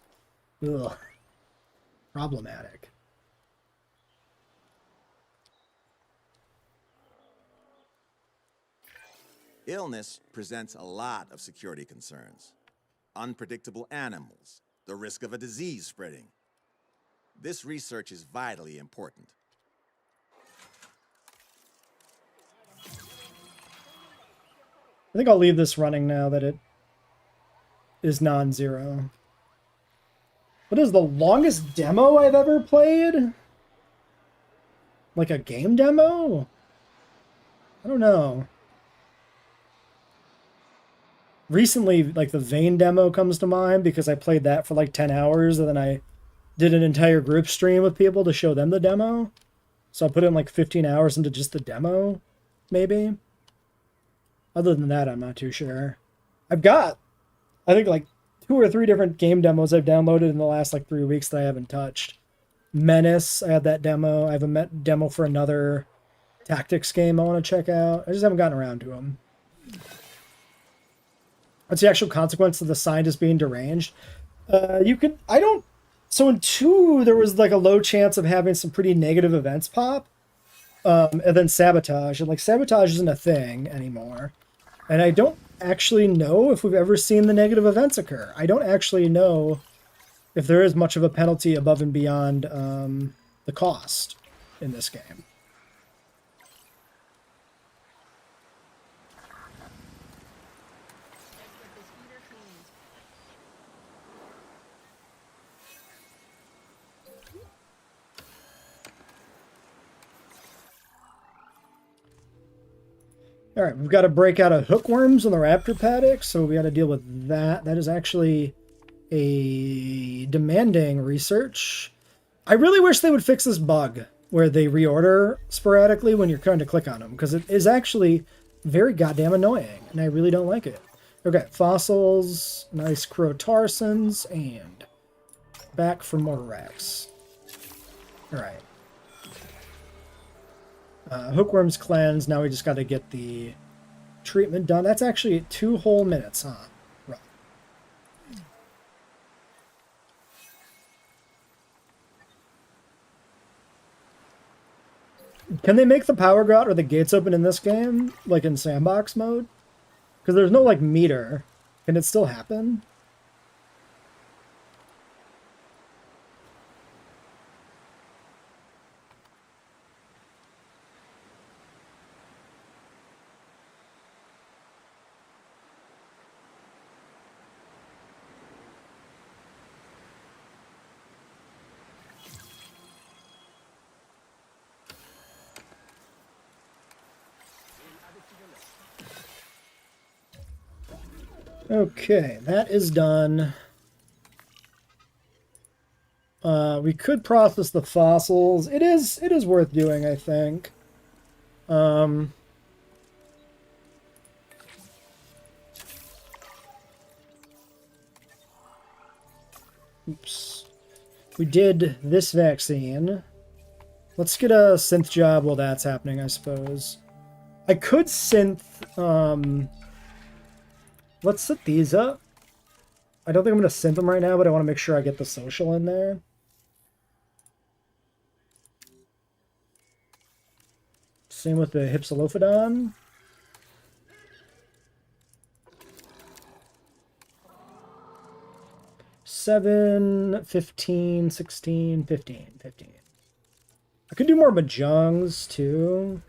Ugh. Problematic. Illness presents a lot of security concerns. Unpredictable animals, the risk of a disease spreading. This research is vitally important. I think I'll leave this running now that it is non-zero. What is the longest demo I've ever played? Like a game demo? I don't know. Recently, like the Vane demo comes to mind because I played that for like 10 hours and then I did an entire group stream with people to show them the demo. So I put in like 15 hours into just the demo, maybe. Other than that, I'm not too sure. I've got, I think, like 2 or 3 different game demos I've downloaded in the last like 3 weeks that I haven't touched. Menace, I had that demo. I have a demo for another tactics game I want to check out. I just haven't gotten around to them. What's the actual consequence of the scientist being deranged? So in 2, there was like a low chance of having some pretty negative events pop. And then sabotage. And like sabotage isn't a thing anymore. And I don't actually know if we've ever seen the negative events occur. I don't actually know if there is much of a penalty above and beyond the cost in this game. All right, we've got to break out of hookworms in the raptor paddock, so we got to deal with that. That is actually a demanding research. I really wish they would fix this bug where they reorder sporadically when you're trying to click on them, because it is actually very goddamn annoying, and I really don't like it. Okay, fossils, nice crotarsons, and back for more Rex. All right. Hookworms cleanse. Now we just got to get the treatment done. That's actually 2 whole minutes, huh? Right. Can they make the power go out or the gates open in this game, like in sandbox mode? Because there's no like meter. Can it still happen? Okay, that is done. We could process the fossils. It is worth doing, I think. Oops. We did this vaccine. Let's get a synth job while that's happening, I suppose. I could synth, let's set these up. I don't think I'm going to synth them right now, but I want to make sure I get the social in there. Same with the Hypsilophodon. Seven, 15, 16, 15, 15. I could do more Mahjongs, too.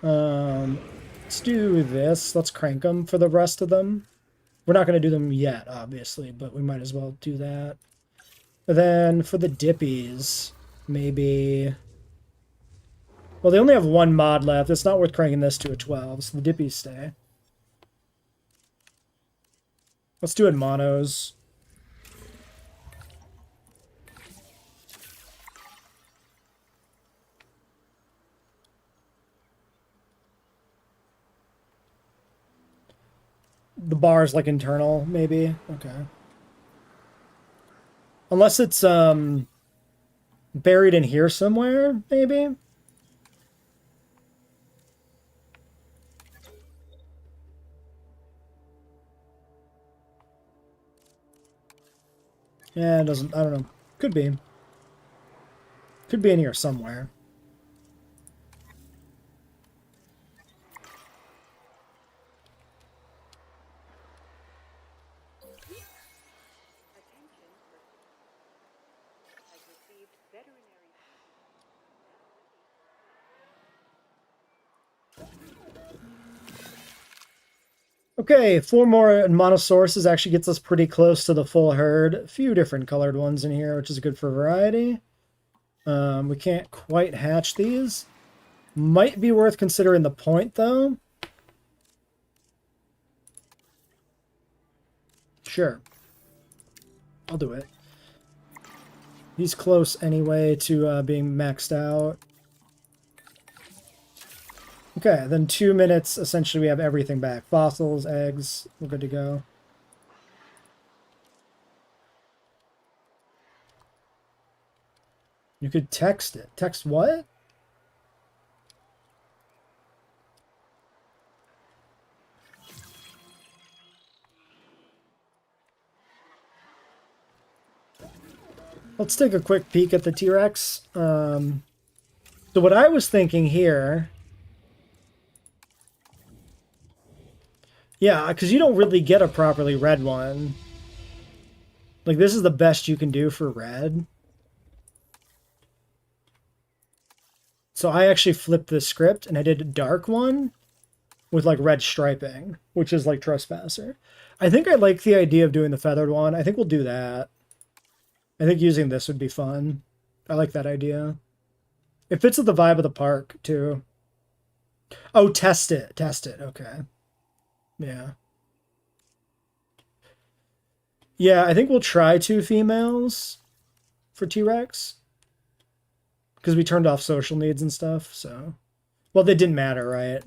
Let's do this. Let's crank them for the rest of them. We're not going to do them yet, obviously, but we might as well do that. But then for the Dippies, maybe... Well, they only have one mod left. It's not worth cranking this to a 12, so the Dippies stay. Let's do it monos. The bar is like internal, maybe. Okay. Unless it's buried in here somewhere, maybe. Yeah, it doesn't, I don't know. Could be. Could be in here somewhere. Okay, 4 more monosaurus actually gets us pretty close to the full herd. A few different colored ones in here, which is good for variety. We can't quite hatch these. Might be worth considering the point, though. Sure. I'll do it. He's close anyway to being maxed out. Okay, then 2 minutes, essentially we have everything back. Fossils, eggs, we're good to go. You could text it. Text what? Let's take a quick peek at the T-Rex. So what I was thinking here... Yeah, because you don't really get a properly red one. Like, this is the best you can do for red. So I actually flipped the script, and I did a dark one with, like, red striping, which is, like, Trespasser. I think I like the idea of doing the feathered one. I think we'll do that. I think using this would be fun. I like that idea. It fits with the vibe of the park, too. Oh, test it. Test it. Okay. Yeah. Yeah, I think we'll try 2 females for T-Rex. Because we turned off social needs and stuff, so... Well, they didn't matter, right?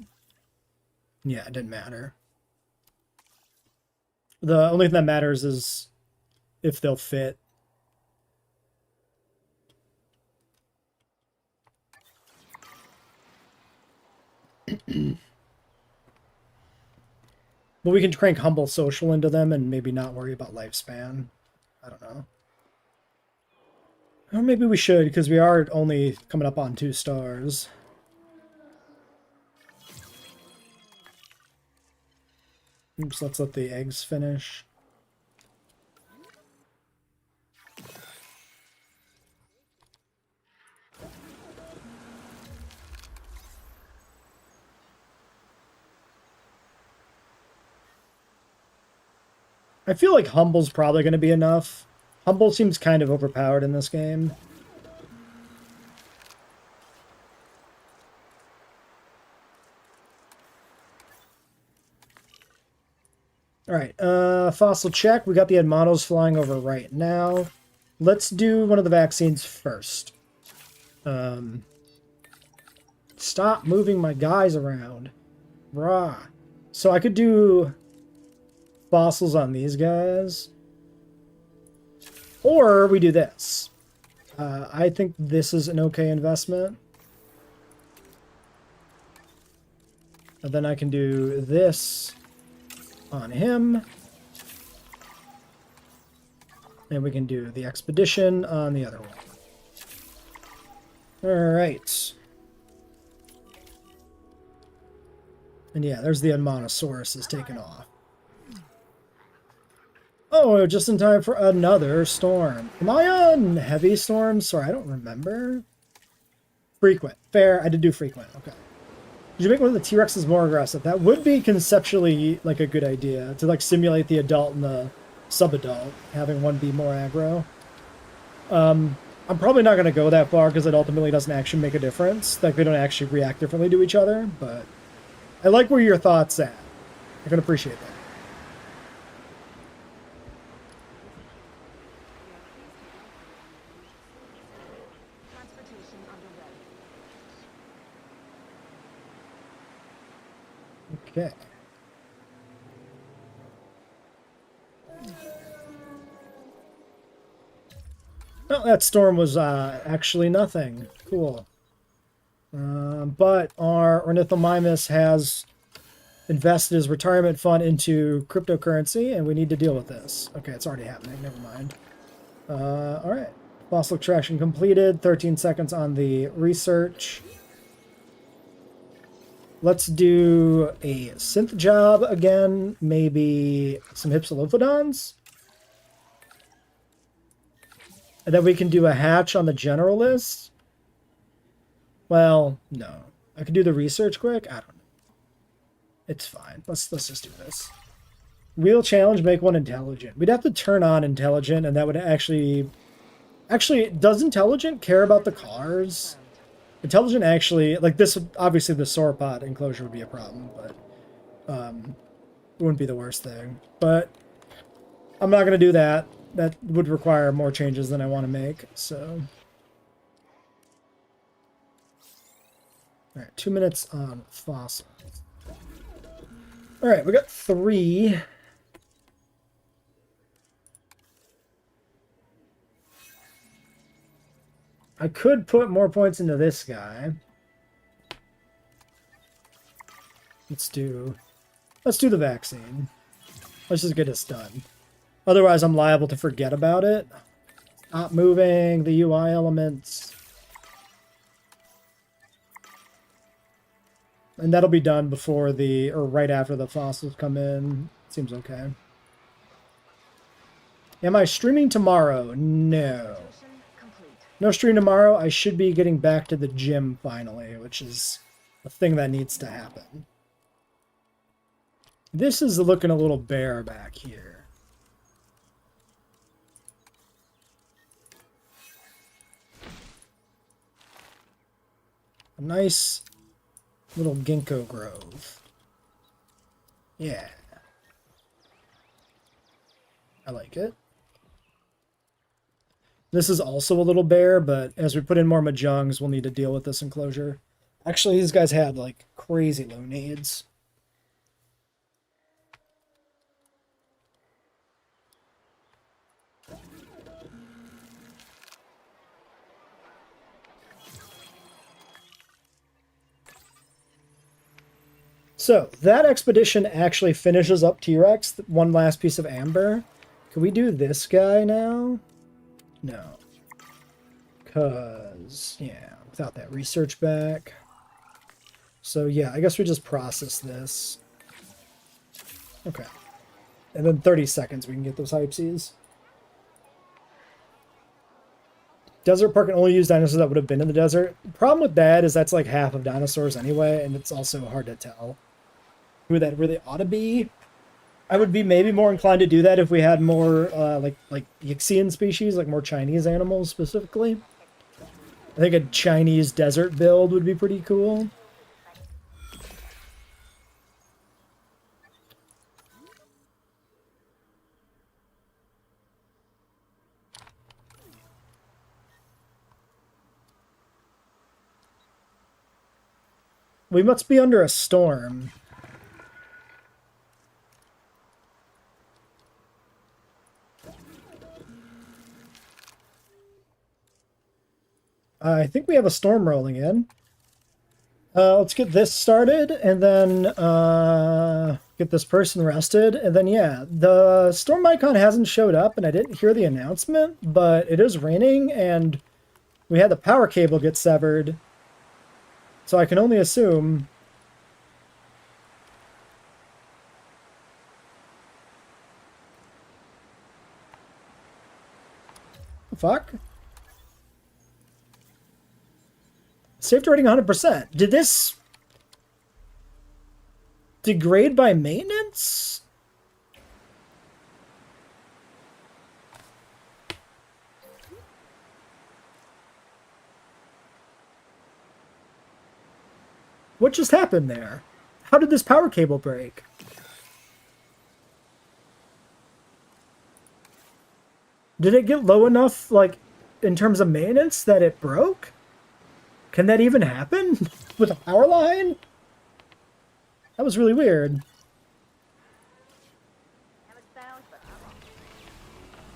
Yeah, it didn't matter. The only thing that matters is if they'll fit. But we can crank humble social into them and maybe not worry about lifespan. I don't know. Or maybe we should, because we are only coming up on 2 stars. Oops, let's let the eggs finish. I feel like Humble's probably going to be enough. Humble seems kind of overpowered in this game. All right, fossil check. We got the Edmonos flying over right now. Let's do one of the vaccines first. Stop moving my guys around. Rah. So I could do fossils on these guys. Or we do this. I think this is an okay investment. And then I can do this on him. And we can do the expedition on the other one. Alright. And yeah, there's the Edmonosaurus is taken off. Oh, just in time for another storm. Am I on heavy storms? Sorry, I don't remember. Frequent. Fair. I did do frequent. Okay. Did you make one of the T-Rexes more aggressive? That would be conceptually like a good idea to like simulate the adult and the sub-adult, having one be more aggro. I'm probably not going to go that far because it ultimately doesn't actually make a difference. Like they don't actually react differently to each other, but I like where your thoughts at. I can appreciate that. Transportation underway. Okay. Oh, that storm was actually nothing. Cool. But our Ornithomimus has invested his retirement fund into cryptocurrency, and we need to deal with this. Okay, it's already happening. Never mind. All right. Fossil extraction completed. 13 seconds on the research. Let's do a synth job again. Maybe some Hypsilophodons. And then we can do a hatch on the general list. Well, no. I can do the research quick. I don't know. It's fine. Let's just do this. Wheel challenge, make one intelligent. We'd have to turn on intelligent, and that would actually... Actually, does intelligent care about the cars? Intelligent actually... Like, this... Obviously, the sauropod enclosure would be a problem, but... it wouldn't be the worst thing. But... I'm not going to do that. That would require more changes than I want to make, so... Alright, 2 minutes on fossils. Alright, we got 3. I could put more points into this guy. Let's do the vaccine. Let's just get this done. Otherwise, I'm liable to forget about it. Not moving the UI elements. And that'll be done before the, or right after the fossils come in. Seems okay. Am I streaming tomorrow? No. No stream tomorrow. I should be getting back to the gym finally, which is a thing that needs to happen. This is looking a little bare back here. A nice little ginkgo grove. Yeah. I like it. This is also a little bare, but as we put in more Mahjongs, we'll need to deal with this enclosure. Actually, these guys had, like, crazy low needs. So, that expedition actually finishes up T-Rex, one last piece of amber. Can we do this guy now? No. Because, yeah, without that research back. So, yeah, I guess we just process this. Okay. And then 30 seconds we can get those Hypsies. Desert Park can only use dinosaurs that would have been in the desert. The problem with that is that's like half of dinosaurs anyway, and it's also hard to tell who that really ought to be. I would be maybe more inclined to do that if we had more like Yixian species, like more Chinese animals specifically. I think a Chinese desert build would be pretty cool. We must be under a storm. I think we have a storm rolling in. Let's get this started, and then get this person rested, and then yeah, the storm icon hasn't showed up, and I didn't hear the announcement, but it is raining, and we had the power cable get severed, so I can only assume. Fuck. Safety rating 100%. Did this degrade by maintenance? What just happened there? How did this power cable break? Did it get low enough, like, in terms of maintenance that it broke? Can that even happen with a power line? That was really weird.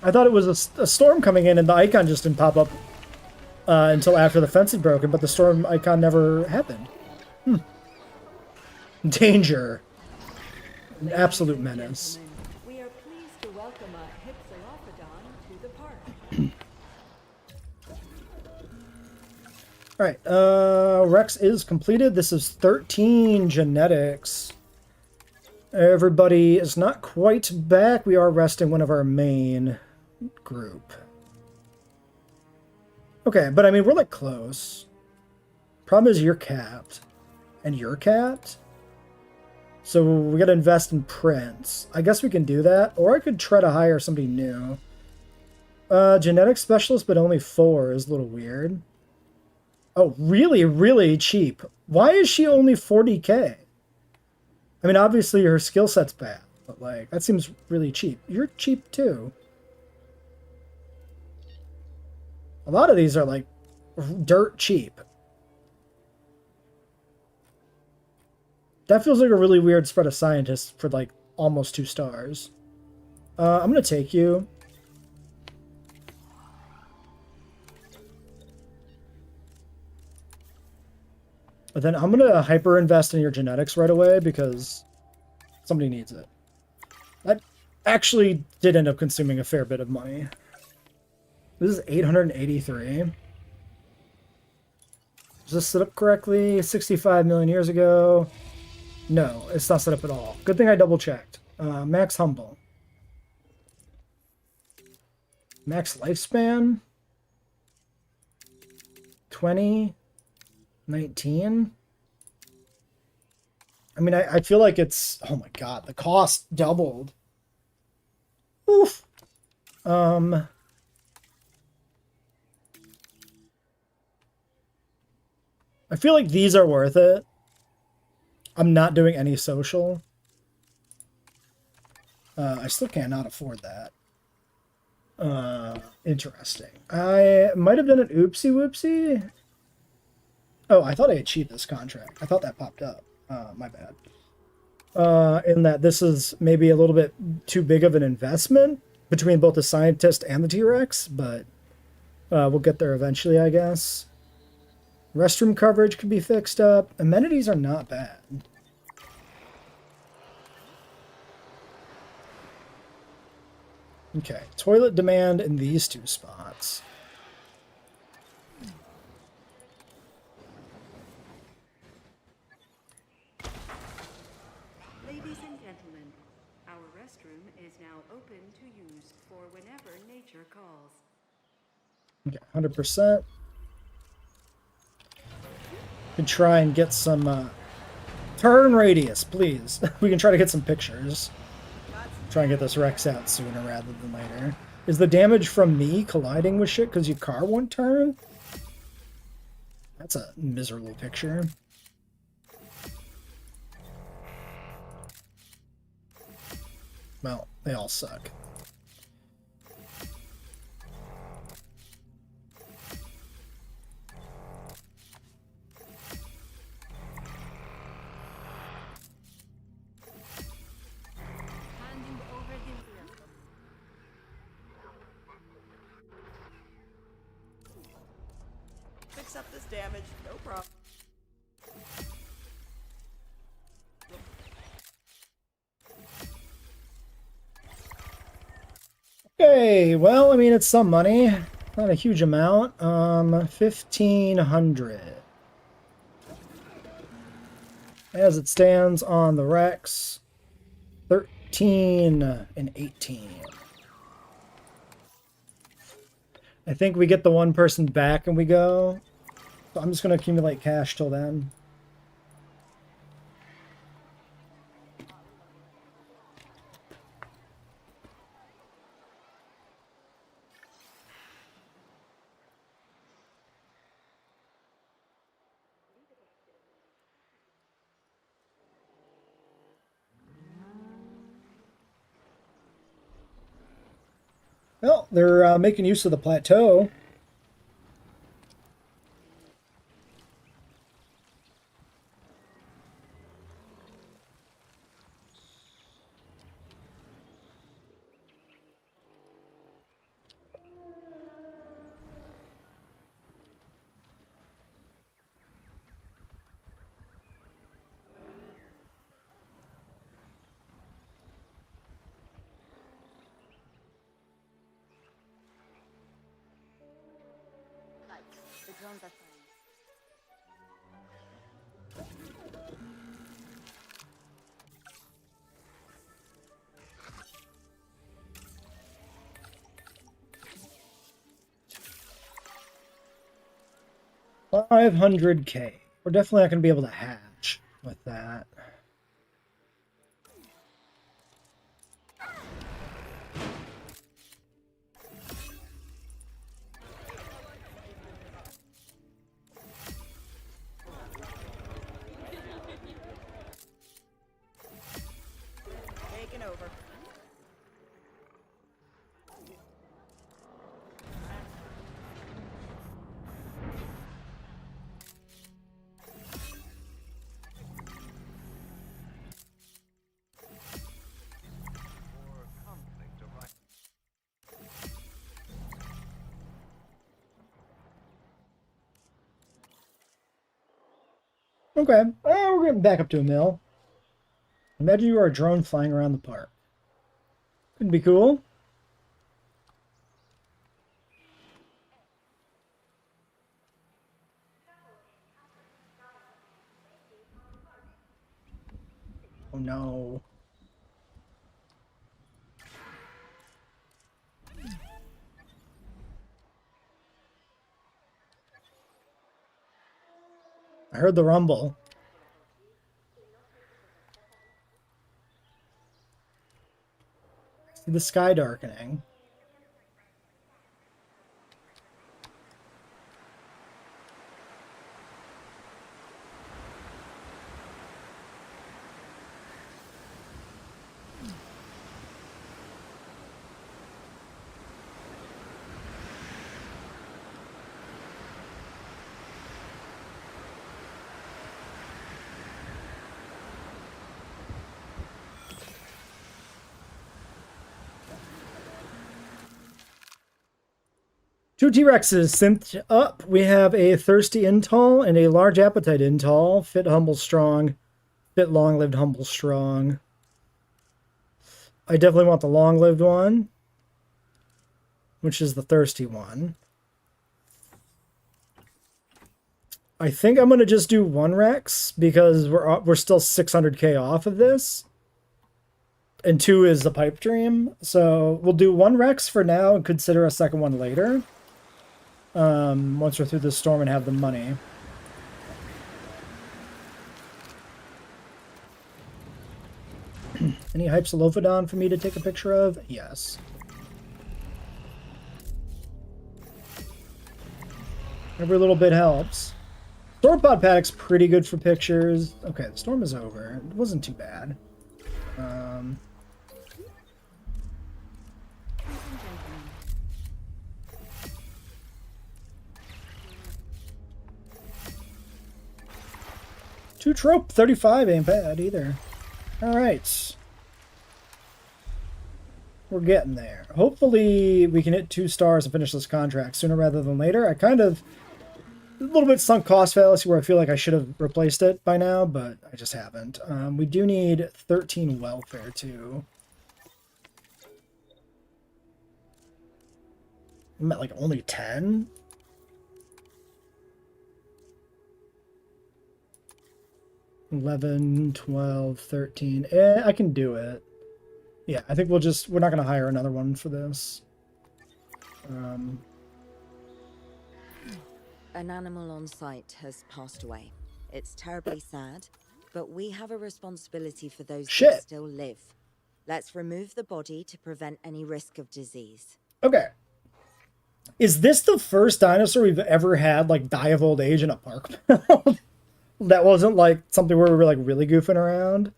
I thought it was a storm coming in and the icon just didn't pop up until after the fence had broken, but the storm icon never happened. Danger. An absolute menace. We are pleased to welcome a Hypsilophodon to the park. Alright, Rex is completed. This is 13 genetics. Everybody is not quite back. We are resting one of our main group. Okay, but I mean, we're like close. Problem is you're capped. And you're capped? So we gotta invest in prints. I guess we can do that. Or I could try to hire somebody new. Genetic specialist, but only 4 is a little weird. Oh, really, really cheap. Why is she only 40k? I mean, obviously her skill set's bad, but like, that seems really cheap. You're cheap too. A lot of these are like dirt cheap. That feels like a really weird spread of scientists for like almost 2 stars. I'm gonna take you. But then I'm going to hyper invest in your genetics right away because somebody needs it. That actually did end up consuming a fair bit of money. This is 883. Is this set up correctly? 65 million years ago. No, it's not set up at all. Good thing I double checked. Max Humble. Max lifespan. 20. 19. I mean, I feel like it's... Oh my god, the cost doubled. Oof. I feel like these are worth it. I'm not doing any social. I still cannot afford that. Interesting. I might have done an oopsie whoopsie. Oh, I thought I achieved this contract. I thought that popped up. My bad. In that this is maybe a little bit too big of an investment between both the scientist and the T-Rex, but we'll get there eventually, I guess. Restroom coverage could be fixed up. Amenities are not bad. Okay, toilet demand in these 2 spots. Ladies and gentlemen, our restroom is now open to use for whenever nature calls. Okay, 100%. Can try and get some turn radius, please. We can try to get some pictures. Try and get this Rex out sooner rather than later. Is the damage from me colliding with shit because your car won't turn? That's a miserable picture. Well, they all suck. accept this damage. No problem. Okay, well, I mean, it's some money. Not a huge amount. 1,500. As it stands on the Rex, 13 and 18. I think we get the one person back and we go. So I'm just going to accumulate cash till then. Well, they're making use of the plateau. The drones are fine. $500K. We're definitely not going to be able to hatch with that. Taking over. Okay, we're getting back up to a mill. Imagine you are a drone flying around the park. Could be cool. Oh no. I heard the rumble. See the sky darkening. Two T-Rexes synthed up. We have a thirsty Intol and a large appetite Intol. Fit, humble, strong. Fit, long-lived, humble, strong. I definitely want the long-lived one, which is the thirsty one. I think I'm gonna just do one Rex because we're still 600K off of this, and 2 is the pipe dream. So we'll do one Rex for now and consider a second one later. Once we're through the storm and have the money. Any Hypsilophodon for me to take a picture of? Yes. Every little bit helps. Sauropod paddock's pretty good for pictures. Okay, the storm is over. It wasn't too bad. Two trope 35 ain't bad either. Alright. We're getting there. Hopefully we can hit 2 stars and finish this contract sooner rather than later. I kind of... little bit sunk cost fallacy where I feel like I should have replaced it by now, but I just haven't. We do need 13 welfare too. I'm at like only 10. $11, $12, $13. I can do it. Yeah, I think we're not going to hire another one for this. An animal on site has passed away. It's terribly sad, but we have a responsibility for those that still live. Let's remove the body to prevent any risk of disease. Okay. Is this the first dinosaur we've ever had like die of old age in a park? That wasn't like something where we were like really goofing around.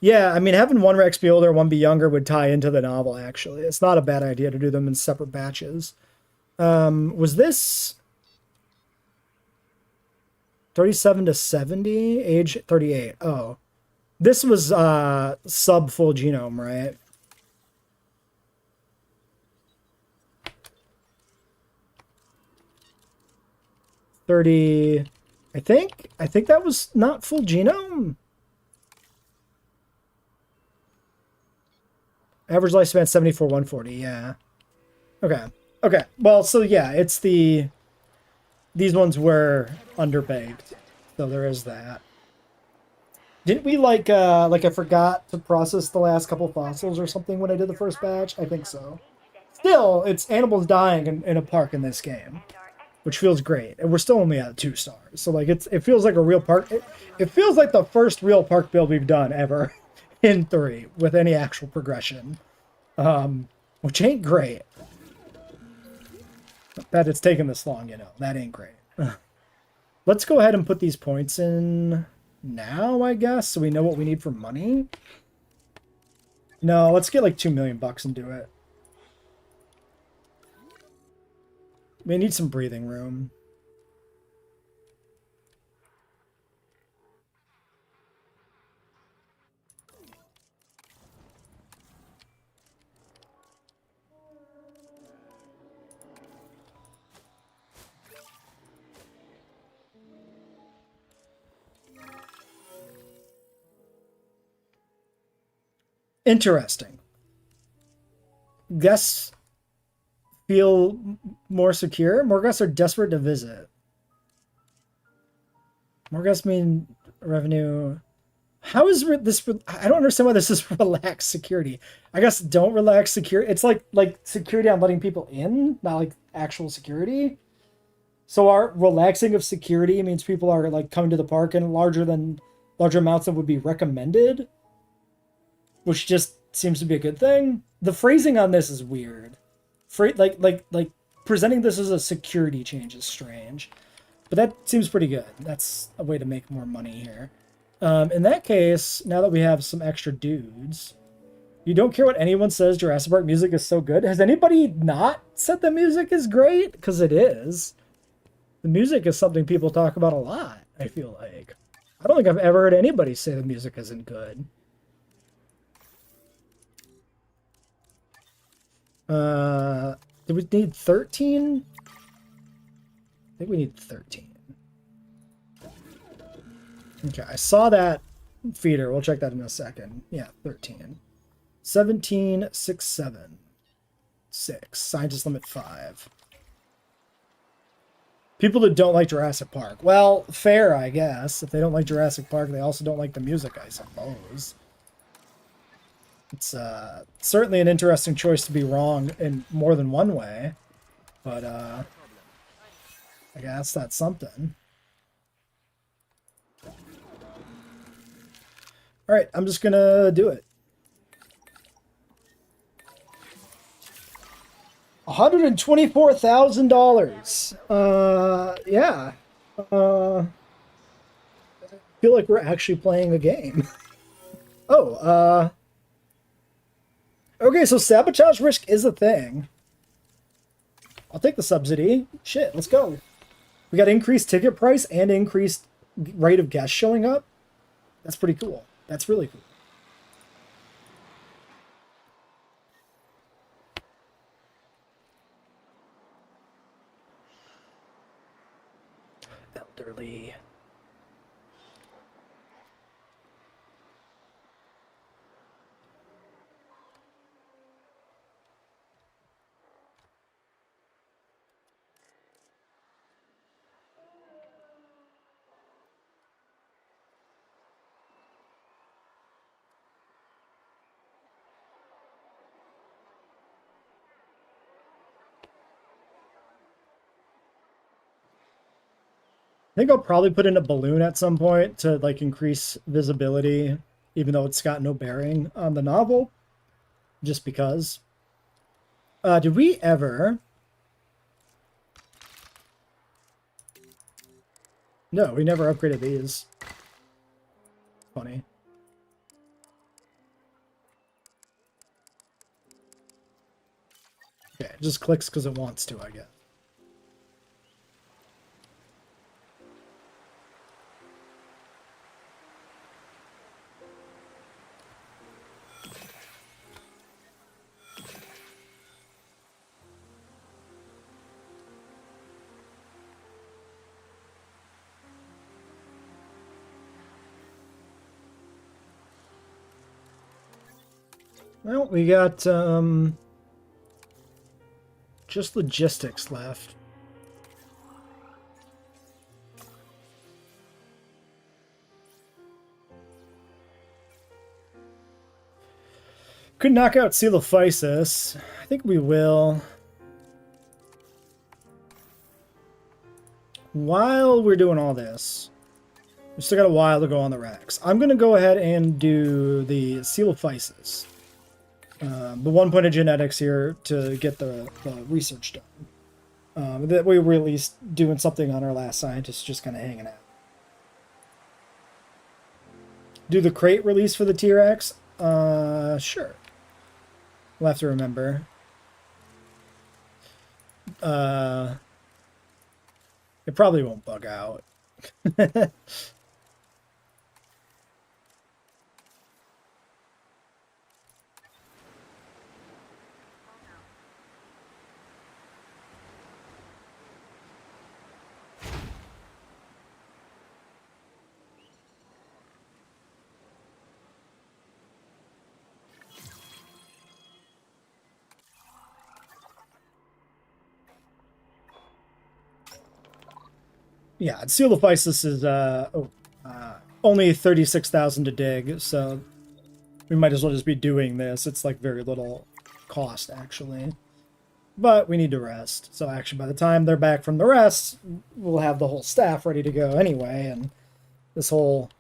Yeah, I mean, having one Rex be older, one be younger would tie into the novel, actually. It's not a bad idea to do them in separate batches. Was this 37 to 70? Age 38. Oh. This was sub full genome, right? I think that was not full genome. Average lifespan 74, 140, yeah. Okay. Okay. Well, so yeah, it's these ones were underbaked. So there is that. Didn't we like I forgot to process the last couple fossils or something when I did the first batch? I think so. Still, it's animals dying in a park in this game, which feels great. And we're still only at 2 stars. So like it feels like a real park. It feels like the first real park build we've done ever in 3 with any actual progression. Which ain't great. That it's taken this long, you know. That ain't great. Let's go ahead and put these points in now, I guess, so we know what we need for money. No, let's get like $2 million and do it. We need some breathing room. Interesting. Guests feel more secure. More guests are desperate to visit. More guests mean revenue. How is this? I don't understand why this is relaxed security. I guess don't relax security. It's like security on letting people in, not like actual security. So our relaxing of security means people are like coming to the park in larger amounts than would be recommended, which just seems to be a good thing. The phrasing on this is weird. Like presenting this as a security change is strange, but that seems pretty good. That's a way to make more money here. In that case, now that we have some extra dudes, you don't care what anyone says. Jurassic Park music is so good. Has anybody not said the music is great? Because it is. The music is something people talk about a lot, I feel like. I don't think I've ever heard anybody say the music isn't good. Do we need 13? I think we need 13. Okay, I saw that feeder. We'll check that in a second. Yeah, 13. 17, 6, 7. 6. Scientist limit 5. People that don't like Jurassic Park. Well, fair, I guess. If they don't like Jurassic Park, they also don't like the music, I suppose. It's certainly an interesting choice to be wrong in more than one way. But, I guess that's something. Alright, I'm just gonna do it. $124,000. Yeah. I feel like we're actually playing a game. Oh, okay, so sabotage risk is a thing. I'll take the subsidy. Shit, let's go. We got increased ticket price and increased rate of guests showing up. That's pretty cool. That's really cool. Elderly. I think I'll probably put in a balloon at some point to like increase visibility, even though it's got no bearing on the novel, just because. Did we ever? No, we never upgraded these. Funny. Okay, it just clicks because it wants to, I guess. Well, we got just logistics left. Could knock out Coelophysis. I think we will. While we're doing all this, we still got a while to go on the Rex. I'm going to go ahead and do the Coelophysis. The 1 point of genetics here to get the research done. That we were at least doing something on our last scientist, just kind of hanging out. Do the crate release for the T-Rex? Sure. We'll have to remember. It probably won't bug out. Yeah, Coelophysis is only 36,000 to dig, so we might as well just be doing this. It's like very little cost, actually. But we need to rest. So actually, by the time they're back from the rest, we'll have the whole staff ready to go anyway, and this whole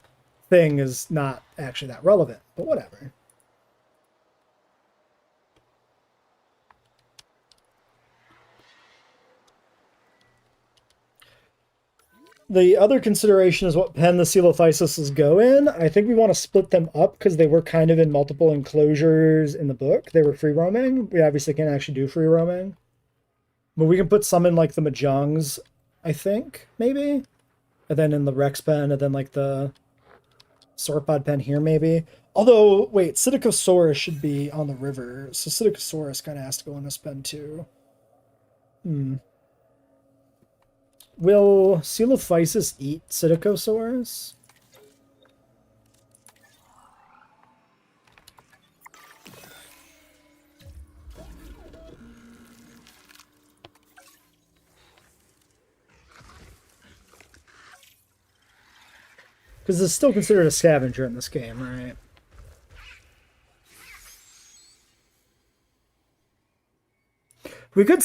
thing is not actually that relevant, but whatever. The other consideration is what pen the Coelophysis go in. I think we want to split them up because they were kind of in multiple enclosures in the book. They were free roaming. We obviously can't actually do free roaming. But we can put some in like the Majongs, I think, maybe. And then in the Rex pen, and then like the Sauropod pen here, maybe. Although, wait, Psittacosaurus should be on the river. So Psittacosaurus kind of has to go in this pen too. Will Coelophysis eat Psittacosaurus? Because it's still considered a scavenger in this game, right? We could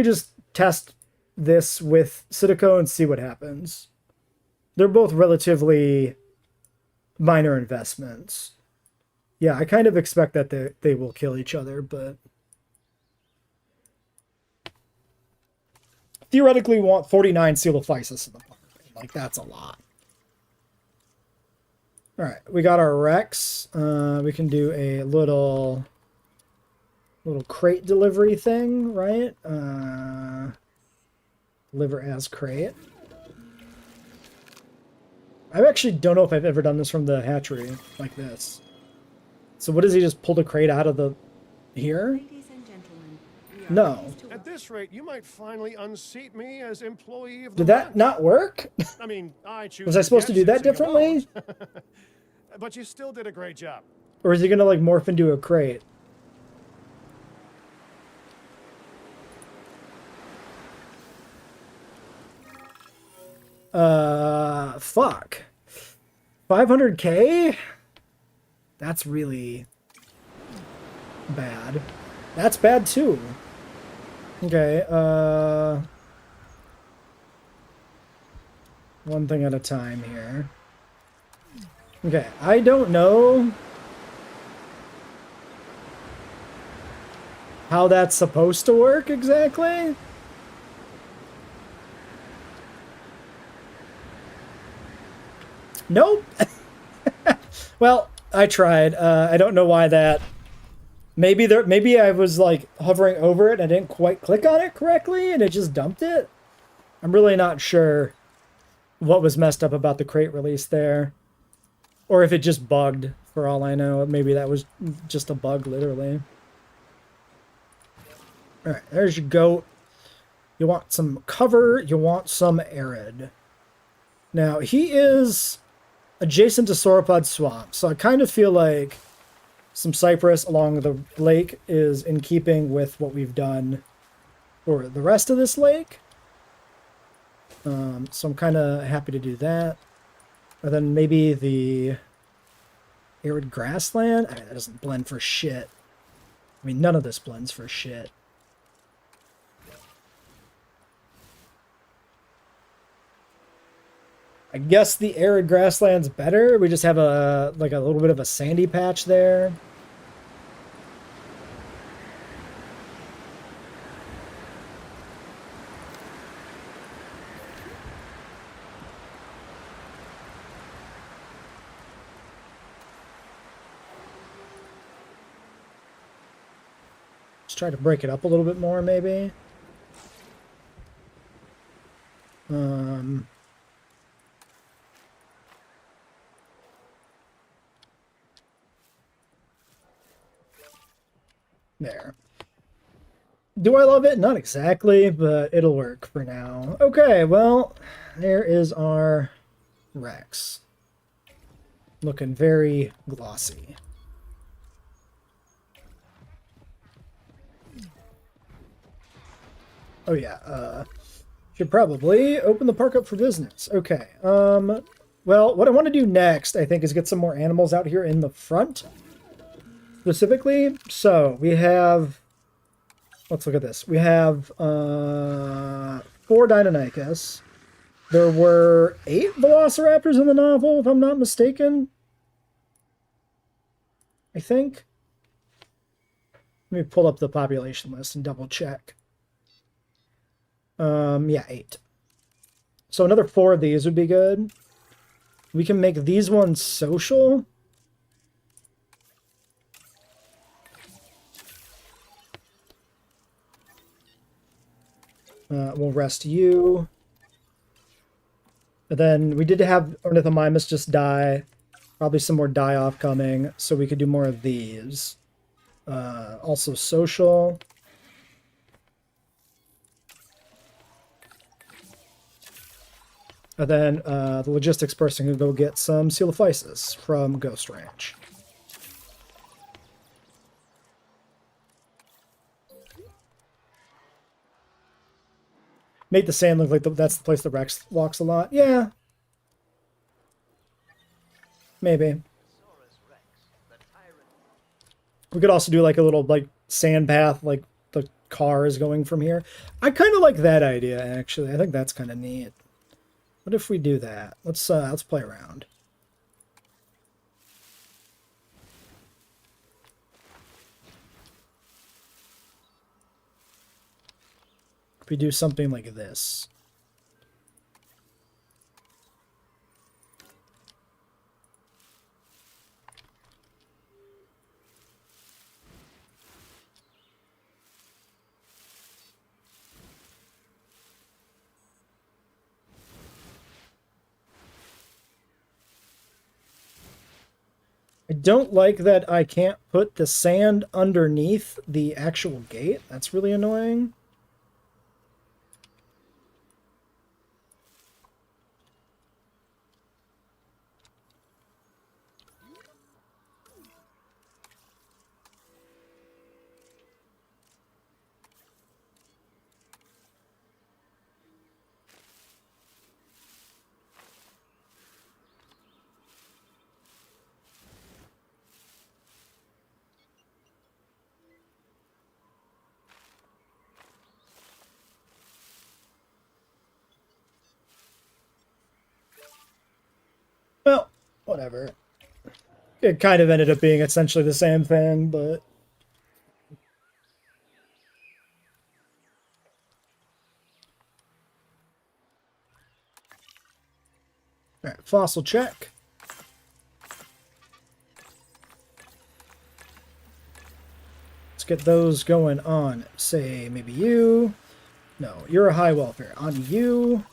just test this with Psittaco and see what happens. They're both relatively minor investments. Yeah, I kind of expect that they will kill each other, but theoretically we want 49 Coelophysis in the park. Like, that's a lot. Alright, we got our Rex. We can do a little crate delivery thing, right? Deliver as crate. I actually don't know if I've ever done this from the hatchery like this. So what does he just pull the crate out of the here? Ladies and gentlemen, we We are No. pleased to At welcome- this rate, you might finally unseat me as employee of the Did that month. not work? I mean, I choose. Was I supposed to get do that you, so you differently? won't. But you still did a great job. Or is he gonna like morph into a crate? Fuck. 500K? That's really bad. That's bad too. Okay, one thing at a time here. Okay, I don't know how that's supposed to work exactly. Nope. Well, I tried. I don't know why that. Maybe I was like hovering over it and I didn't quite click on it correctly and it just dumped it. I'm really not sure what was messed up about the crate release there. Or if it just bugged, for all I know. Maybe that was just a bug, literally. Alright, there's your goat. You want some cover, you want some arid. Now, he is adjacent to Sauropod Swamp, so I kind of feel like some cypress along the lake is in keeping with what we've done for the rest of this lake. So I'm kind of happy to do that. And then maybe the arid grassland. I mean, that doesn't blend for shit. I mean, none of this blends for shit. I guess the arid grassland's better. We just have a like a little bit of a sandy patch there. Let's try to break it up a little bit more, maybe. There. Do I love it? Not exactly, but it'll work for now. Okay, well, there is our Rex. Looking very glossy. Oh yeah, should probably open the park up for business. Okay, well, what I want to do next, I think, is get some more animals out here in the front. Specifically, so we have, let's look at this. We have 4 Deinonychus. There were 8 Velociraptors in the novel, if I'm not mistaken. I think. Let me pull up the population list and double check. Yeah, 8. So another 4 of these would be good. We can make these ones social. We'll rest you. And then we did have Ornithomimus just die. Probably some more die-off coming, so we could do more of these. Also social. And then the logistics person can go get some Coelophysis from Ghost Ranch. Make the sand look like that's the place that Rex walks a lot. Yeah. Maybe. We could also do like a little like sand path, like the car is going from here. I kind of like that idea, actually. I think that's kind of neat. What if we do that? Let's play around. If we do something like this. I don't like that I can't put the sand underneath the actual gate. That's really annoying. Well, whatever. It kind of ended up being essentially the same thing, but... Alright, fossil check. Let's get those going on, say, maybe you. No, you're a high welfare. On you.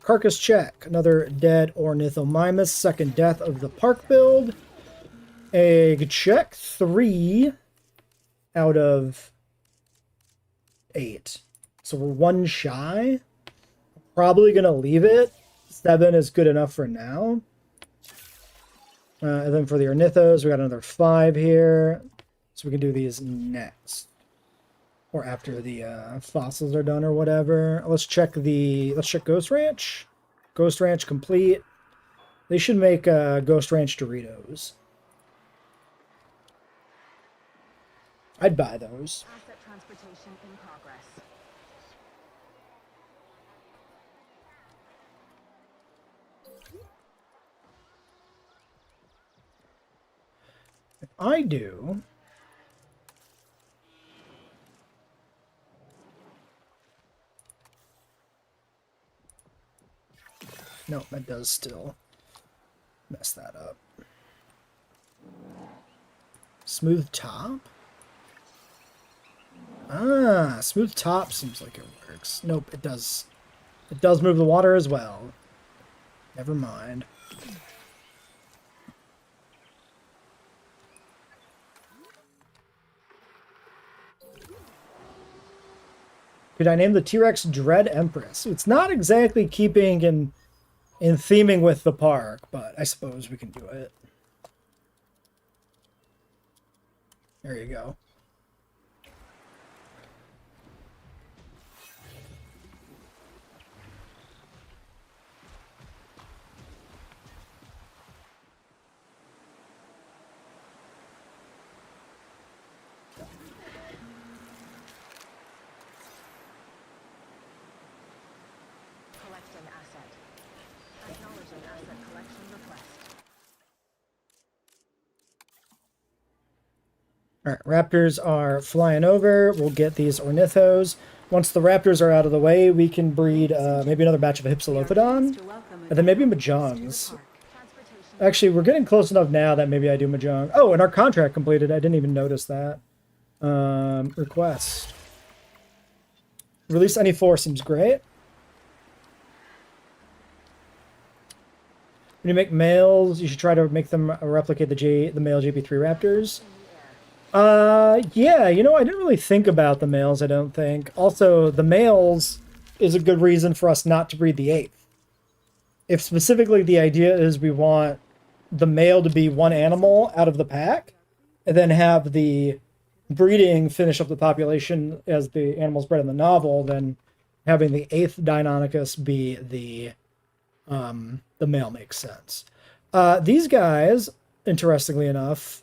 Carcass check. Another dead ornithomimus. Second death of the park build. Egg check. 3 out of 8. So we're 1 shy. Probably going to leave it. 7 is good enough for now. And then for the ornithos, we got another 5 here. So we can do these next. Or after the fossils are done or whatever. Let's check Ghost Ranch. Ghost Ranch complete. They should make Ghost Ranch Doritos. I'd buy those. Asset transportation in progress. If I do... No, that does still mess that up. Smooth top? Ah, smooth top seems like it works. Nope, it does. It does move the water as well. Never mind. Could I name the T-Rex Dread Empress? It's not exactly keeping in theming with the park, but I suppose we can do it. There you go. Collecting asset. Acknowledging asset collection request. Alright, raptors are flying over. We'll get these ornithos. Once the raptors are out of the way, we can breed maybe another batch of Hypsilophodon. And then maybe Majongs. Actually, we're getting close enough now that maybe I do Mahjong. Oh, and our contract completed. I didn't even notice that. Request. Release any four seems great. When you make males, you should try to make them replicate the male JP3 raptors. Yeah, you know, I didn't really think about the males, I don't think. Also, the males is a good reason for us not to breed the eighth. If specifically the idea is we want the male to be one animal out of the pack, and then have the breeding finish up the population as the animals bred in the novel, then having the eighth Deinonychus be the male makes sense. These guys, interestingly enough,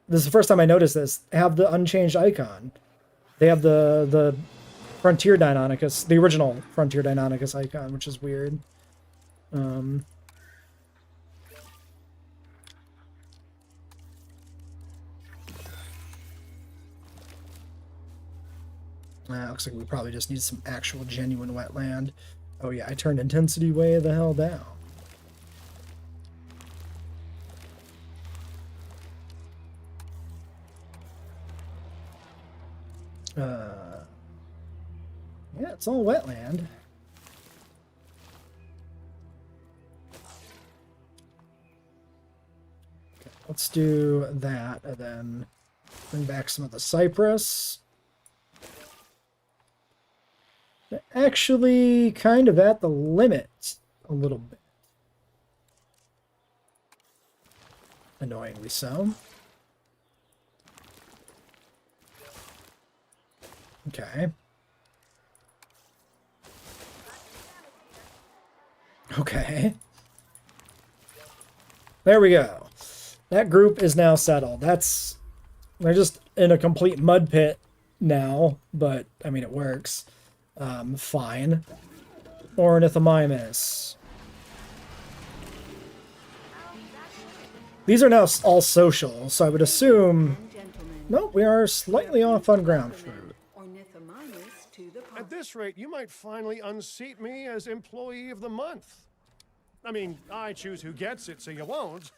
this is the first time I noticed this, have the unchanged icon. They have the Frontier Deinonychus, the original Frontier Deinonychus icon, which is weird. Looks like we probably just need some actual genuine wetland. Oh yeah, I turned intensity way the hell down. Yeah, it's all wetland. Okay. let's do that, and then bring back some of the cypress. They're actually kind of at the limit a little bit. Annoyingly so. Okay. Okay. There we go. That group is now settled. They're just in a complete mud pit now, but, I mean, it works. Fine. Ornithomimus. These are now all social, so I would assume... No, we are slightly off on ground fruit. Ornithomimus to the At this rate, you might finally unseat me as Employee of the Month. I mean, I choose who gets it, so you won't.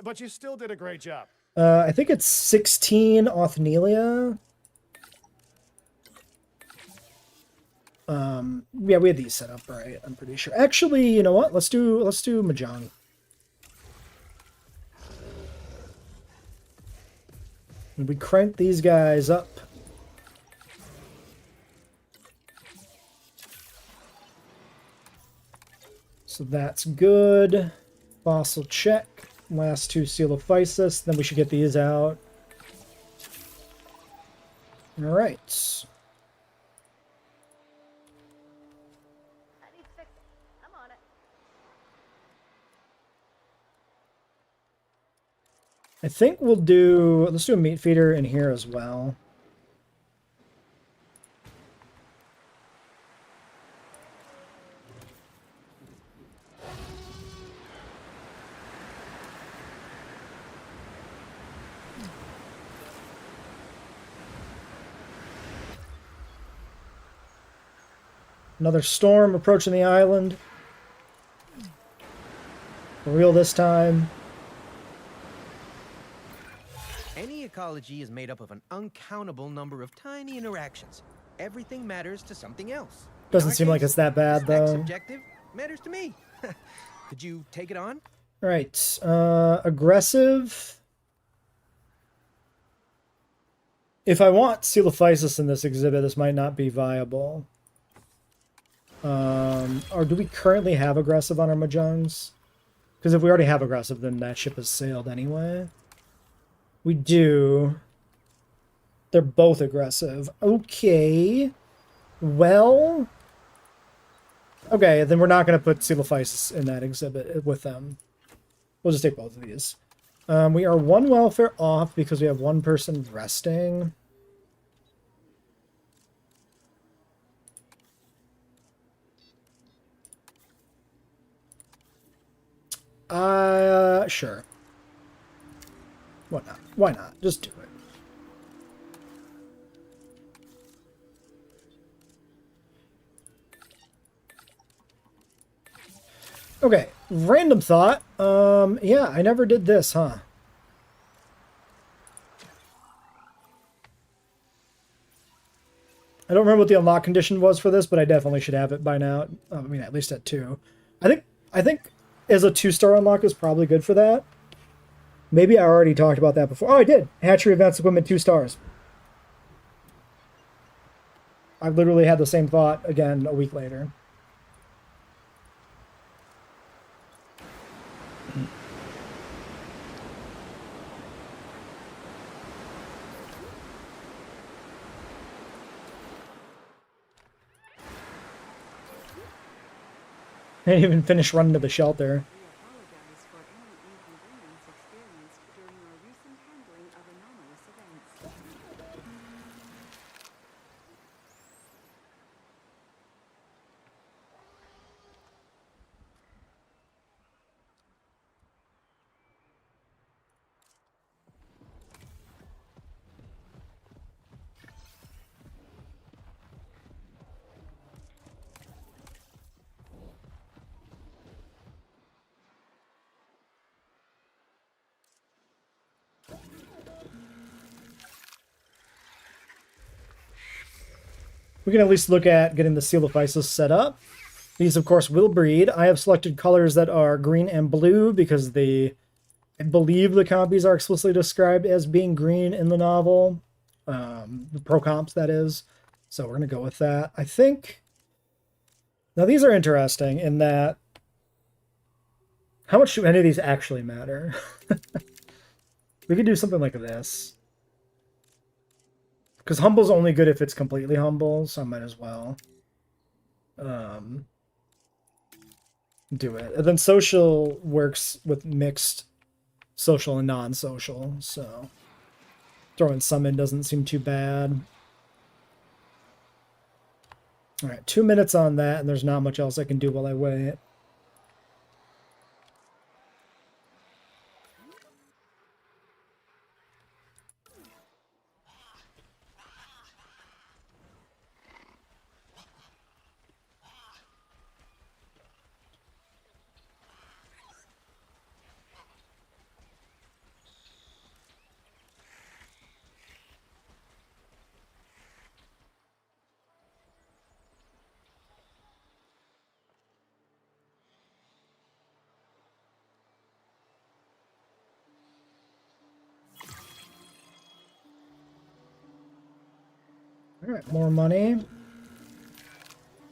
But you still did a great job. I think it's 16 Othnielia. Yeah, we had these set up right, I'm pretty sure. Actually, you know what? Let's do Mahjong. And we crank these guys up. So that's good. Fossil check. Last two Coelophysis. Then we should get these out. Alright. I need to fix it. I'm on it. I think let's do a meat feeder in here as well. Another storm approaching the island. For real this time. Any ecology is made up of an uncountable number of tiny interactions. Everything matters to something else. Doesn't seem like it's that bad, this next though. objective matters to me. Could you take it on? Right. Aggressive. If I want Coelophysis in this exhibit, this might not be viable. Or do we currently have aggressive on our Mahjongs? Because if we already have aggressive, then that ship has sailed anyway. We do. They're both aggressive. Okay. Well. Okay, then we're not going to put Coelophysis in that exhibit with them. We'll just take both of these. We are one welfare off because we have one person resting. Sure. Why not? Why not? Just do it. Okay, random thought. Yeah, I never did this, huh? I don't remember what the unlock condition was for this, but I definitely should have it by now. I mean, at least at 2. I think as a 2-star unlock is probably good for that. Maybe I already talked about that before. Oh, I did. Hatchery Advanced Equipment 2 stars. I literally had the same thought again a week later. I didn't even finish running to the shelter. We apologize for any inconvenience experienced during our recent handling of anomalous events. We can at least look at getting the Coelophysis set up. These, of course, will breed. I have selected colors that are green and blue because the I believe the compies are explicitly described as being green in the novel. The pro comps, that is. So we're going to go with that. I think... Now, these are interesting in that... How much do any of these actually matter? We could do something like this. Because humble's only good if it's completely humble, so I might as well do it. And then social works with mixed social and non-social, so throwing some in doesn't seem too bad. All right, 2 minutes on that, and there's not much else I can do while I wait. All right, more money.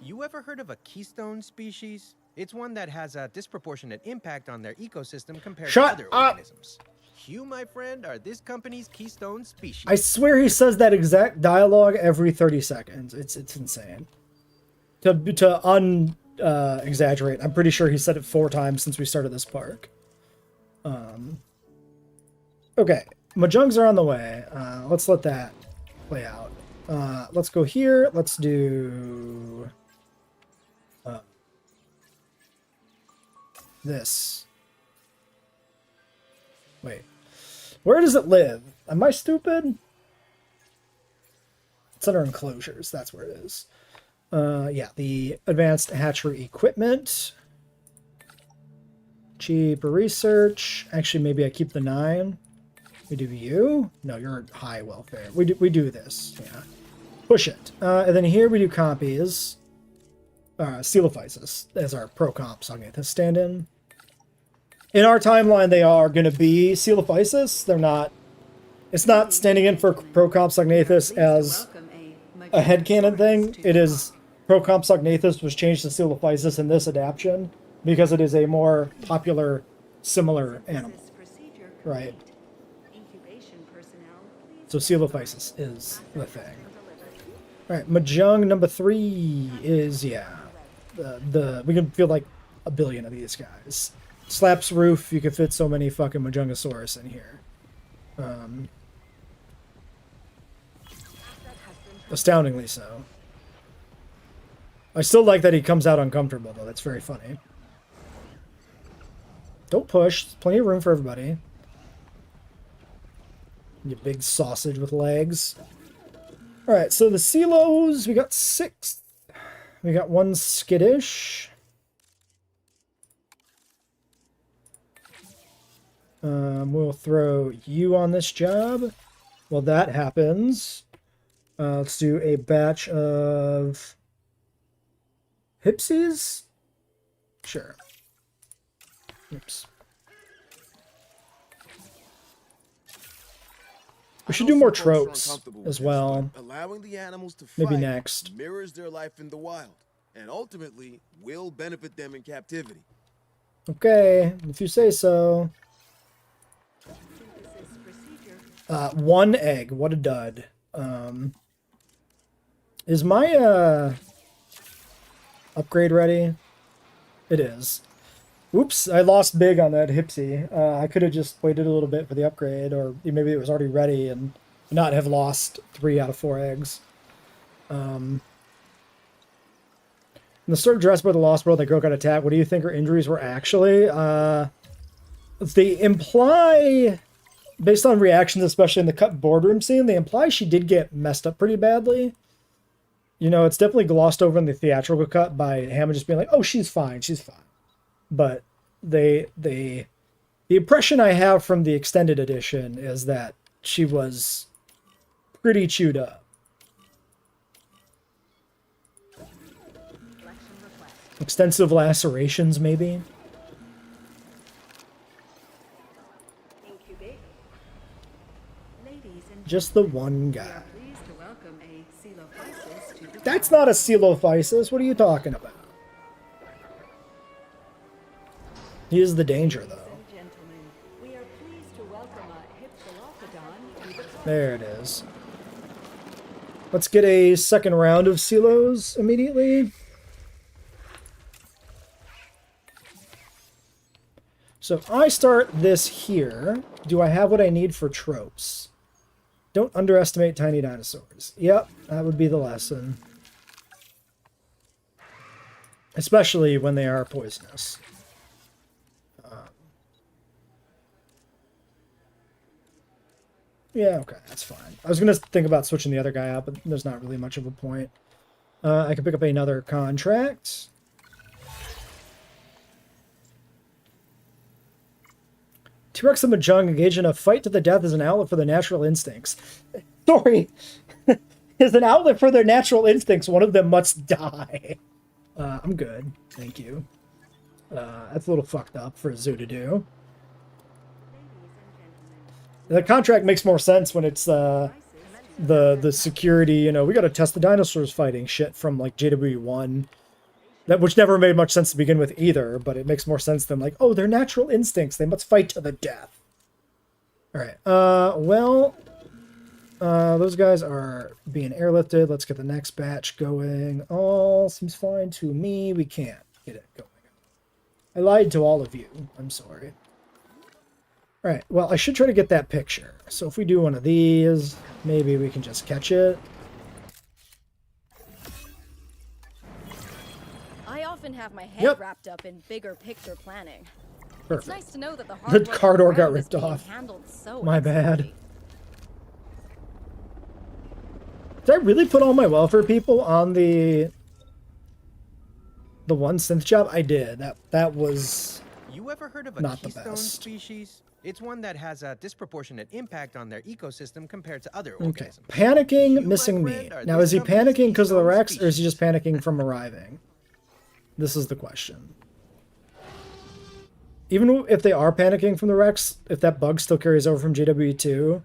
You ever heard of a keystone species? It's one that has a disproportionate impact on their ecosystem compared Shut to other up! organisms. You, my friend, are this company's keystone species. I swear he says that exact dialogue every 30 seconds. It's insane. To exaggerate, I'm pretty sure he said it 4 times since we started this park. Okay, Mahjungs are on the way. Let's let that play out. Let's go here. Let's do this. Wait, where does it live? Am I stupid? It's under enclosures. That's where it is. Yeah, the advanced hatchery equipment. Cheaper research. Actually, maybe I keep the 9. We do you? No, you're high welfare. We do this. Yeah. Push it. And then here we do copies. Coelophysis as our pro comp Sagnathus stand-in. In our timeline, they are going to be Coelophysis. They're not... It's not standing in for pro comp Sagnathus as a headcanon thing. It is pro comp Sagnathus was changed to Coelophysis in this adaptation because it is a more popular, similar animal. Right. So Coelophysis is the thing. Alright, Mahjong number 3 is, yeah. We can feel like a billion of these guys. Slaps roof, you can fit so many fucking Mahjungosaurus in here. Astoundingly so. I still like that he comes out uncomfortable, though. That's very funny. Don't push. There's plenty of room for everybody. You big sausage with legs. Alright, so the Silos, we got 6. We got 1 skittish. We'll throw you on this job. While that happens, let's do a batch of Hipsies? Sure. Oops. We should do more tropes as well. Allowing the animals to Maybe fight next. mirrors their life in the wild, and ultimately will benefit them in captivity. Okay, if you say so. 1 egg. What a dud. Is my upgrade ready? It is. Oops, I lost big on that Hipsy. I could have just waited a little bit for the upgrade, or maybe it was already ready and not have lost 3 out of 4 eggs. In the start of Jurassic World: The Lost World, that girl got attacked. What do you think her injuries were actually? They imply, based on reactions, especially in the cut boardroom scene, they imply she did get messed up pretty badly. You know, it's definitely glossed over in the theatrical cut by Hammond just being like, oh, she's fine, she's fine. But the impression I have from the extended edition is that she was pretty chewed up. Extensive lacerations, maybe. Ladies and Just the gentlemen, one we guy. are pleased to welcome a Coelophysis to the That's park. not a Coelophysis. What are you talking about? He is the danger, though. Ladies and gentlemen, we are pleased to welcome a Hypsilophodon to the park. There it is. Let's get a second round of silos immediately. So if I start this here, do I have what I need for tropes? Don't underestimate tiny dinosaurs. Yep, that would be the lesson. Especially when they are poisonous. Yeah, okay, that's fine. I was going to think about switching the other guy out, but there's not really much of a point. I can pick up another contract. T-Rex and Mahjong engage in a fight to the death as an outlet for their natural instincts. Sorry. As an outlet for their natural instincts, one of them must die. I'm good. Thank you. That's a little fucked up for a zoo to do. The contract makes more sense when it's the security, you know, we gotta test the dinosaurs fighting shit from like JWE1. Which never made much sense to begin with either, but it makes more sense than like, oh, they're natural instincts, they must fight to the death. Alright, those guys are being airlifted. Let's get the next batch going. All seems fine to me. We can't get it going. I lied to all of you. I'm sorry. Alright, well, I should try to get that picture. So if we do one of these, maybe we can just catch it. I often have my head Yep. wrapped up in bigger picture planning. Perfect. It's nice to know that the hard The work car door got around is ripped being off. handled so My bad. excellently. Did I really put all my welfare people on the one synth job? I did. That was You ever heard of a not the keystone best. species? It's one that has a disproportionate impact on their ecosystem compared to other Okay. organisms. Panicking, You, my missing friend, meat. are Now, this is he company's panicking because of the keystone Rex, or is he species. just panicking from arriving? This is the question. Even if they are panicking from the Rex, if that bug still carries over from JWE2,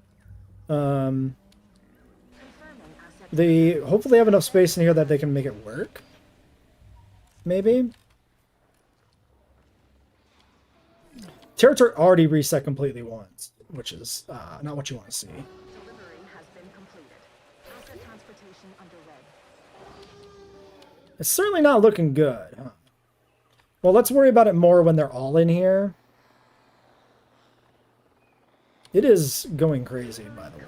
they hopefully have enough space in here that they can make it work. Maybe? Territory already reset completely once, which is not what you want to see. Delivery has been completed. Asset transportation underway. It's certainly not looking good, huh? Well, let's worry about it more when they're all in here. It is going crazy, by the way.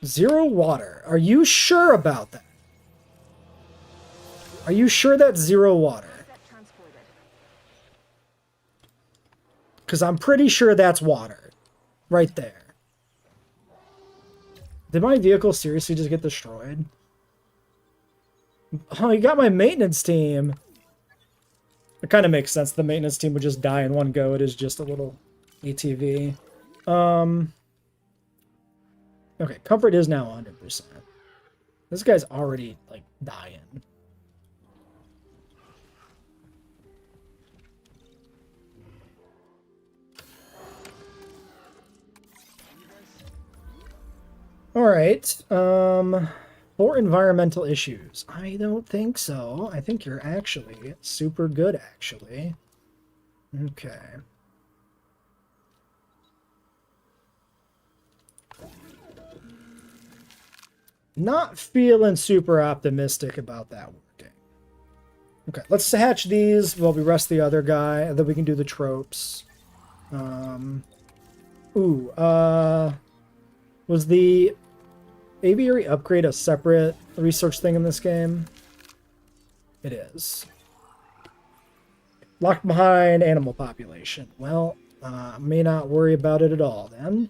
Zero water. Are you sure about that? Are you sure that's zero water? Asset transported. Because I'm pretty sure that's water. Right there. Did my vehicle seriously just get destroyed? Oh, you got my maintenance team. It kind of makes sense. The maintenance team would just die in one go. It is just a little ATV. Okay, comfort is now 100%. This guy's already, like, dying. Alright, for environmental issues. I don't think so. I think you're actually super good, actually. Okay. Not feeling super optimistic about that working. Okay, let's hatch these while we rest the other guy, and then we can do the tropes. Was the aviary upgrade a separate research thing in this game? It is. Locked behind animal population. Well, may not worry about it at all then.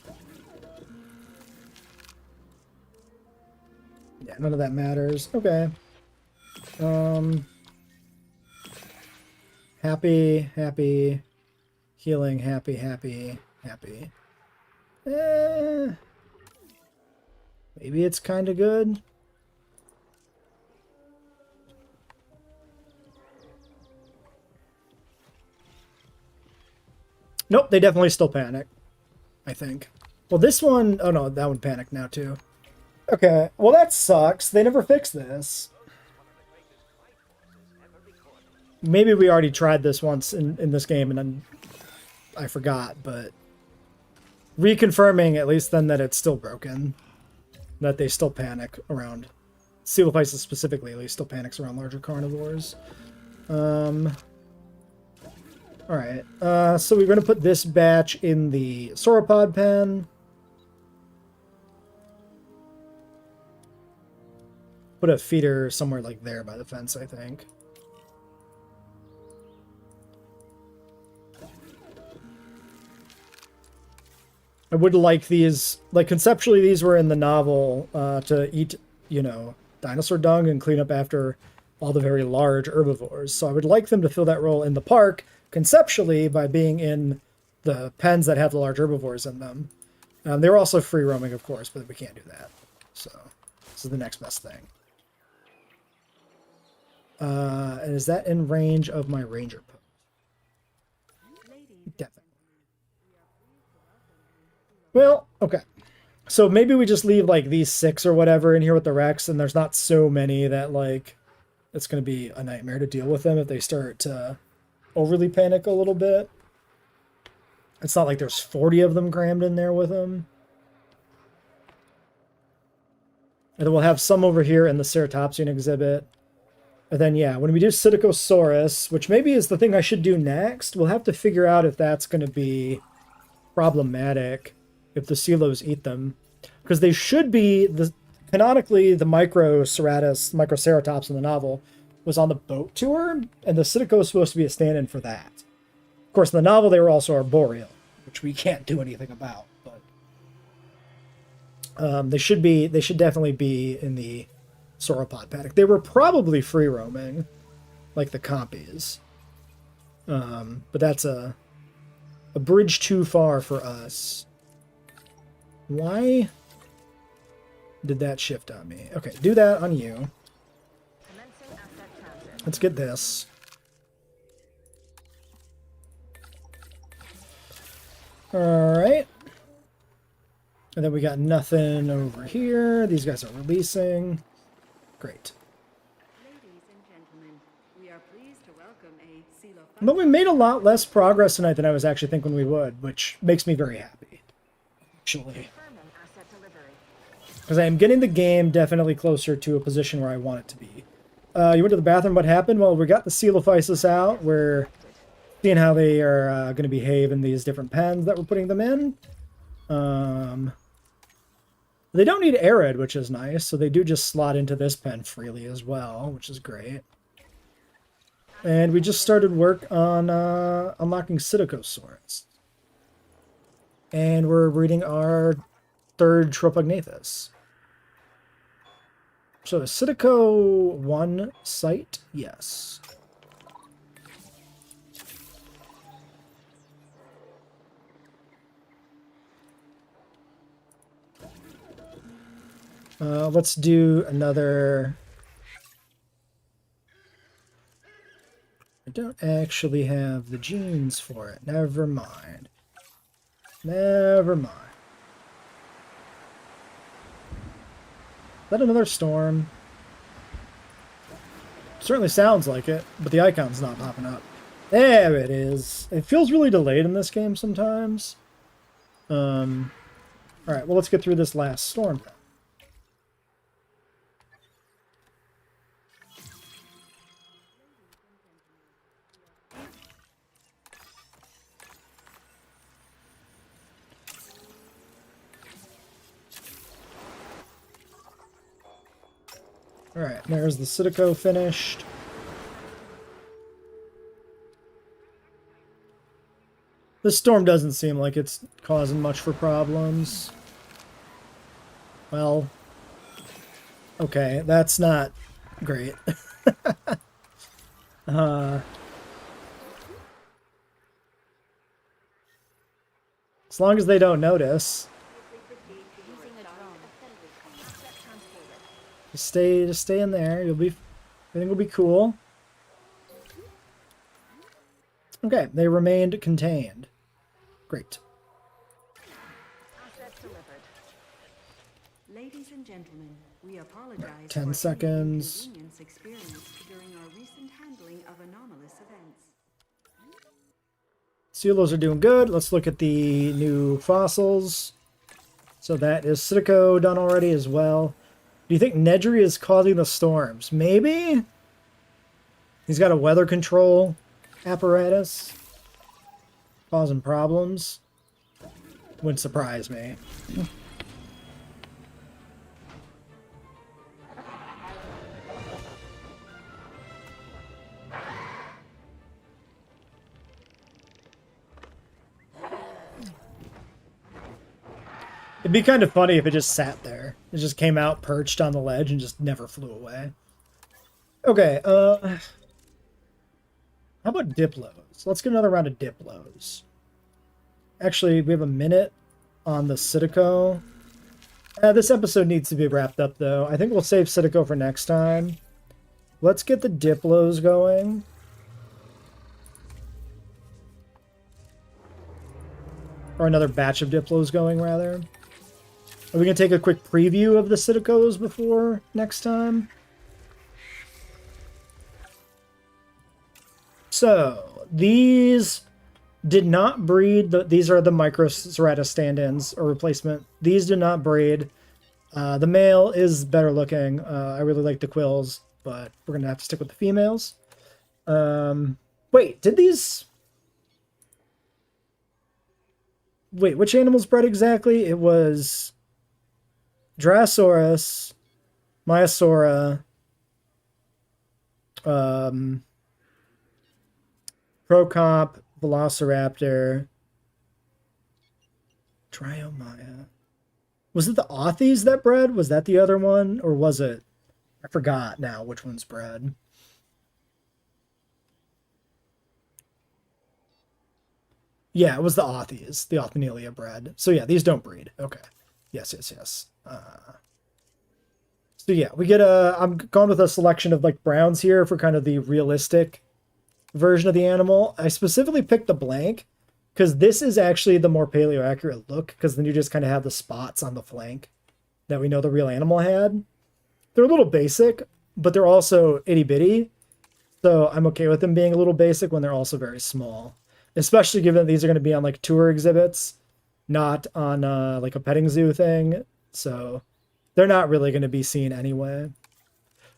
Yeah, none of that matters. Okay. Happy, happy, healing, happy, happy, happy. Maybe it's kind of good. Nope, they definitely still panic, I think. Well, this one... Oh, no, that one panicked now, too. Okay, well, that sucks. They never fixed this. Maybe we already tried this once in this game, and then I forgot, but... Reconfirming, at least then, that it's still broken. That they still panic around... Coelophysis specifically, at least, still panics around larger carnivores. Alright, so we're going to put this batch in the sauropod pen. Put a feeder somewhere like there by the fence, I think. I would like these, like conceptually these were in the novel to eat, you know, dinosaur dung and clean up after all the very large herbivores. So I would like them to fill that role in the park, conceptually, by being in the pens that have the large herbivores in them. They're also free roaming, of course, but we can't do that. So this is the next best thing. And is that in range of my ranger post? Definitely. Well, okay. So maybe we just leave like these 6 or whatever in here with the Rex, and there's not so many that like it's going to be a nightmare to deal with them if they start to overly panic a little bit. It's not like there's 40 of them crammed in there with them. And then we'll have some over here in the Ceratopsian exhibit. And then, yeah, when we do Psittacosaurus, which maybe is the thing I should do next, we'll have to figure out if that's going to be problematic if the Coelos eat them. Because they should be, canonically, the Microceratops in the novel was on the boat tour, and the Psittaco is supposed to be a stand-in for that. Of course, in the novel, they were also arboreal, which we can't do anything about. But they should definitely be in the sauropod paddock. They were probably free roaming, like the compies. But that's a bridge too far for us. Why did that shift on me? Okay, do that on you. Let's get this. Alright. And then we got nothing over here. These guys are releasing. Great. Ladies and gentlemen, we are pleased to welcome a Coelophysis. But we made a lot less progress tonight than I was actually thinking we would, which makes me very happy. Actually. Because I am getting the game definitely closer to a position where I want it to be. You went to the bathroom, what happened? Well, we got the Coelophysis out. We're seeing how they are going to behave in these different pens that we're putting them in. They don't need arid, which is nice, so they do just slot into this pen freely as well, which is great. And we just started work on unlocking Psittacosaurus. And we're reading our 3rd Tropognathus. So is Psittaco 1 site? Yes. Let's do another... I don't actually have the genes for it. Never mind. Never mind. Is that another storm? Certainly sounds like it, but the icon's not popping up. There it is. It feels really delayed in this game sometimes. Alright, well, let's get through this last storm. Alright, there's the Psittaco finished. This storm doesn't seem like it's causing much for problems. Well, okay, that's not great. As long as they don't notice. Just stay in there. Everything will be cool. Okay, they remained contained. Great. Asset delivered. Ladies and gentlemen, we apologize 10 for any seconds. inconvenience experienced during our recent handling of anomalous events. Silos are doing good. Let's look at the new fossils. So that is Citico done already as well. Do you think Nedry is causing the storms? Maybe? He's got a weather control apparatus causing problems. Wouldn't surprise me. It'd be kind of funny if it just sat there. It just came out perched on the ledge and just never flew away. Okay, how about Diplos? Let's get another round of Diplos. Actually, we have a minute on the Citico. This episode needs to be wrapped up, though. I think we'll save Citico for next time. Let's get the Diplos going. Or another batch of Diplos going, rather. Are we going to take a quick preview of the Citicos before next time? So, these did not breed. These are the Microcerata stand-ins, or replacement. These did not breed. The male is better looking. I really like the quills, but we're going to have to stick with the females. Wait, did these... Wait, which animals bred exactly? It was... Drosaurus, Maiasaura, Procop, Velociraptor, Dryomaya. Was it the Authies that bred? Was that the other one? Or was it? I forgot now which one's bred. Yeah, it was the Authies. The Authnelia bred. So yeah, these don't breed. Okay. Yes. So yeah, we get I'm going with a selection of like browns here for kind of the realistic version of the animal. I specifically picked the blank because this is actually the more paleo accurate look, because then you just kind of have the spots on the flank that we know the real animal had. They're a little basic, but they're also itty bitty. So I'm okay with them being a little basic when they're also very small, especially given that these are going to be on like tour exhibits, not on like a petting zoo thing. So they're not really going to be seen anyway.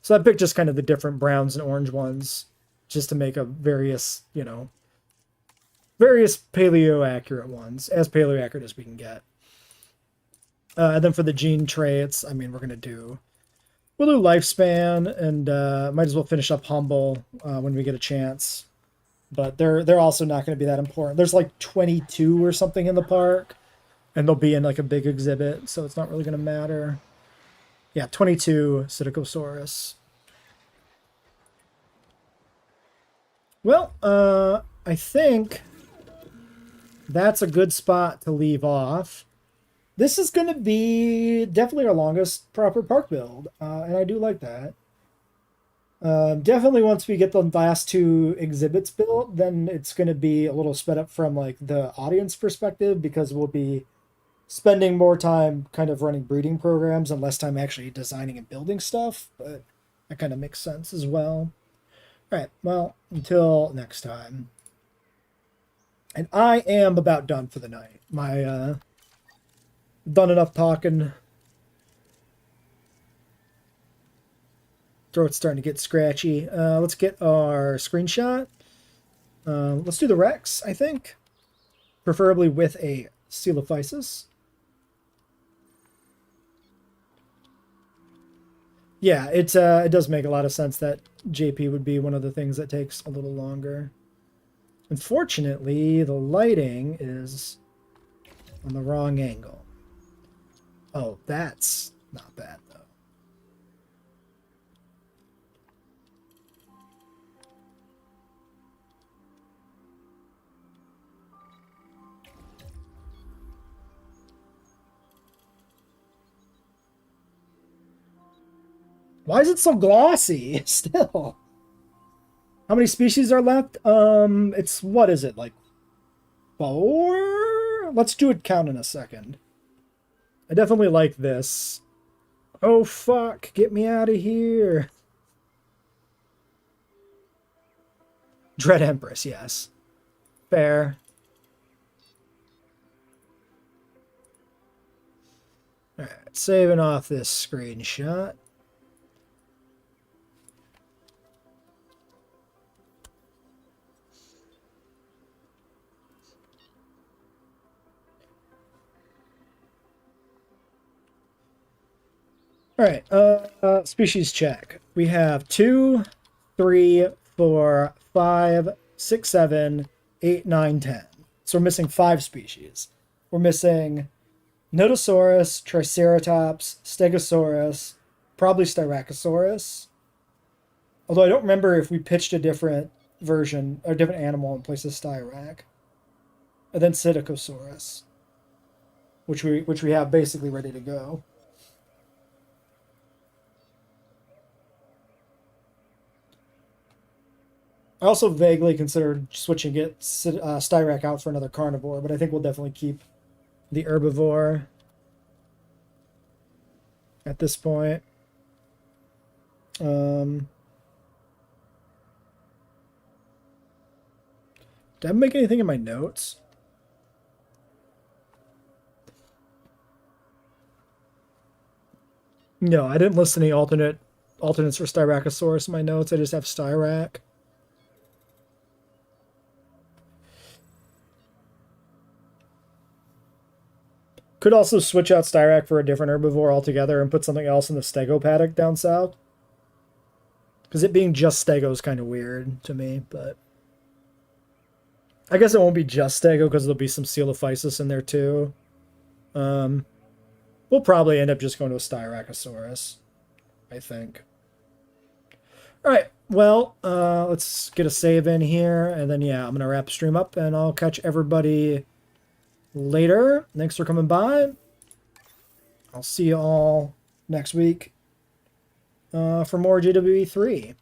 So I picked just kind of the different browns and orange ones just to make a various, you know, various paleo accurate ones, as paleo accurate as we can get. And then for the gene traits, I mean, we'll do lifespan, and might as well finish up humble when we get a chance. But they're also not going to be that important. There's like 22 or something in the park, and they'll be in like a big exhibit, so it's not really going to matter. Yeah, 22 Psittacosaurus. Well, I think that's a good spot to leave off. This is going to be definitely our longest proper park build, and I do like that. Definitely once we get the last two exhibits built, then it's going to be a little sped up from like the audience perspective, because we'll be spending more time kind of running breeding programs and less time actually designing and building stuff, but that kind of makes sense as well. All right, well, until next time. And I am about done for the night. My done enough talking. Throat's starting to get scratchy. Let's get our screenshot. Let's do the Rex, I think. Preferably with a Coelophysis. Yeah, it does make a lot of sense that JP would be one of the things that takes a little longer. Unfortunately, the lighting is on the wrong angle. Oh, that's not bad, though. Why is it so glossy still? How many species are left? It's, what is it, like 4? Let's do a count in a second. I definitely like this. Oh fuck, get me out of here. Dread Empress, yes. Fair. Alright, saving off this screenshot. Alright, species check. We have 2, 3, 4, 5, 6, 7, 8, 9, 10. So we're missing 5 species. We're missing Nodosaurus, Triceratops, Stegosaurus, probably Styracosaurus. Although I don't remember if we pitched a different version, or a different animal in place of Styrac. And then Psittacosaurus, which we have basically ready to go. I also vaguely considered switching Styrac out for another carnivore, but I think we'll definitely keep the herbivore at this point. Did I make anything in my notes? No, I didn't list any alternates for Styracosaurus in my notes. I just have Styrac. Could also switch out Styrac for a different herbivore altogether and put something else in the Stego paddock down south. Because it being just Stego is kind of weird to me, but... I guess it won't be just Stego because there'll be some Coelophysis in there too. We'll probably end up just going to a Styracosaurus, I think. Alright, well, let's get a save in here, and then yeah, I'm going to wrap the stream up, and I'll catch everybody later. Thanks for coming by. I'll see you all next week for more JWE3.